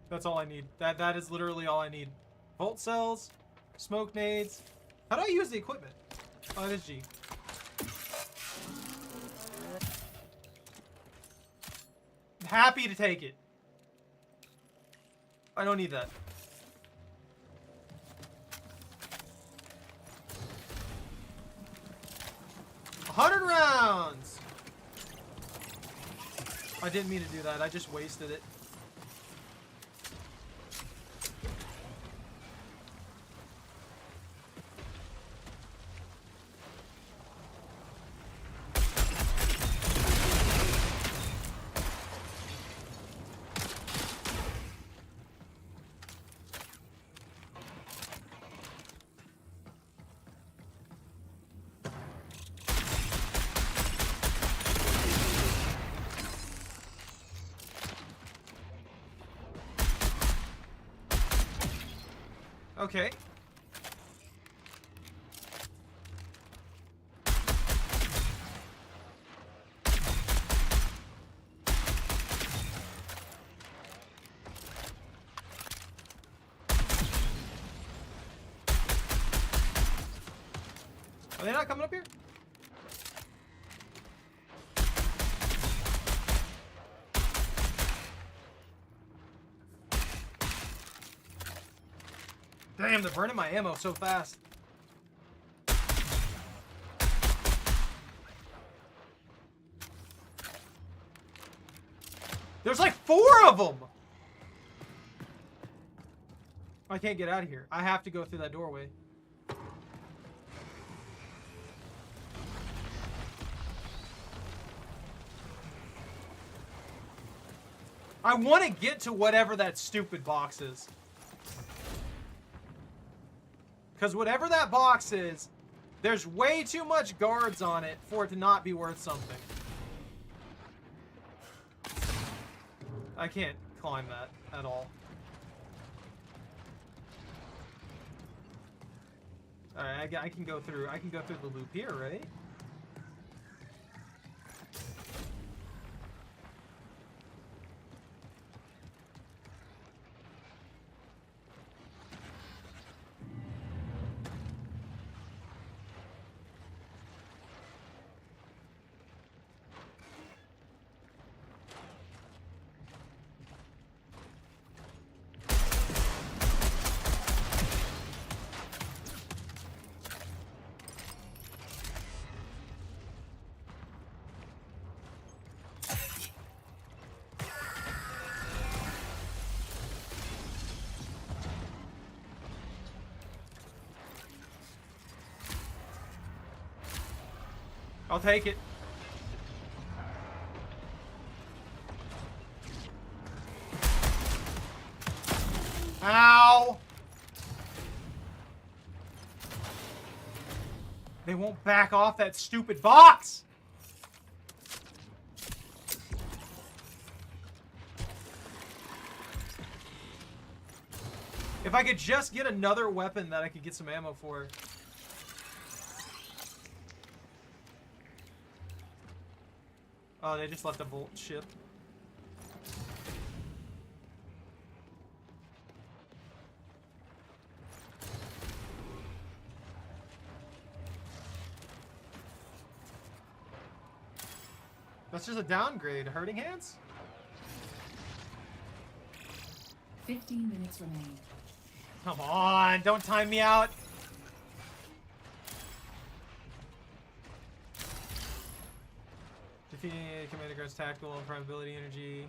That's all I need. That is literally all I need. Volt cells, smoke nades. How do I use the equipment? Oh, it is G. Happy to take it. I don't need that. $100 rounds! I didn't mean to do that. I just wasted it. Okay. Are they not coming up here? Damn, they're burning my ammo so fast. There's like 4 of them! I can't get out of here. I have to go through that doorway. I want to get to whatever that stupid box is. Because whatever that box is, there's way too much guards on it for it to not be worth something. I can't climb that at all. Alright, I can go through the loop here, right? I'll take it. Ow! They won't back off that stupid box! If I could just get another weapon that I could get some ammo for. Oh, they just left a Volt ship. That's just a downgrade. Hurting hands? 15 minutes remain. Come on, don't time me out. Defeating a commander grants tactical and probability energy.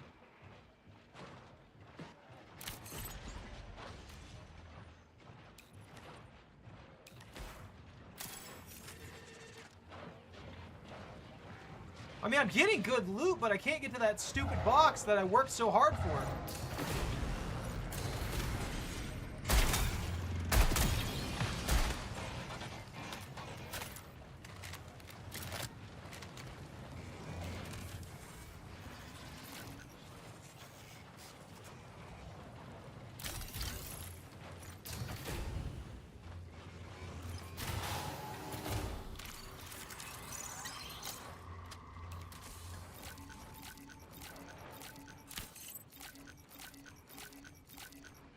I mean, I'm getting good loot, but I can't get to that stupid box that I worked so hard for.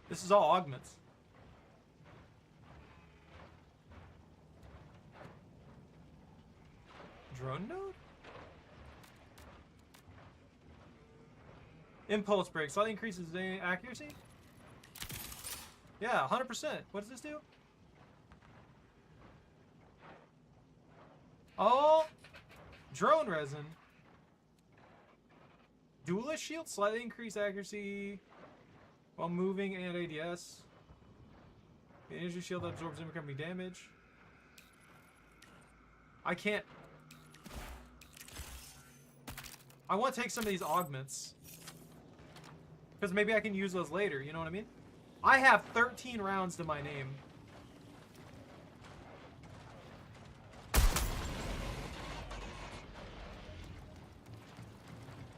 This is all augments. Drone node? Impulse break. Slightly increases the accuracy? Yeah, 100%. What does this do? Oh! Drone resin. Duelist shield. Slightly increased accuracy while moving and ADS. The energy shield that absorbs incoming damage. I can't. I want to take some of these augments. Because maybe I can use those later, you know what I mean? I have 13 rounds to my name.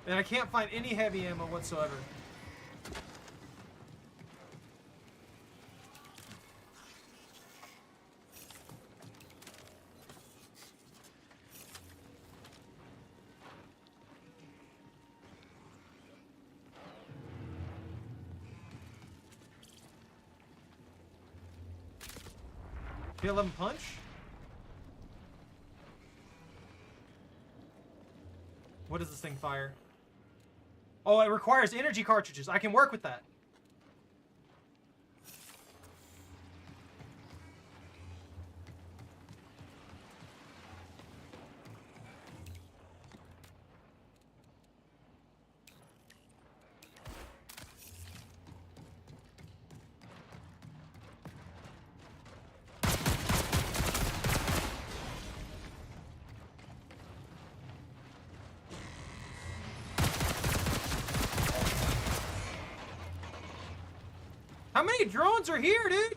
And I can't find any heavy ammo whatsoever. P11 punch? What does this thing fire? Oh, it requires energy cartridges. I can work with that. How many drones are here, dude?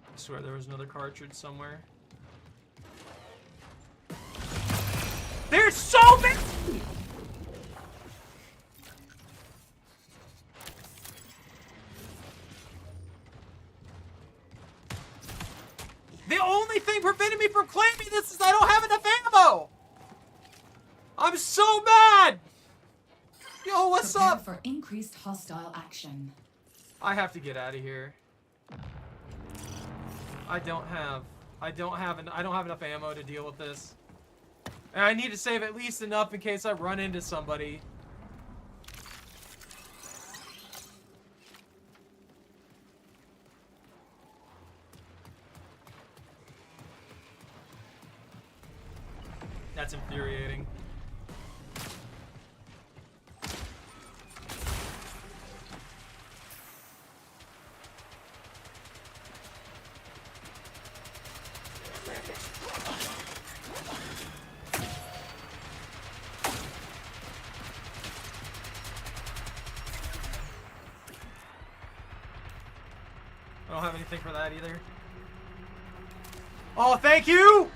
I swear there was another cartridge somewhere. There's so many! The only thing preventing me from claiming this is I don't have enough ammo! I'm so mad! Yo, what's Prepare up? for increased hostile action. I have to get out of here. I don't have enough ammo to deal with this. And I need to save at least enough in case I run into somebody. That's infuriating. I don't have anything for that either. Oh, thank you!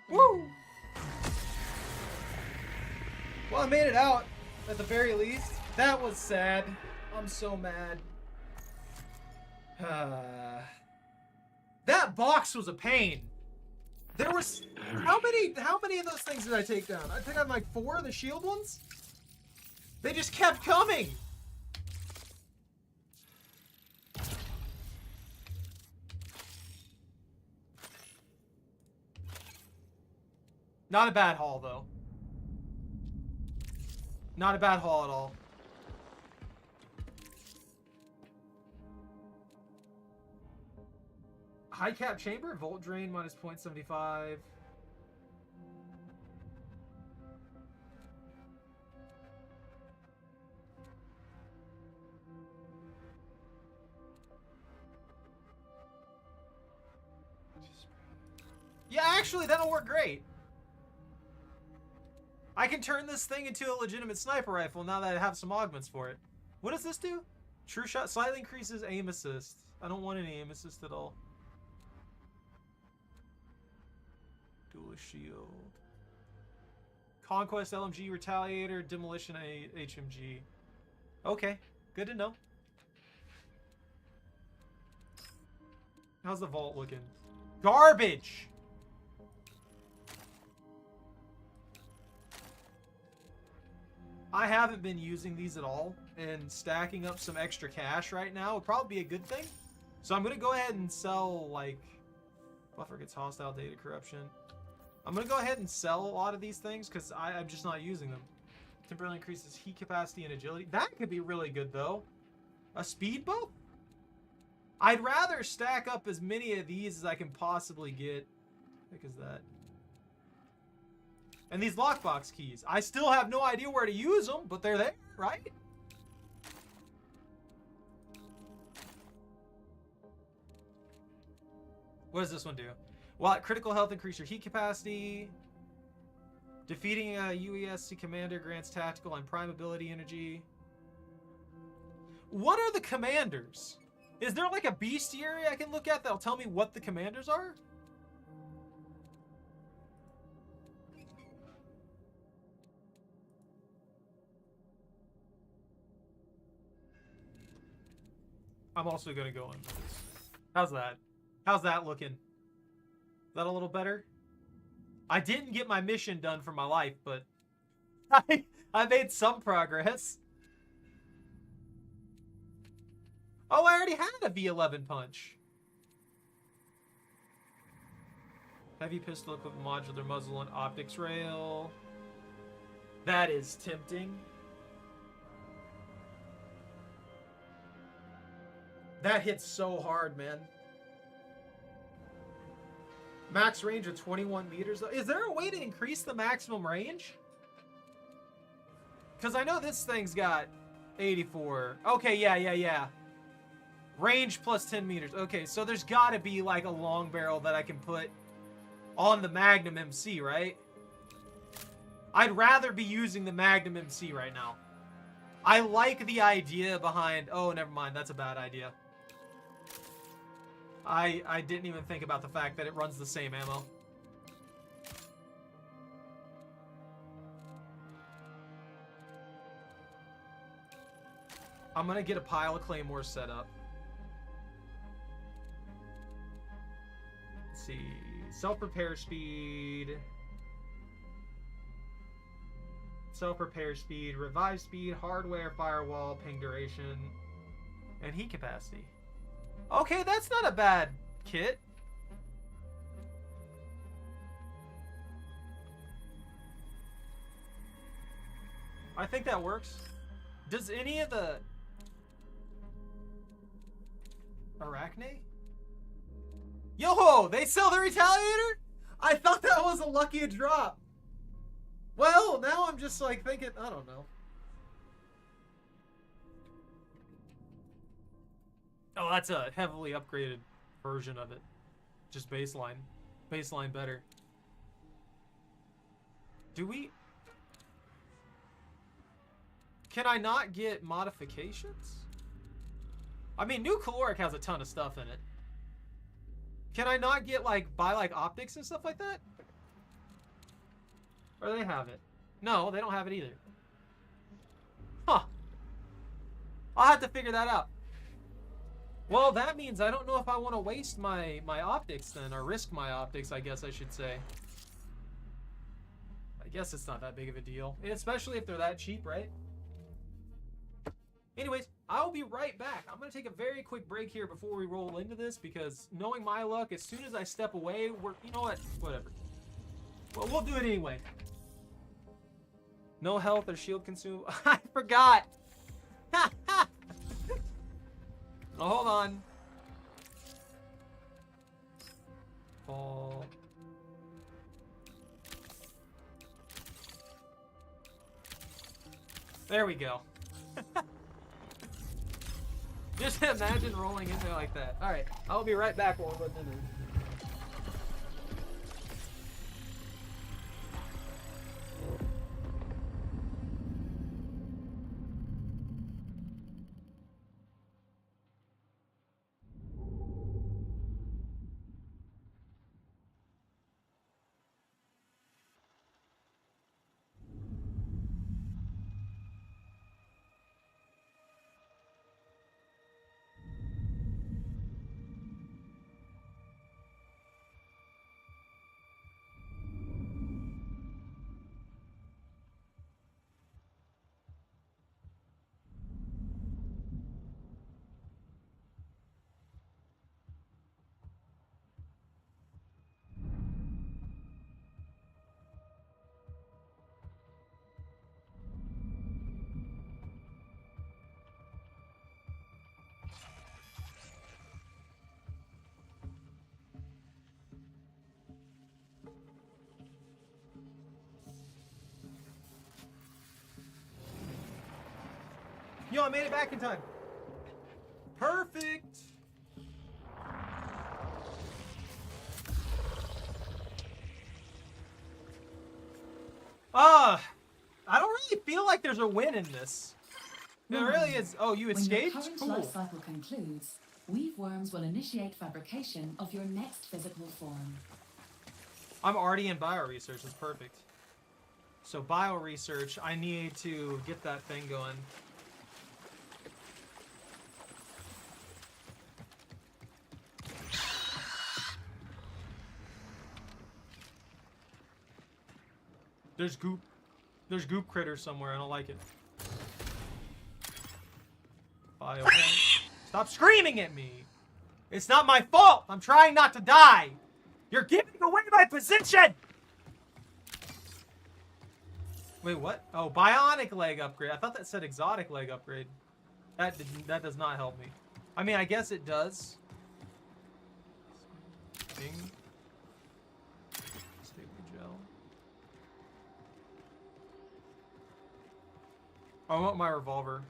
Woo! Well, I made it out, at the very least. That was sad. I'm so mad. That box was a pain. There was how many of those things did I take down? I think I'm like 4 of the shield ones. They just kept coming. Not a bad haul though. Not a bad haul at all. High cap chamber, volt drain minus 0.75. Yeah, actually, that'll work great. I can turn this thing into a legitimate sniper rifle now that I have some augments for it. What does this do? True shot slightly increases aim assist. I don't want any aim assist at all. Duelist shield. Conquest LMG, Retaliator, Demolition HMG. Okay, good to know. How's the vault looking? Garbage! I haven't been using these at all, and stacking up some extra cash right now would probably be a good thing. So I'm going to go ahead and sell, like, buffer gets hostile data corruption. I'm going to go ahead and sell a lot of these things because I'm just not using them. Temporarily increases heat capacity and agility. That could be really good, though. A speed bow? I'd rather stack up as many of these as I can possibly get. What the heck is that? And these lockbox keys. I still have no idea where to use them, but they're there, right? What does this one do? Well, at critical health, increase your heat capacity. Defeating a UESC commander grants tactical and prime ability energy. What are the commanders? Is there like a bestiary I can look at that'll tell me what the commanders are? I'm also gonna go on this. How's that? How's that looking? Is that a little better? I didn't get my mission done for my life, but I made some progress. Oh, I already had a V11 punch. Heavy pistol equipped modular muzzle and optics rail. That is tempting. That hits so hard, man. Max range of 21 meters. Is there a way to increase the maximum range? Because I know this thing's got 84. Okay, yeah. Range plus 10 meters. Okay, so there's got to be like a long barrel that I can put on the Magnum MC, right? I'd rather be using the Magnum MC right now. I like the idea behind... Oh, never mind. That's a bad idea. I didn't even think about the fact that it runs the same ammo. I'm gonna get a pile of claymores set up. Let's see. Self-repair speed. Self-repair speed. Revive speed. Hardware. Firewall. Ping duration. And heat capacity. Okay, that's not a bad kit. I think that works. Does any of the Arachne? Yo, they sell the Retaliator? I thought that was a lucky drop. Well, now I'm just like thinking, I don't know. Oh, that's a heavily upgraded version of it. Just baseline. Baseline better. Do we... Can I not get modifications? I mean, New Caloric has a ton of stuff in it. Can I not get, like, buy, like, optics and stuff like that? Or they have it? No, they don't have it either. Huh. I'll have to figure that out. Well, that means I don't know if I want to waste my optics then, or risk my optics, I guess I should say. I guess it's not that big of a deal. Especially if they're that cheap, right? Anyways, I'll be right back. I'm going to take a very quick break here before we roll into this, because knowing my luck, as soon as I step away, you know what? Whatever. Well, we'll do it anyway. No health or shield consume. I forgot. Oh, hold on. Fall. There we go. Just imagine rolling in there like that. Alright, I'll be right back while we're dinner. Yo, I made it back in time. Perfect. I don't really feel like there's a win in this. There really is. Oh, you escaped? When your current Cool. life cycle concludes, weave worms will initiate fabrication of your next physical form. I'm already in bioresearch. That's perfect. So bioresearch, I need to get that thing going. There's goop. There's goop critters somewhere. I don't like it. Bio. Stop screaming at me. It's not my fault. I'm trying not to die. You're giving away my position. Wait, what? Oh, bionic leg upgrade. I thought that said exotic leg upgrade. That does not help me. I mean, I guess it does. Bing. Stable gel. I want my revolver.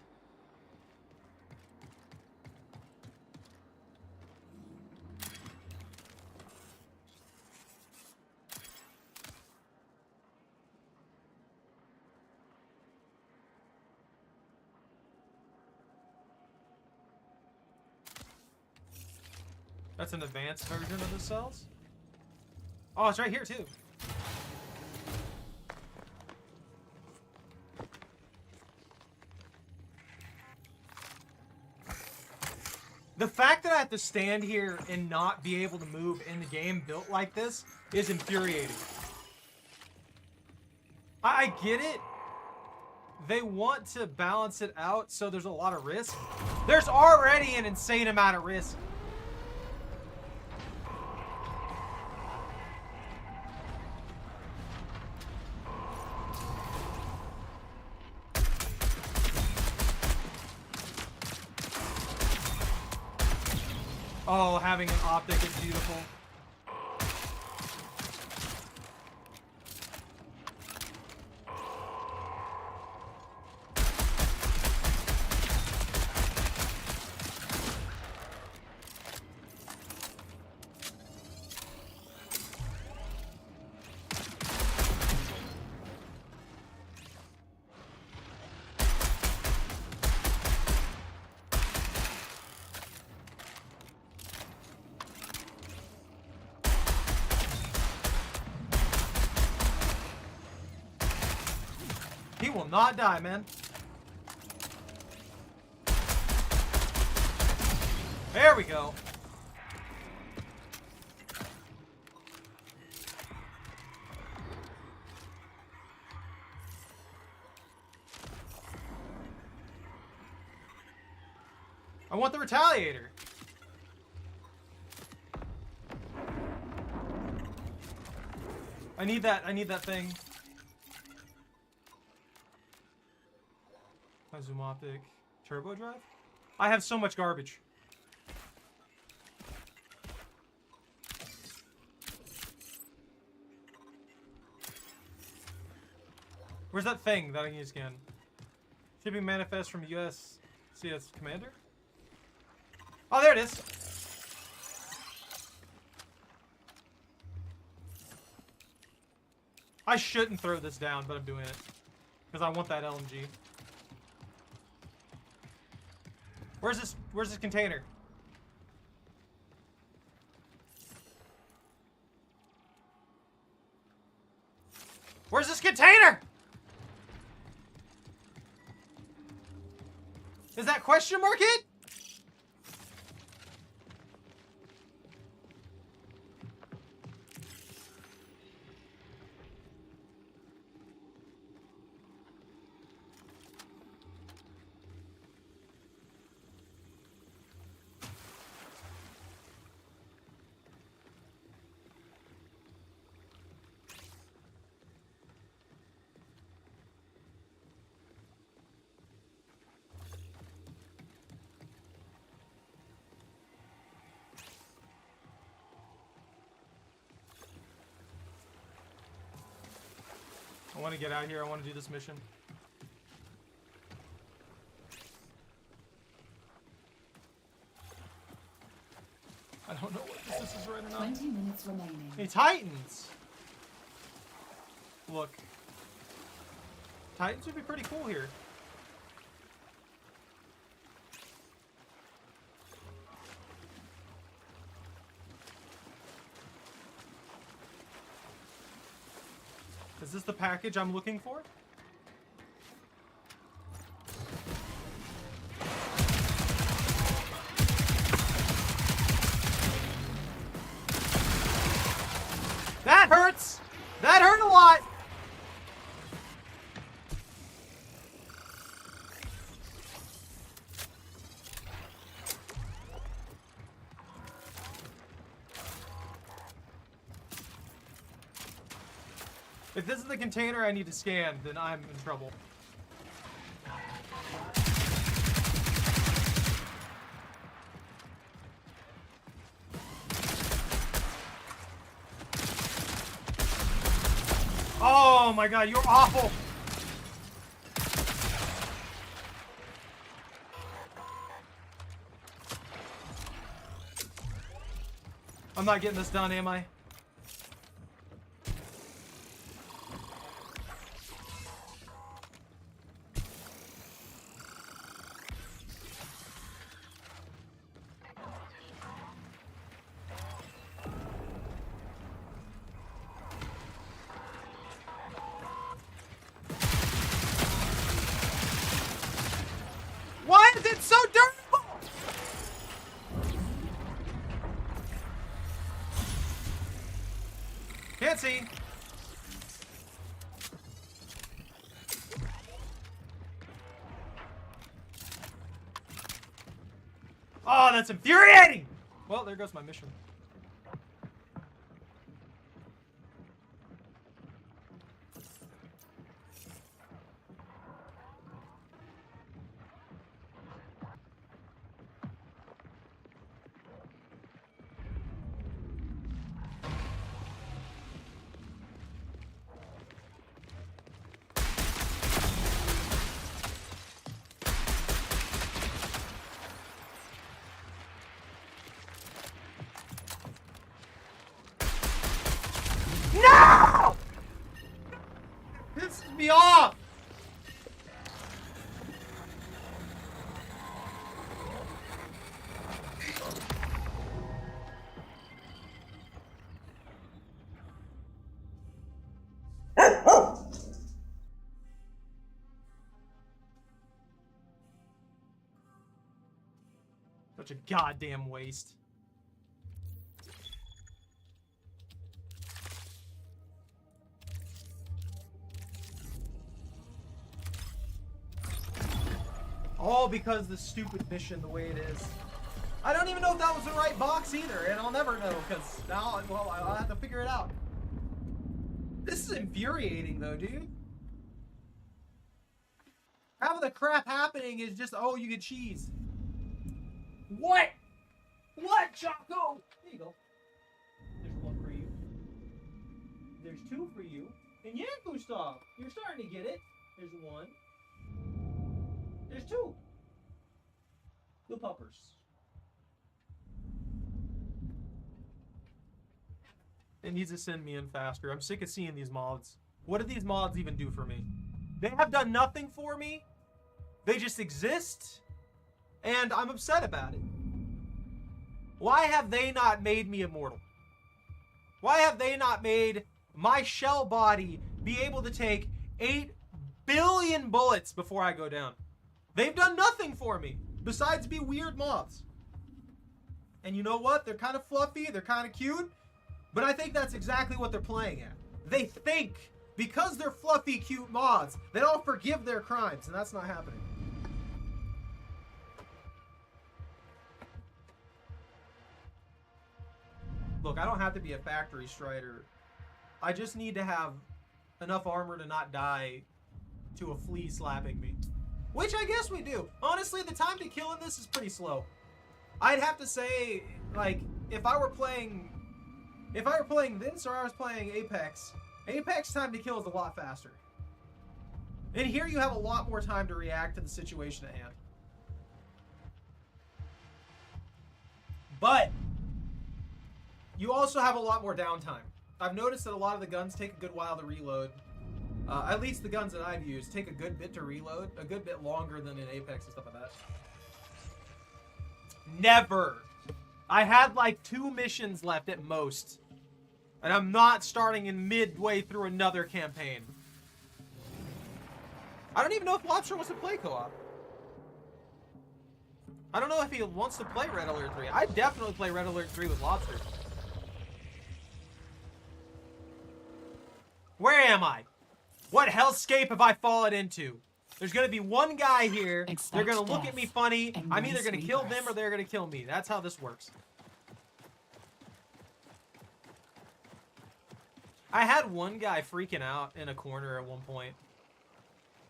That's an advanced version of the cells? Oh, it's right here too. The fact that I have to stand here and not be able to move in the game built like this is infuriating. I get it. They want to balance it out so there's a lot of risk. There's already an insane amount of risk. Oh, having an optic is beautiful. He will not die, man. There we go. I want the Retaliator. I need that thing. My zoom optic. Turbo drive? I have so much garbage. Where's that thing that I can use again? Shipping manifest from US CS Commander? Oh, there it is. I shouldn't throw this down, but I'm doing it. Because I want that LMG. Where's this container? Where's this container? Is that question mark it? I want to get out of here. I want to do this mission. I don't know what this is right or not. 20 minutes remaining. Hey, Titans! Look. Titans would be pretty cool here. Is this the package I'm looking for? That hurts! That hurt a lot! If this is the container I need to scan, then I'm in trouble. Oh my god, you're awful! I'm not getting this done, am I? Why is it so durable? Can't see. Oh, that's infuriating! Well, there goes my mission. me off! Such a goddamn waste. All because the stupid mission the way it is. I don't even know if that was the right box either, and I'll never know, because now, well, I'll have to figure it out. This is infuriating, though, dude. Half of the crap happening is just, oh, you get cheese. What? What, Choco? There you go. There's one for you. There's two for you. And yeah, Gustav, you're starting to get it. There's one. There's two. The puppers. It needs to send me in faster. I'm sick of seeing these mods. What do these mods even do for me? They have done nothing for me. They just exist. And I'm upset about it. Why have they not made me immortal? Why have they not made my shell body be able to take 8 billion bullets before I go down? They've done nothing for me besides be weird mobs. And you know what? They're kind of fluffy. They're kind of cute. But I think that's exactly what they're playing at. They think because they're fluffy, cute mods, they don't forgive their crimes. And that's not happening. Look, I don't have to be a factory strider. I just need to have enough armor to not die to a flea slapping me. Which I guess we do. Honestly, the time to kill in this is pretty slow. I'd have to say, like, if I were playing this or I was playing Apex, Apex time to kill is a lot faster. And here you have a lot more time to react to the situation at hand. But you also have a lot more downtime. I've noticed that a lot of the guns take a good while to reload. At least the guns that I've used take a good bit to reload, a good bit longer than in Apex and stuff like that. Never. I had like 2 missions left at most. And I'm not starting in midway through another campaign. I don't even know if Lobster wants to play co-op. I don't know if he wants to play Red Alert 3. I'd definitely play Red Alert 3 with Lobster. Where am I? What hellscape have I fallen into? There's gonna be one guy here. They're gonna look at me funny. I'm either gonna kill them or they're gonna kill me. That's how this works. I had one guy freaking out in a corner at one point.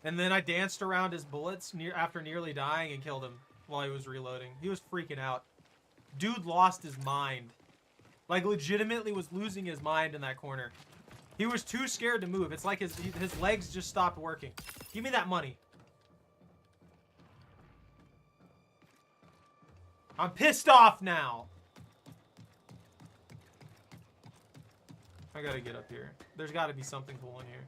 And then I danced around his bullets after nearly dying and killed him while he was reloading. He was freaking out. Dude lost his mind. Like, legitimately was losing his mind in that corner. He was too scared to move. It's like his legs just stopped working. Give me that money. I'm pissed off now. I gotta get up here. There's gotta be something cool in here.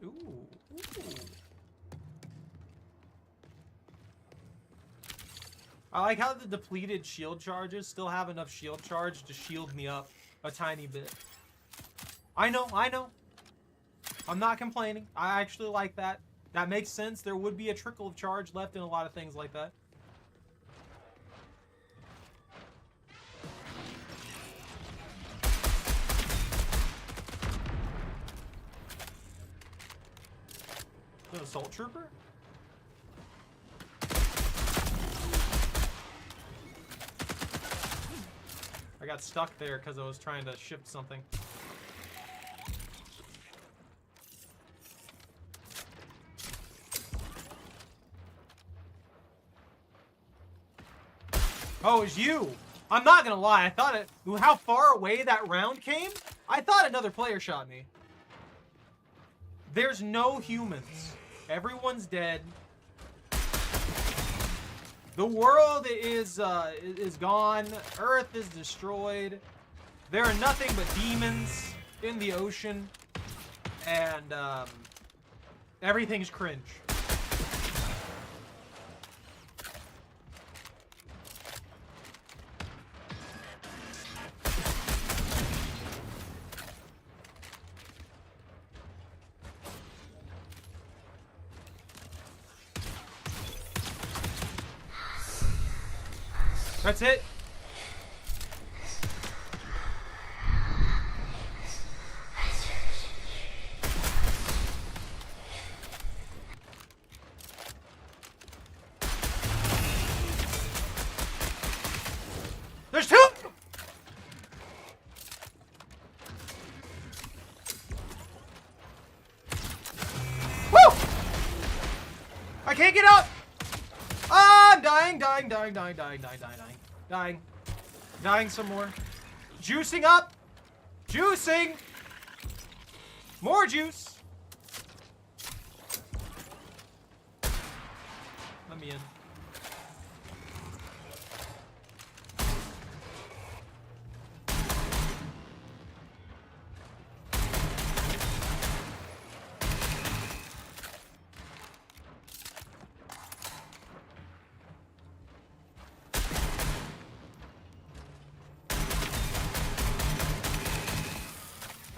Ooh. I like how the depleted shield charges still have enough shield charge to shield me up a tiny bit. I know. I'm not complaining. I actually like that. That makes sense. There would be a trickle of charge left in a lot of things like that. An assault trooper? I got stuck there because I was trying to shift something. Oh, it was you! I'm not gonna lie, I thought it... How far away that round came? I thought another player shot me. There's no humans. Everyone's dead. The world is gone. Earth is destroyed. There are nothing but demons in the ocean. And everything's cringe. That's it. There's two! Woo! I can't get up! Ah, I'm dying. Dying some more. Juicing up! Juicing! More juice! Let me in.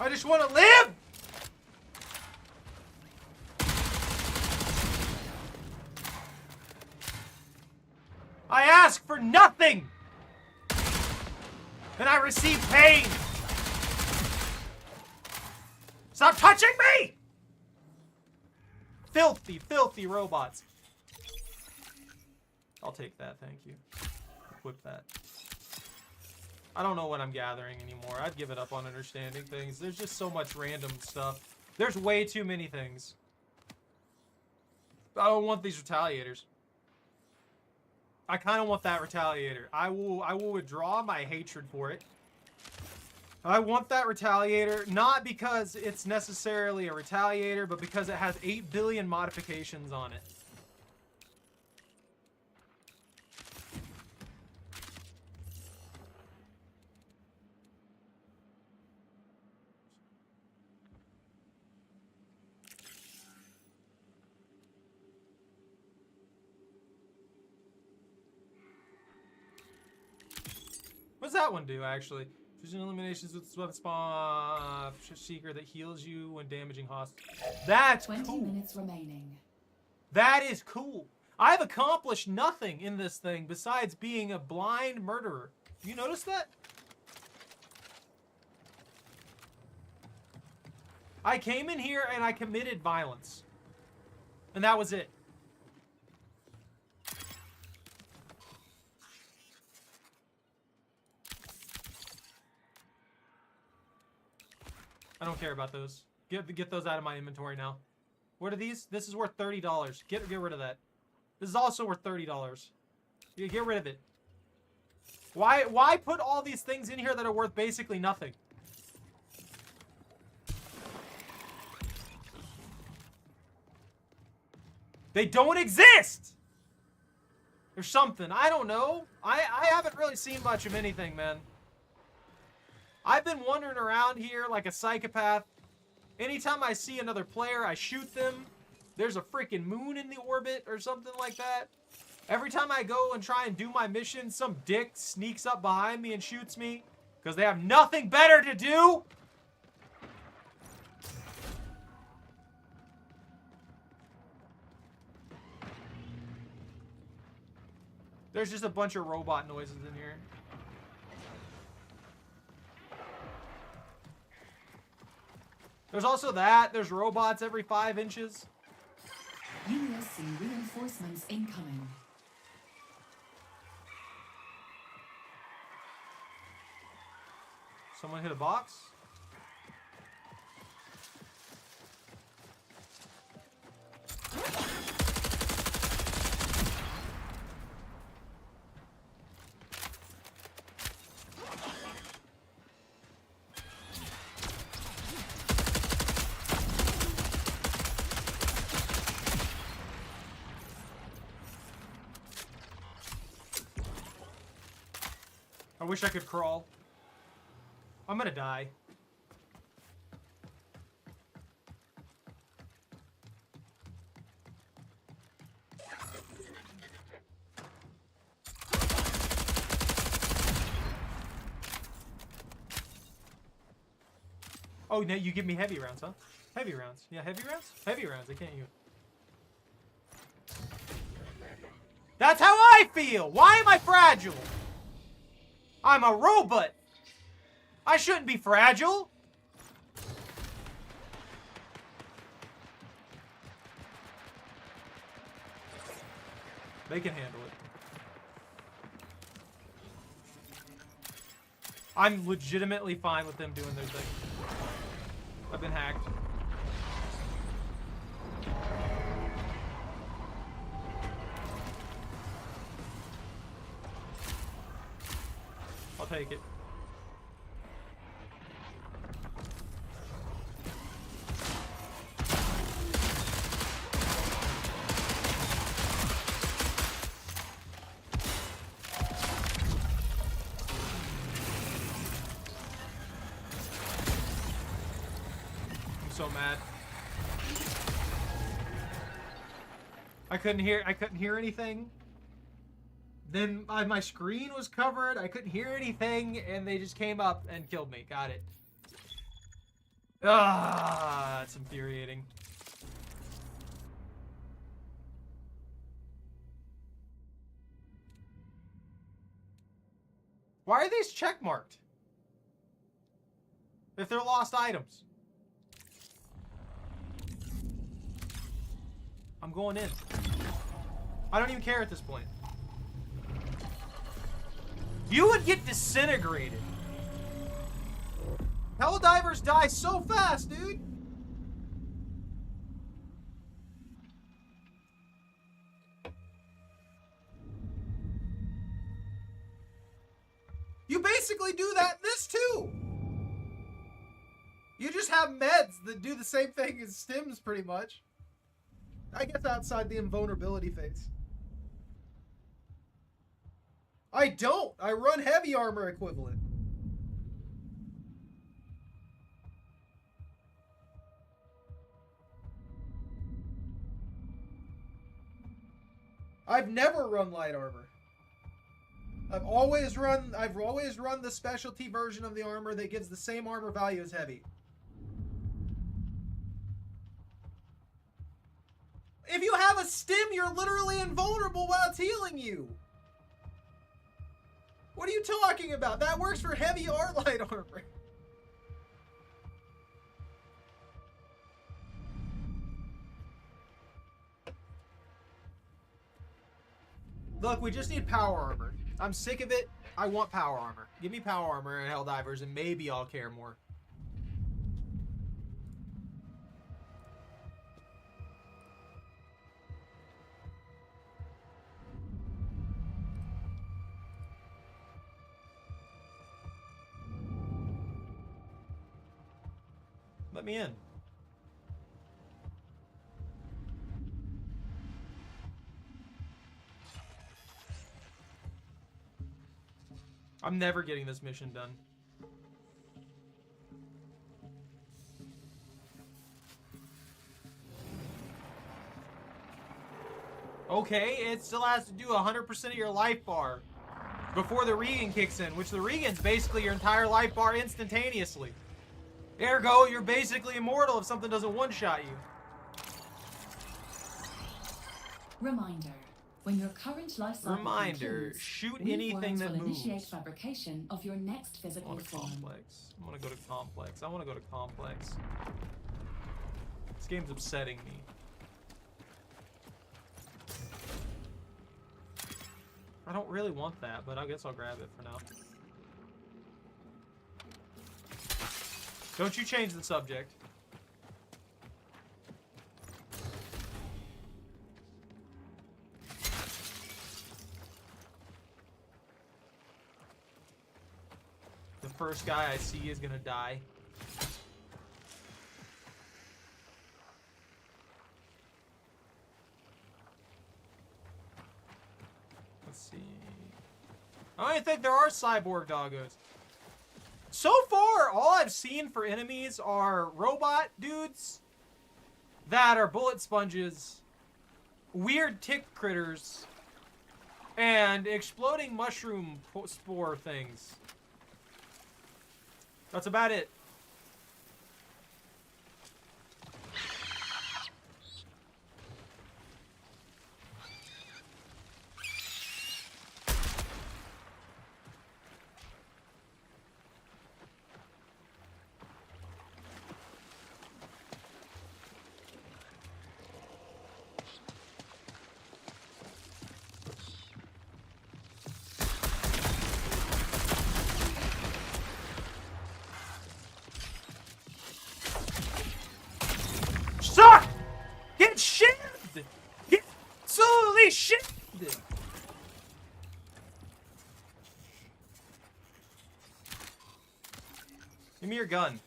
I just want to live! I ask for nothing! And I receive pain! Stop touching me! Filthy, filthy robots. I'll take that, thank you. Equip that. I don't know what I'm gathering anymore. I've given up on understanding things. There's just so much random stuff. There's way too many things. I don't want these retaliators. I kind of want that retaliator. I will withdraw my hatred for it. I want that retaliator, not because it's necessarily a retaliator, but because it has 8 billion modifications on it. What does that one do, actually? Fusion eliminations with weapon spawn seeker that heals you when damaging hostiles. That's 20 cool. minutes remaining. That is cool. I've accomplished nothing in this thing besides being a blind murderer. You notice that? I came in here and I committed violence. And that was it. I don't care about those. Get those out of my inventory now. What are these? This is worth $30. Get rid of that. This is also worth $30. You get rid of it. Why put all these things in here that are worth basically nothing? They don't exist! There's something. I don't know. I haven't really seen much of anything, man. I've been wandering around here like a psychopath. Anytime I see another player, I shoot them. There's a freaking moon in the orbit or something like that. Every time I go and try and do my mission, some dick sneaks up behind me and shoots me because they have nothing better to do. There's just a bunch of robot noises in here. There's also that. There's robots every 5 inches. USC reinforcements incoming. Someone hit a box. I wish I could crawl. I'm gonna die. Oh, no, you give me heavy rounds, huh? Heavy rounds. Yeah, heavy rounds? Heavy rounds, I can't use. That's how I feel! Why am I fragile? I'm a robot! I shouldn't be fragile! They can handle it. I'm legitimately fine with them doing their thing. I've been hacked. I'll take it. So mad. I couldn't hear anything. Then my screen was covered. I couldn't hear anything, and they just came up and killed me. Got it. Ah, that's infuriating. Why are these checkmarked? If they're lost items. I'm going in. I don't even care at this point. You would get disintegrated. Helldivers die so fast, dude. You basically do that in this too. You just have meds that do the same thing as stims pretty much. I guess outside the invulnerability phase. I don't. I run heavy armor equivalent. I've never run light armor. I've always run the specialty version of the armor that gives the same armor value as heavy. If you have a stim, you're literally invulnerable while it's healing you. What are you talking about? That works for heavy or light armor. Look, we just need power armor. I'm sick of it. I want power armor. Give me power armor and Helldivers, and maybe I'll care more. Let me in. I'm never getting this mission done. Okay, it still has to do 100% of your life bar before the regen kicks in, which the regen's basically your entire life bar instantaneously. Ergo, you're basically immortal if something doesn't one-shot you. Reminder. When your current life cycle concludes, shoot new anything worlds that will moves. initiate fabrication of your next I physical want to form. complex. I want to go to complex. I want to go to complex. This game's upsetting me. I don't really want that, but I guess I'll grab it for now. Don't you change the subject. The first guy I see is gonna die. Let's see. I don't even think there are cyborg doggos. So far, all I've seen for enemies are robot dudes that are bullet sponges, weird tick critters, and exploding mushroom spore things. That's about it. Suck! Get shivved! Get absolutely shivved! Give me your gun.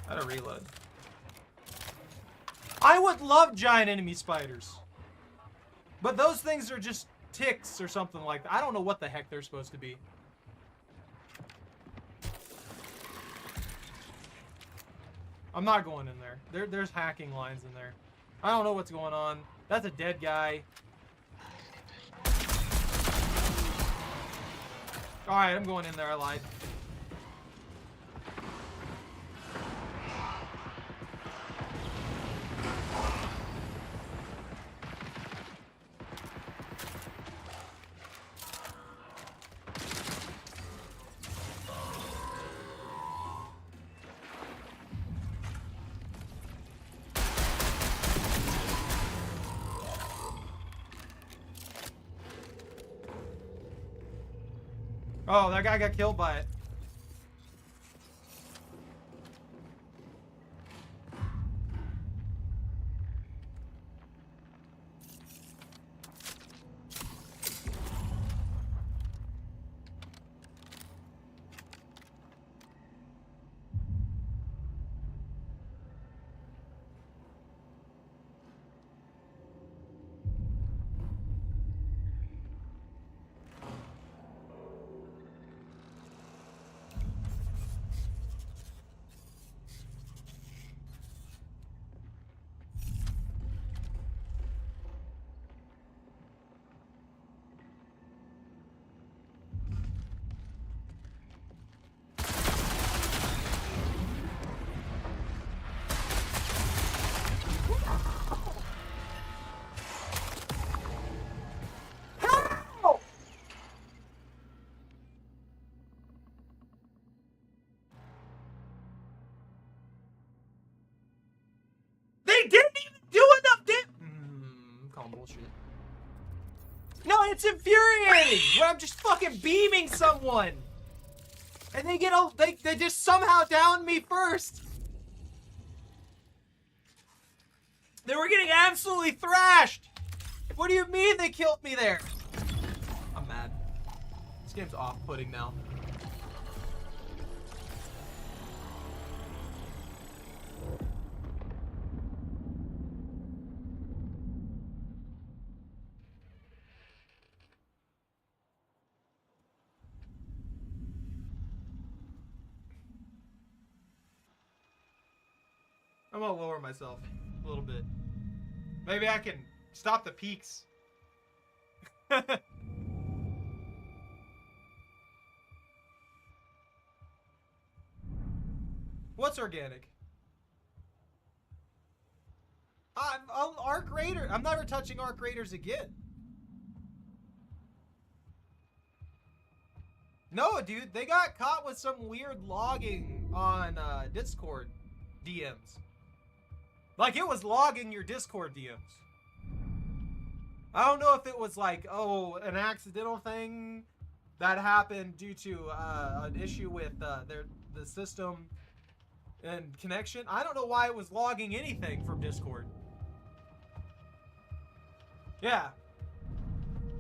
Gotta reload. I would love giant enemy spiders. But those things are just ticks or something like that. I don't know what the heck they're supposed to be. I'm not going in there. There's hacking lines in there. I don't know what's going on. That's a dead guy. Alright, I'm going in there. I lied. Oh, that guy got killed by it. They didn't even do enough calm bullshit. No, it's infuriating when I'm just fucking beaming someone. And they get all, they just somehow downed me first. They were getting absolutely thrashed. What do you mean they killed me there? I'm mad. This game's off-putting now. I'm gonna lower myself a little bit. Maybe I can stop the peaks. What's organic? Arc Raider. I'm never touching Arc Raiders again. No, dude, they got caught with some weird logging on Discord DMs. Like, it was logging your Discord DMs. I don't know if it was like, oh, an accidental thing that happened due to an issue with the system and connection. I don't know why it was logging anything from Discord. Yeah.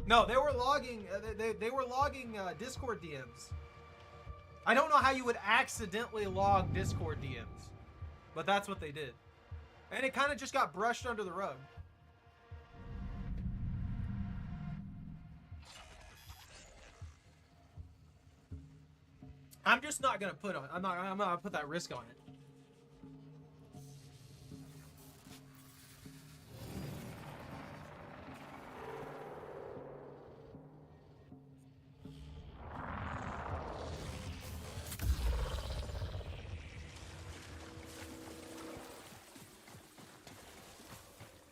No, they were logging. They were logging Discord DMs. I don't know how you would accidentally log Discord DMs, but that's what they did, and it kind of just got brushed under the rug. I'm just not gonna put on. I'm not gonna put that risk on it.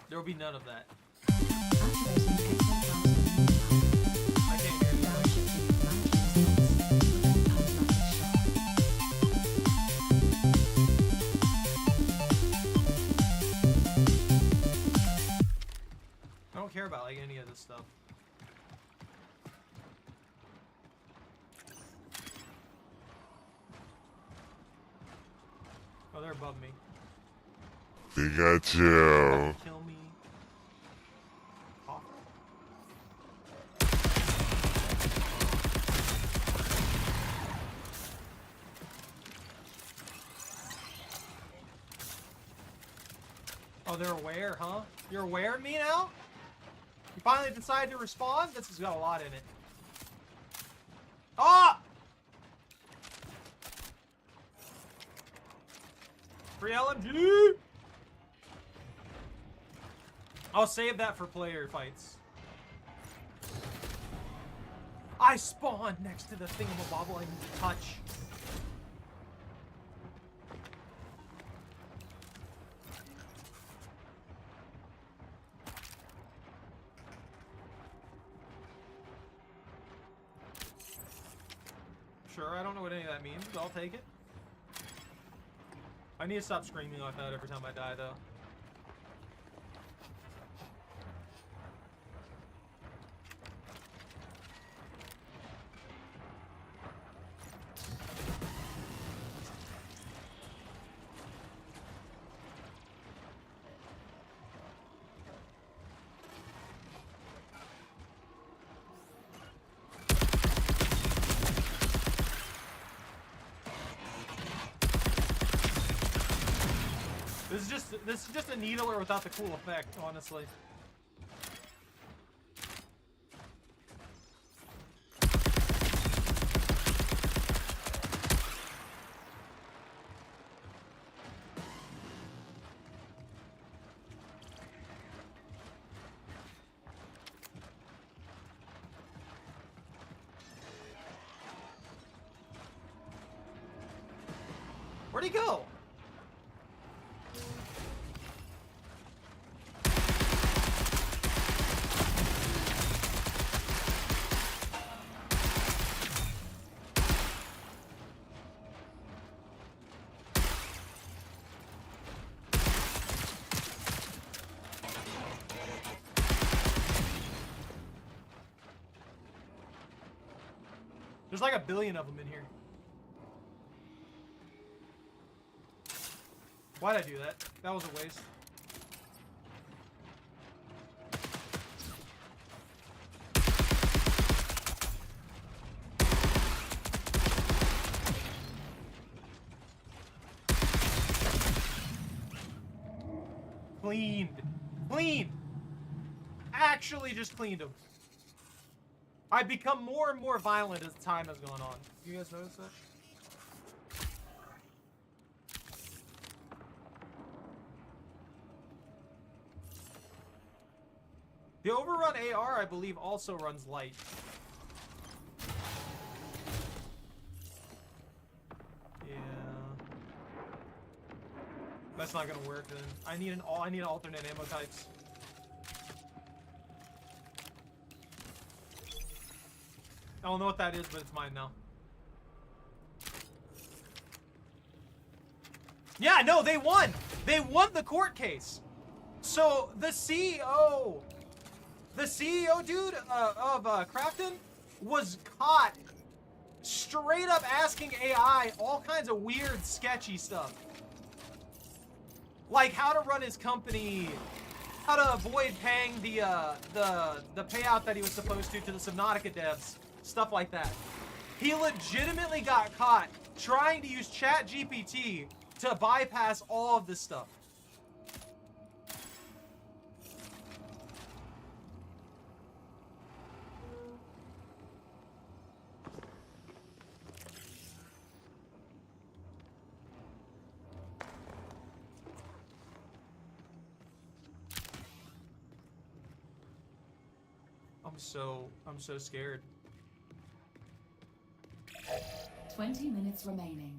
There will be none of that. I can't hear you. I don't care about like any of this stuff. Oh, they're above me. Pikachu. Kill me. Off. Oh, they're aware, huh? You're aware of me now? You finally decided to respond? This has got a lot in it. Ah! Free LMG! I'll save that for player fights. I spawned next to the thingamabobble I need to touch. Sure, I don't know what any of that means, but I'll take it. I need to stop screaming like that every time I die, though. This is just a needler without the cool effect, honestly. Where'd he go? There's like a billion of them in here. Why'd I do that? That was a waste. Cleaned. Cleaned. Actually just cleaned them. I've become more and more violent as time has gone on. You guys notice that? The overrun AR, I believe, also runs light. Yeah. That's not gonna work then. I need alternate ammo types. I don't know what that is, but it's mine now. Yeah, no, they won! They won the court case! So, the CEO dude of Crafton was caught straight up asking AI all kinds of weird, sketchy stuff. Like how to run his company, how to avoid paying the payout that he was supposed to the Subnautica devs, stuff like that. He legitimately got caught trying to use ChatGPT to bypass all of this stuff. I'm so scared. 20 minutes remaining.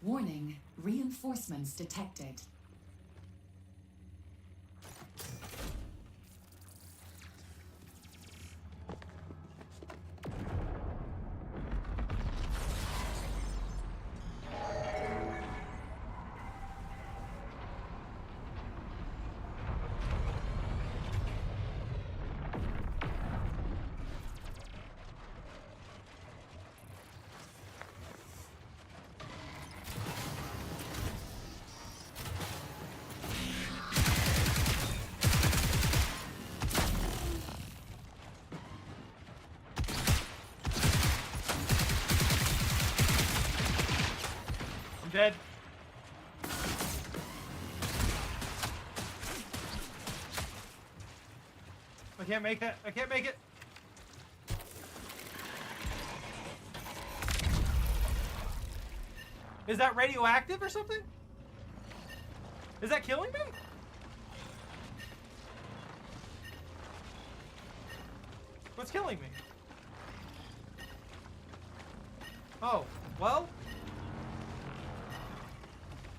Warning, reinforcements detected. I'm dead. I can't make it. I can't make it. Is that radioactive or something? Is that killing me? What's killing me? Oh, well.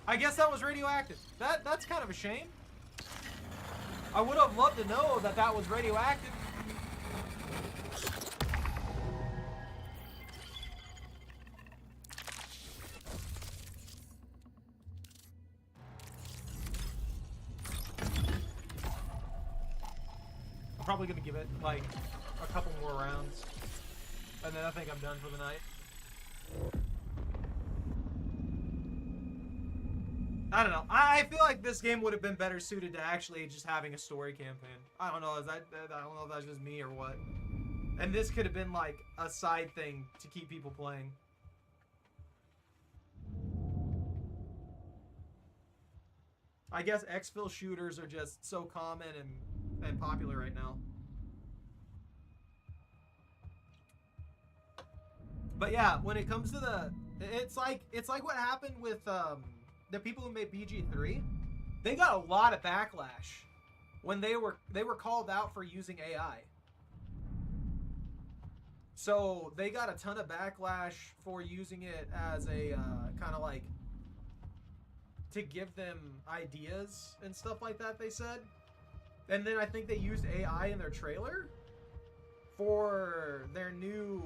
I guess that was radioactive. That's kind of a shame. I would have loved to know that that was radioactive. I'm probably gonna give it like a couple more rounds, and then I think I'm done for the night. I don't know. I feel like this game would have been better suited to actually just having a story campaign. I don't know. I don't know if that's just me or what. And this could have been like a side thing to keep people playing. I guess exfil shooters are just so common and popular right now. But yeah, when it comes to the, it's like what happened with the people who made BG3. They got a lot of backlash when they were called out for using AI. So they got a ton of backlash for using it as a kind of like to give them ideas and stuff like that, they said. And then I think they used AI in their trailer for their new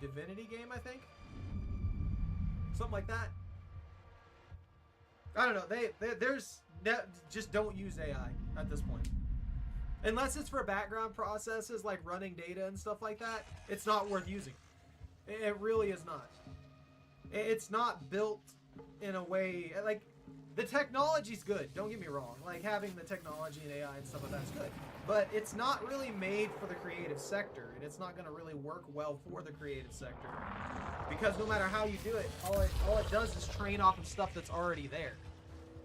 Divinity game, I think. Something like that. I don't know. Just don't use AI at this point. Unless it's for background processes like running data and stuff like that, it's not worth using. It really is not. It's not built in a way like the technology's good. Don't get me wrong. Like having the technology and AI and stuff like that's good, but it's not really made for the creative sector, and it's not going to really work well for the creative sector because no matter how you do it, all it does is train off of stuff that's already there,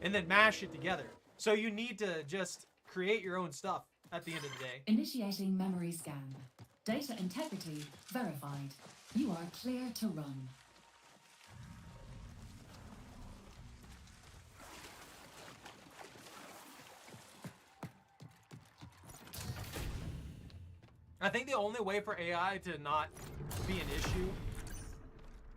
and then mash it together. So you need to just create your own stuff at the end of the day. Initiating memory scan. Data integrity verified. You are clear to run. I think the only way for AI to not be an issue,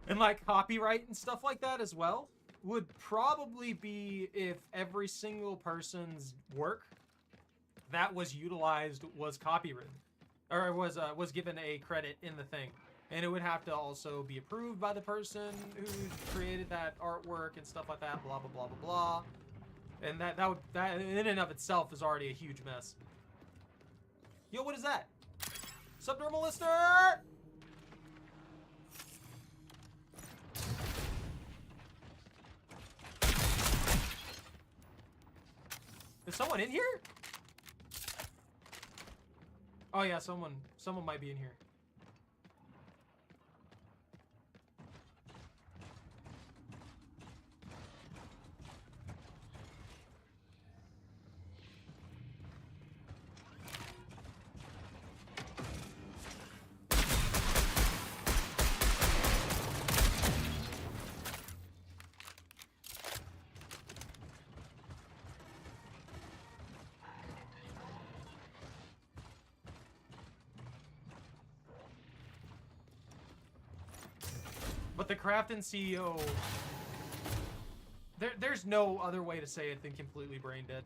and like copyright and stuff like that as well, would probably be if every single person's work that was utilized was copywritten, or was given a credit in the thing. And it would have to also be approved by the person who created that artwork and stuff like that, blah, blah, blah, blah, blah. And that in and of itself is already a huge mess. Yo, what is that? Subdermal listener! Is someone in here? Oh yeah, someone might be in here. But the Crafton CEO, there's no other way to say it than completely brain dead.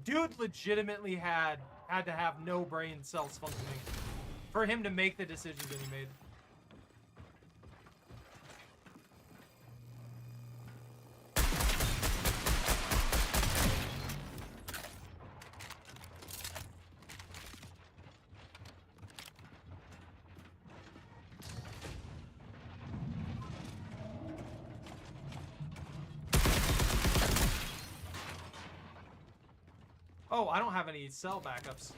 Dude legitimately had to have no brain cells functioning for him to make the decisions that he made. Oh, I don't have any cell backups.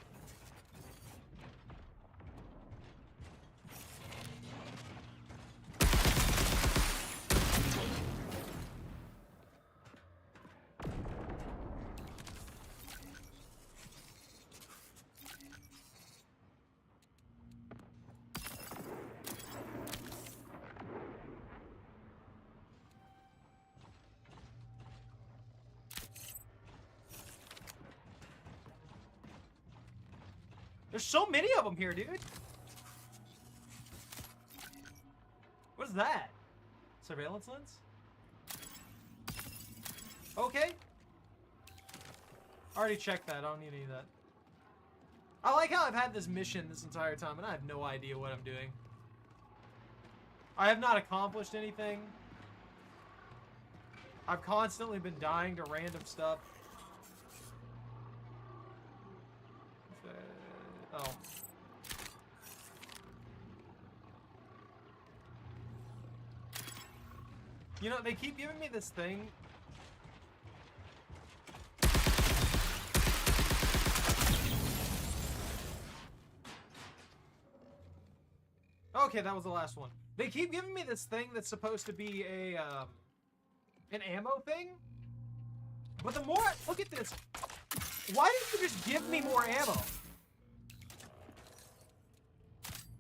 There's so many of them here, dude. What is that? Surveillance lens? Okay. Already checked that. I don't need any of that. I like how I've had this mission this entire time and I have no idea what I'm doing. I have not accomplished anything. I've constantly been dying to random stuff. Oh. You know, they keep giving me this thing. Okay, that was the last one. They keep giving me this thing that's supposed to be a, an ammo thing. But the more I look at this, why didn't you just give me more ammo?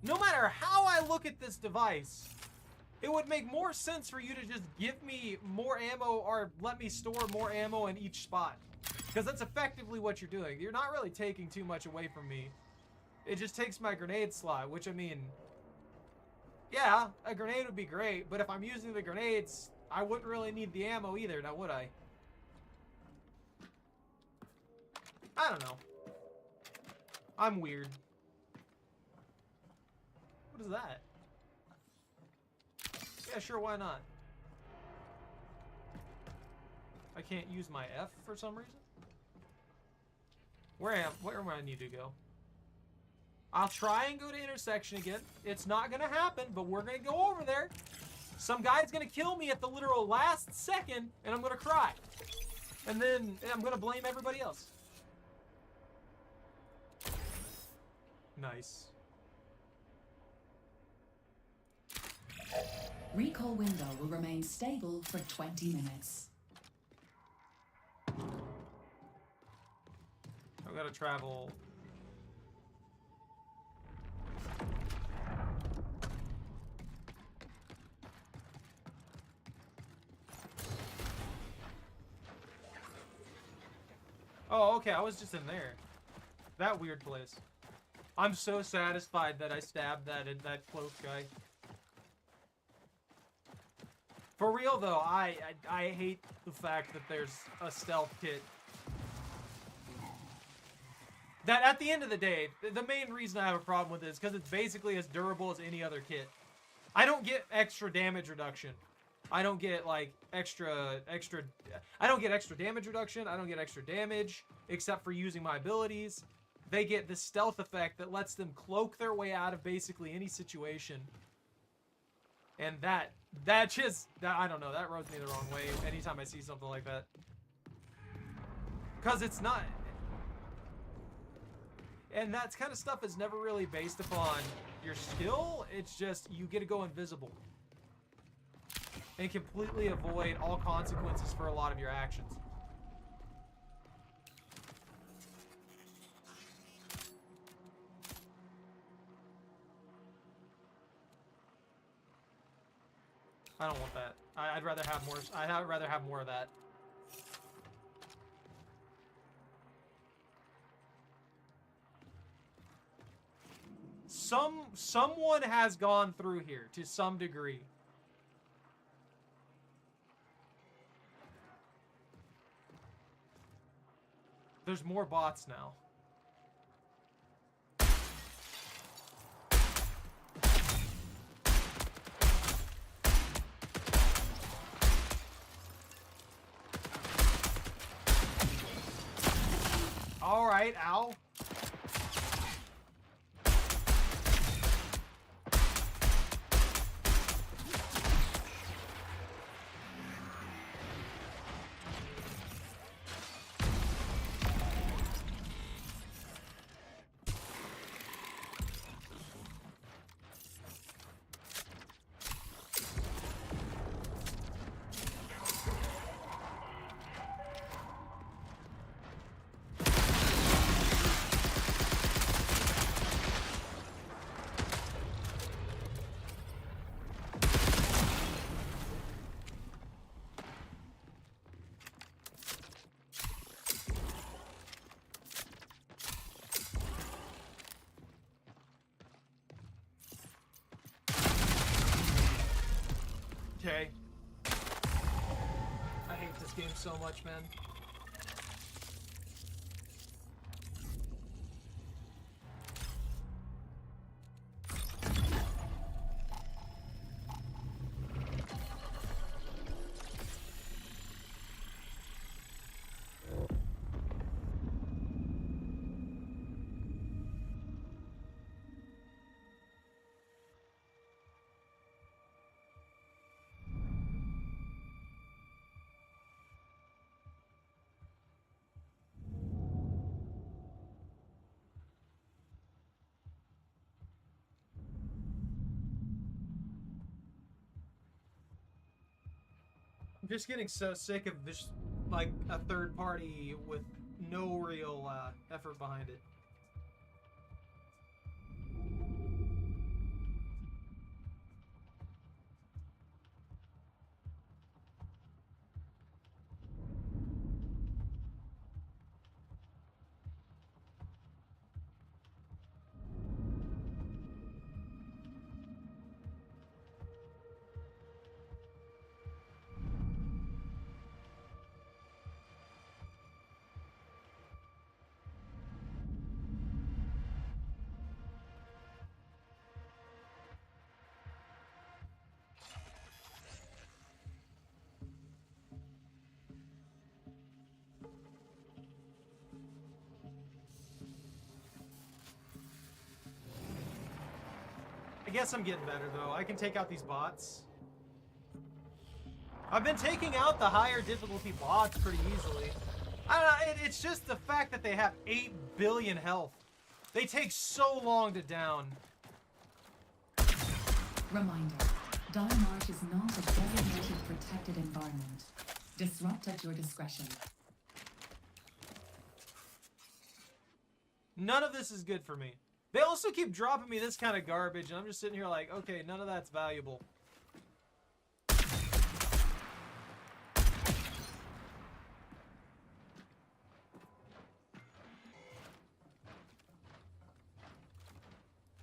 No matter how I look at this device, it would make more sense for you to just give me more ammo or let me store more ammo in each spot. Because that's effectively what you're doing. You're not really taking too much away from me. It just takes my grenade slot, which I mean, yeah, a grenade would be great, but if I'm using the grenades, I wouldn't really need the ammo either, now would I? I don't know. I'm weird. What is that? Yeah, sure, why not? I can't use my F for some reason? Where am I need to go? I'll try and go to intersection again. It's not gonna happen, but we're gonna go over there. Some guy's gonna kill me at the literal last second, and I'm gonna cry. And then I'm gonna blame everybody else. Nice. Recall window will remain stable for 20 minutes. I've got to travel. Oh, okay, I was just in there. That weird place. I'm so satisfied that I stabbed that cloak guy. For real though, I hate the fact that there's a stealth kit. that at the end of the day, the main reason I have a problem with it is because it's basically as durable as any other kit. I don't get extra damage reduction. I don't get like extra I don't get extra damage reduction. I don't get extra damage except for using my abilities. They get this stealth effect that lets them cloak their way out of basically any situation. And that I don't know, that rubs me the wrong way anytime I see something like that. Cause it's not, and that kind of stuff is never really based upon your skill. It's just you get to go invisible and completely avoid all consequences for a lot of your actions. I don't want that. I'd rather have more. I'd rather have more of that. Someone has gone through here to some degree. There's more bots now. All right, ow. Okay. I hate this game so much, man. I'm just getting so sick of this, like, a third party with no real effort behind it. I guess I'm getting better, though. I can take out these bots. I've been taking out the higher difficulty bots pretty easily. I don't know, it's just the fact that they have 8 billion health. They take so long to down. Reminder, March is not a designated protected environment. Disrupt at your discretion. None of this is good for me. They also keep dropping me this kind of garbage, and I'm just sitting here like, okay, none of that's valuable.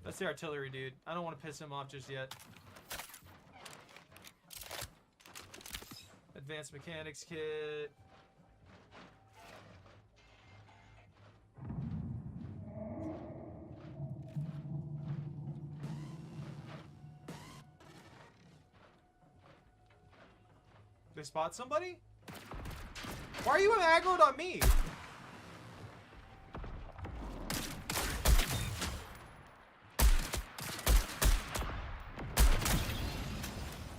That's the artillery dude. I don't want to piss him off just yet. Advanced mechanics kit. They spot somebody? Why are you aggroed on me?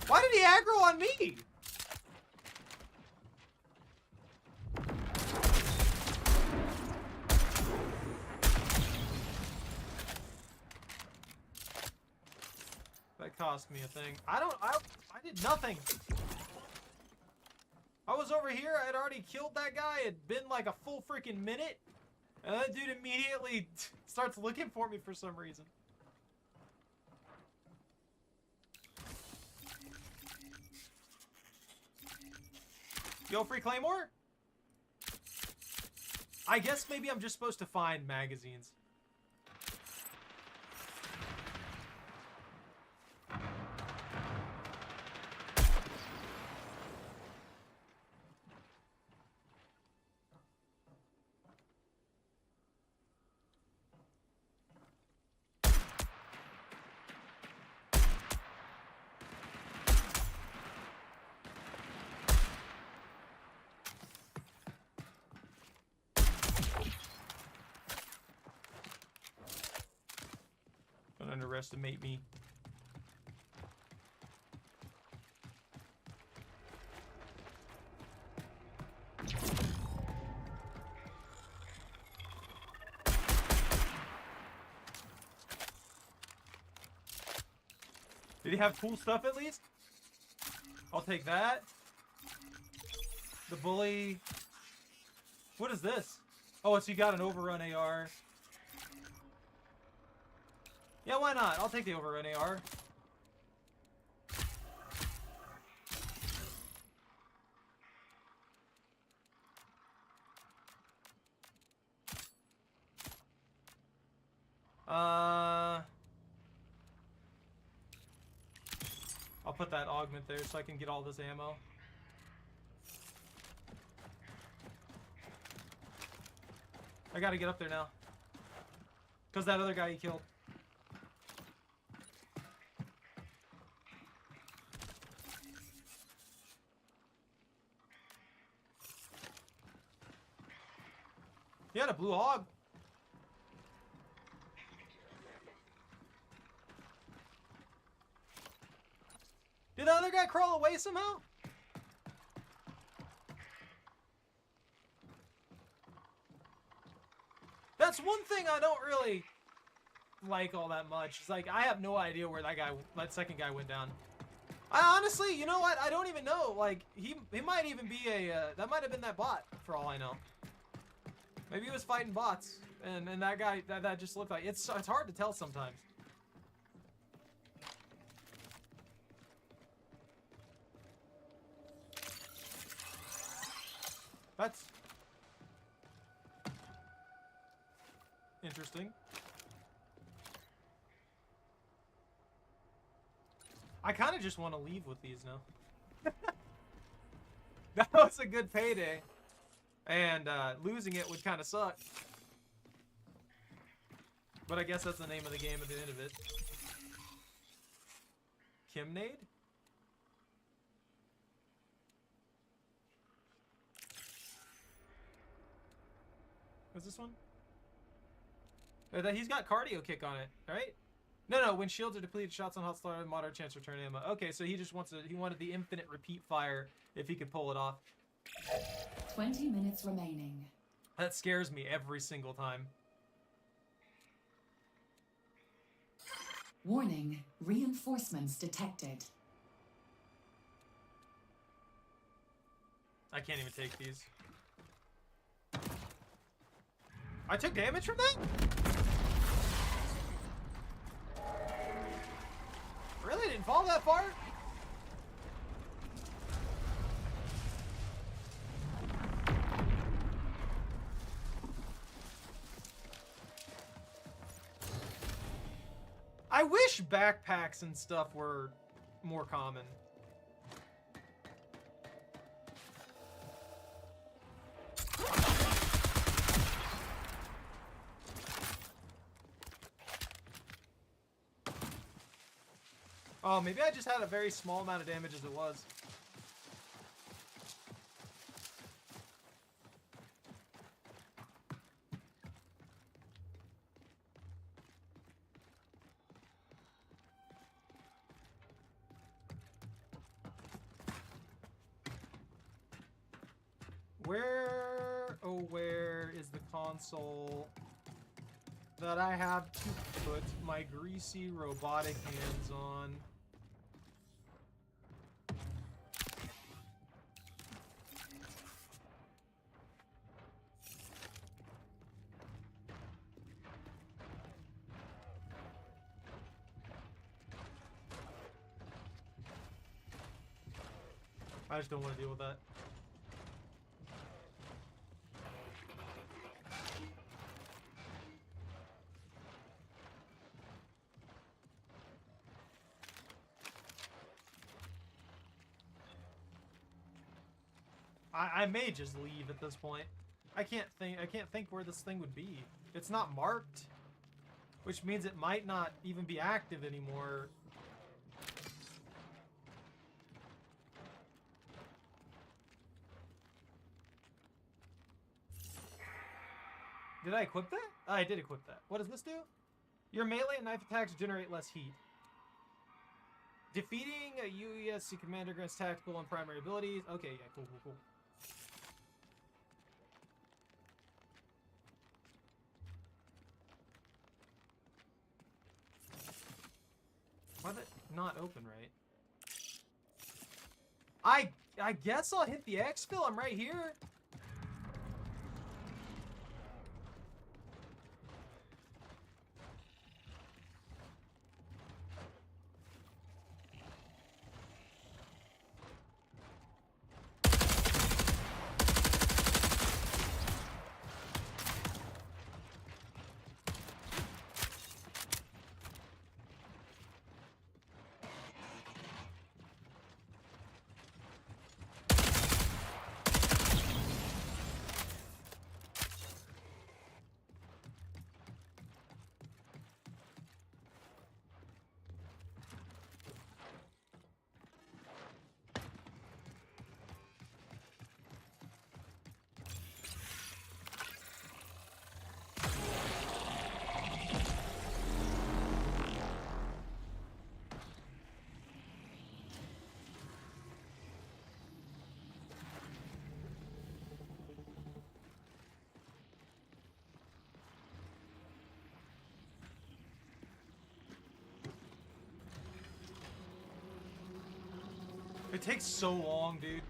Why did he aggro on me? That cost me a thing. I did nothing. I was over here, I had already killed that guy. It'd been like a full freaking minute. And that dude immediately starts looking for me for some reason. Yo, free Claymore? I guess maybe I'm just supposed to find magazines. Don't underestimate me. Did he have cool stuff at least? I'll take that. The bully. What is this? Oh, it's you got an overrun AR. Yeah, why not? I'll take the overrun AR. I'll put that augment there so I can get all this ammo. I gotta get up there now. Because that other guy he killed. He had a blue hog. Did the other guy crawl away somehow? That's one thing I don't really like all that much. It's like I have no idea where that second guy went down. I honestly, you know what? I don't even know. Like he might even be that might have been that bot for all I know. Maybe he was fighting bots, and that guy that just looked like it's hard to tell sometimes. That's interesting. I kind of just want to leave with these now. That was a good payday. And losing it would kind of suck. But I guess that's the name of the game at the end of it. Kimnade? What's this one? He's got cardio kick on it, right? No, when shields are depleted, shots on hot slaughter, moderate chance to return ammo. Okay, so he just he wanted the infinite repeat fire if he could pull it off. 20 minutes remaining. That scares me every single time. Warning, reinforcements detected. I can't even take these. I took damage from that? Really? Didn't fall that far? I wish backpacks and stuff were more common. Oh, maybe I just had a very small amount of damage as it was. Where is the console that I have to put my greasy robotic hands on? I just don't want to deal with that. I may just leave at this point. I can't think where this thing would be. It's not marked, which means it might not even be active anymore. Did I equip that? I did equip that. What does this do? Your melee and knife attacks generate less heat. Defeating a UESC commander grants tactical and primary abilities. Okay, yeah, cool. Why did it not open right? I guess I'll hit the exfil. I'm right here. It takes so long, dude.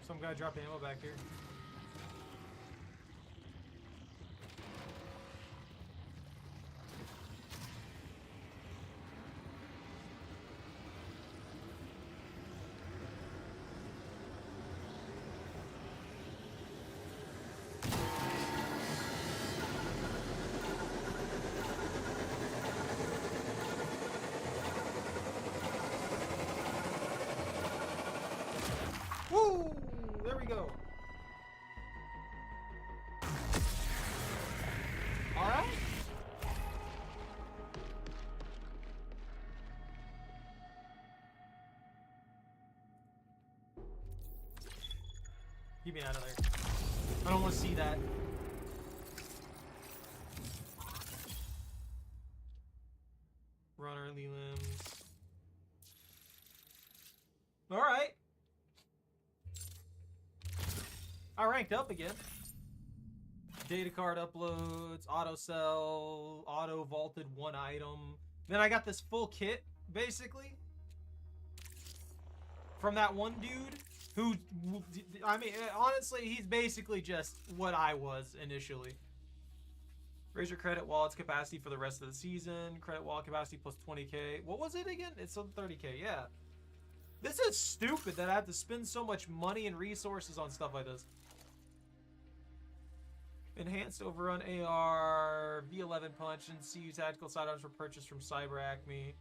Some guy dropped ammo back here. Woo! There we go. All right. Get me out of there. I don't want to see that. Run early limbs. All right. I ranked up again. Data card uploads, auto sell, auto vaulted one item. Then I got this full kit, basically. From that one dude who, I mean, honestly, he's basically just what I was initially. Raise your credit wallet's capacity for the rest of the season. Credit wallet capacity plus 20k. What was it again? It's 30k, yeah. This is stupid that I have to spend so much money and resources on stuff like this. Enhanced overrun AR, V11 punch, and CU tactical sidearms were purchased from Cyber Acme.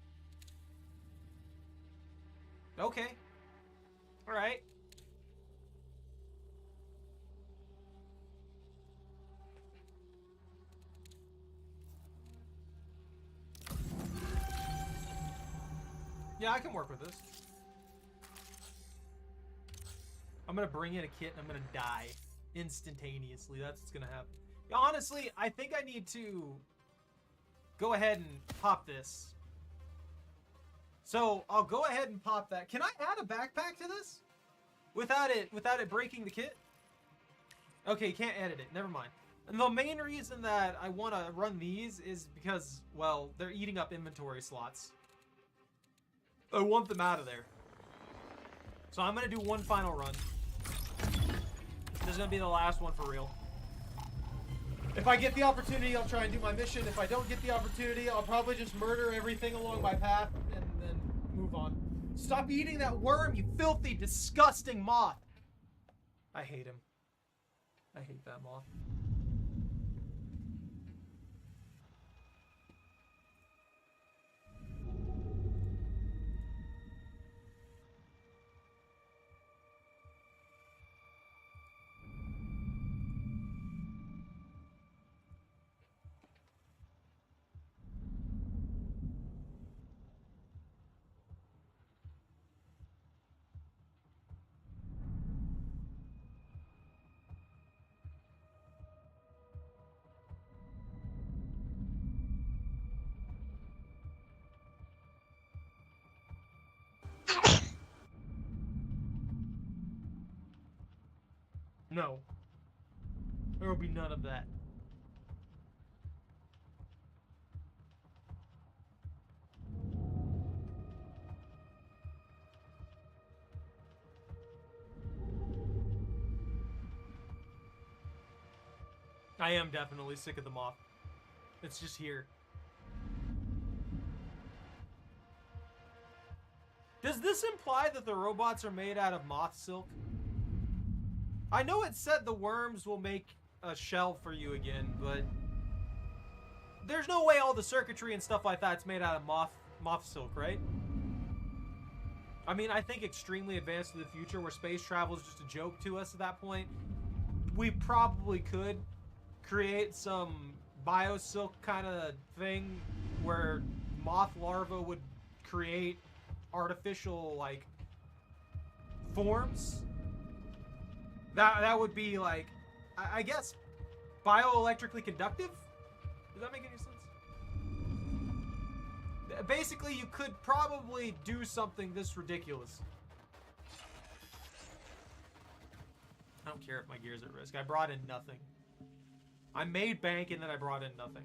Okay. Alright. Yeah, I can work with this. I'm gonna bring in a kit and I'm gonna die instantaneously. That's what's gonna happen. Honestly, I think I need to go ahead and pop this. So I'll go ahead and pop that. Can I add a backpack to this? Without it breaking the kit? Okay, you can't edit it. Never mind. And the main reason that I want to run these is because, well, they're eating up inventory slots. I want them out of there. So I'm going to do one final run. This is going to be the last one for real. If I get the opportunity, I'll try and do my mission. If I don't get the opportunity, I'll probably just murder everything along my path and then move on. Stop eating that worm, you filthy, disgusting moth. I hate him. I hate that moth. No. There will be none of that. I am definitely sick of the moth. It's just here. Does this imply that the robots are made out of moth silk? I know it said the worms will make a shell for you again, but there's no way all the circuitry and stuff like that's made out of moth silk, right? I mean, I think extremely advanced to the future where space travel is just a joke to us at that point. We probably could create some biosilk kind of thing where moth larvae would create artificial, like, forms. That would be, like, I guess, bioelectrically conductive? Does that make any sense? Basically, you could probably do something this ridiculous. I don't care if my gear's at risk. I brought in nothing. I made bank and then I brought in nothing.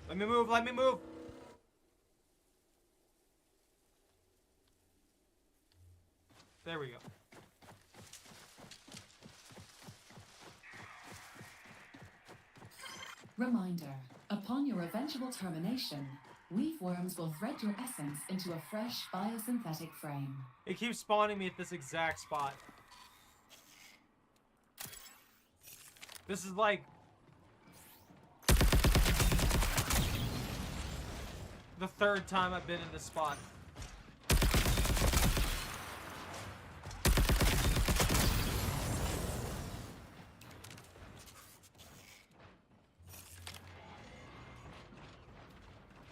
Let me move, let me move. There we go. Reminder, upon your eventual termination, weave worms will thread your essence into a fresh biosynthetic frame. It keeps spawning me at this exact spot. This is like the third time I've been in this spot.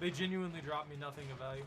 They genuinely dropped me nothing of value.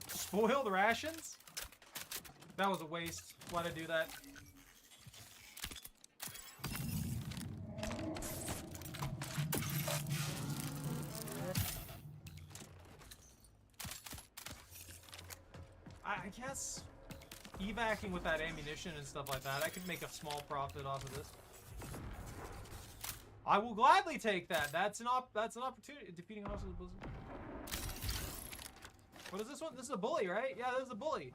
Spoiled rations? That was a waste. Why'd I do that? I guess evacing with that ammunition and stuff like that, I could make a small profit off of this. I will gladly take that. That's an opportunity. Defeating officers of the Blizzard. What is this one? This is a bully, right? Yeah, this is a bully.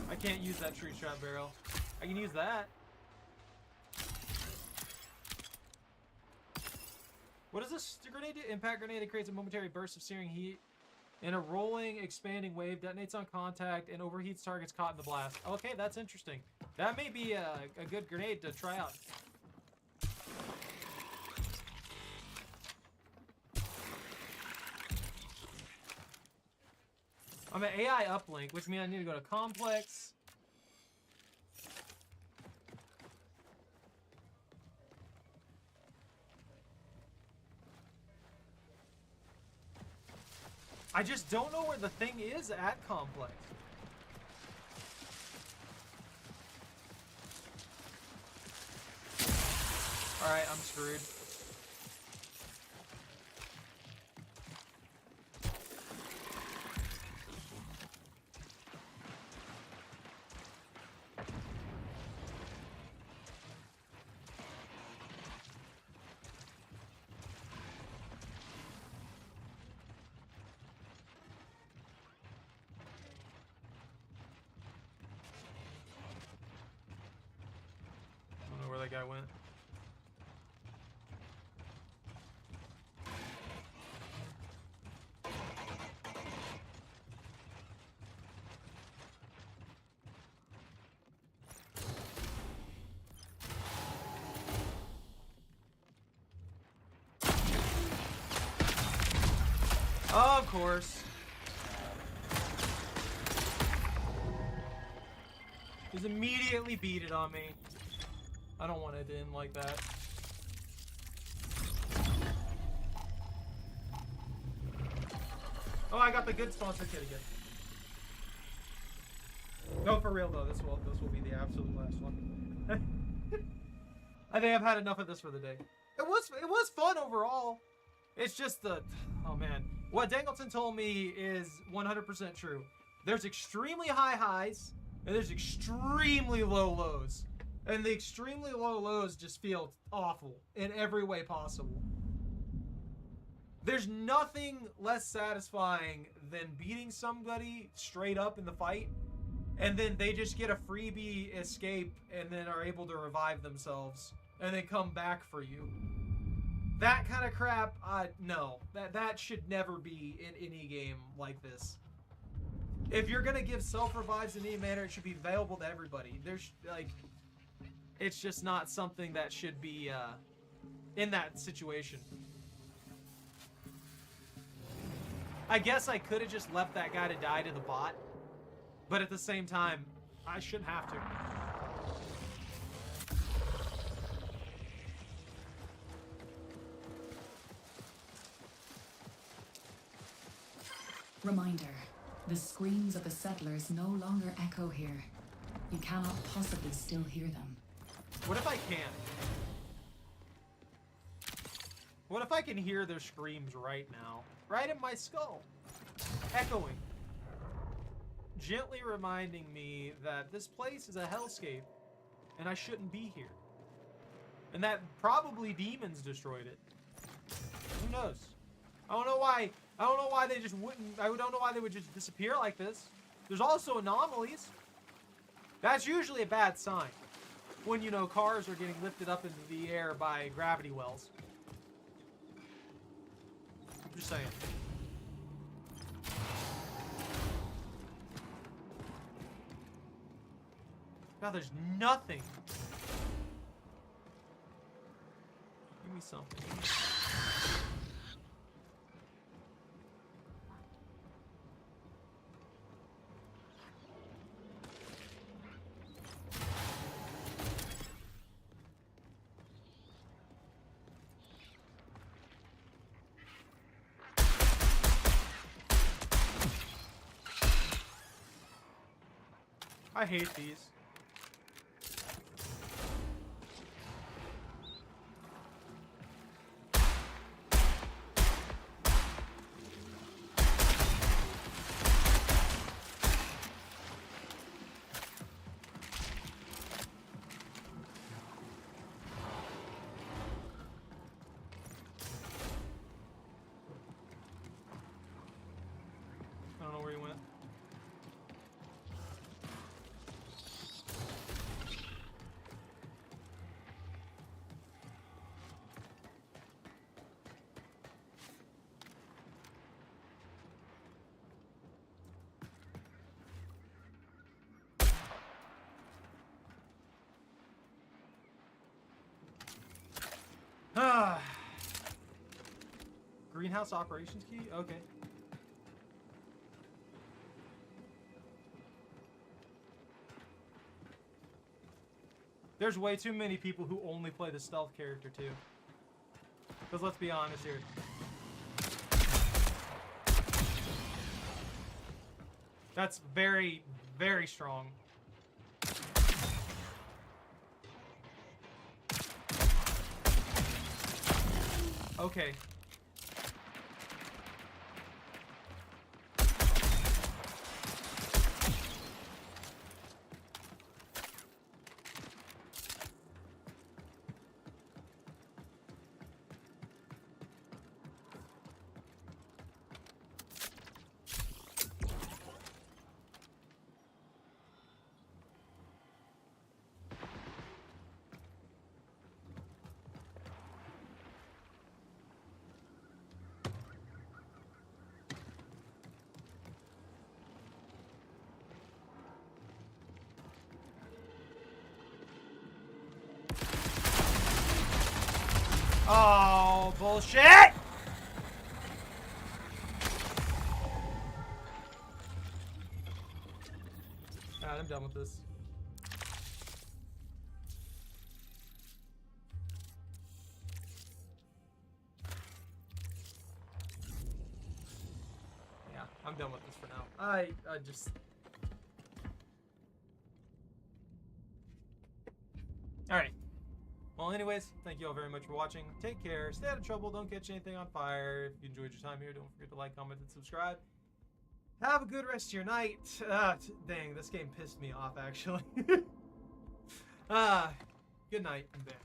I can't use that tree shot barrel. I can use that. What is this grenade do? Impact grenade. It creates a momentary burst of searing heat in a rolling, expanding wave. Detonates on contact and overheats targets caught in the blast. Okay, that's interesting. That may be a good grenade to try out. I'm an AI uplink, which means I need to go to complex. I just don't know where the thing is at complex. Alright, I'm screwed. I don't know where that guy went. Of course. He's immediately beat it on me. I don't want it to end like that. Oh, I got the good sponsor kit again. No, for real though, this will be the absolute last one. I think I've had enough of this for the day. It was fun overall. It's just the, oh man. What Dangleton told me is 100% true. There's extremely high highs, and there's extremely low lows. And the extremely low lows just feel awful in every way possible. There's nothing less satisfying than beating somebody straight up in the fight, and then they just get a freebie escape and then are able to revive themselves and then come back for you. That kind of crap, no. That should never be in any game like this. If you're gonna give self-revives in any manner, it should be available to everybody. There's, like, it's just not something that should be, in that situation. I guess I could have just left that guy to die to the bot, but at the same time, I shouldn't have to. Reminder, the screams of the settlers no longer echo here. You cannot possibly still hear them. What if I can? What if I can hear their screams right now? Right in my skull. Echoing. Gently reminding me that this place is a hellscape and I shouldn't be here. And that probably demons destroyed it. Who knows? I don't know why they just wouldn't. I don't know why they would just disappear like this. There's also anomalies. That's usually a bad sign. When, you know, cars are getting lifted up into the air by gravity wells. Just saying. God, there's nothing. Give me something. I hate these. Greenhouse operations key? Okay. There's way too many people who only play the stealth character too. Because let's be honest here. That's very, very strong. Okay. Oh, bullshit! Alright, I'm done with this. Yeah, I'm done with this for now. I just... Alright. Well, anyways, thank you all very much for watching. Take care, stay out of trouble, don't catch anything on fire. If you enjoyed your time here, don't forget to like, comment, and subscribe. Have a good rest of your night. Dang, this game pissed me off, actually. Good night, and there.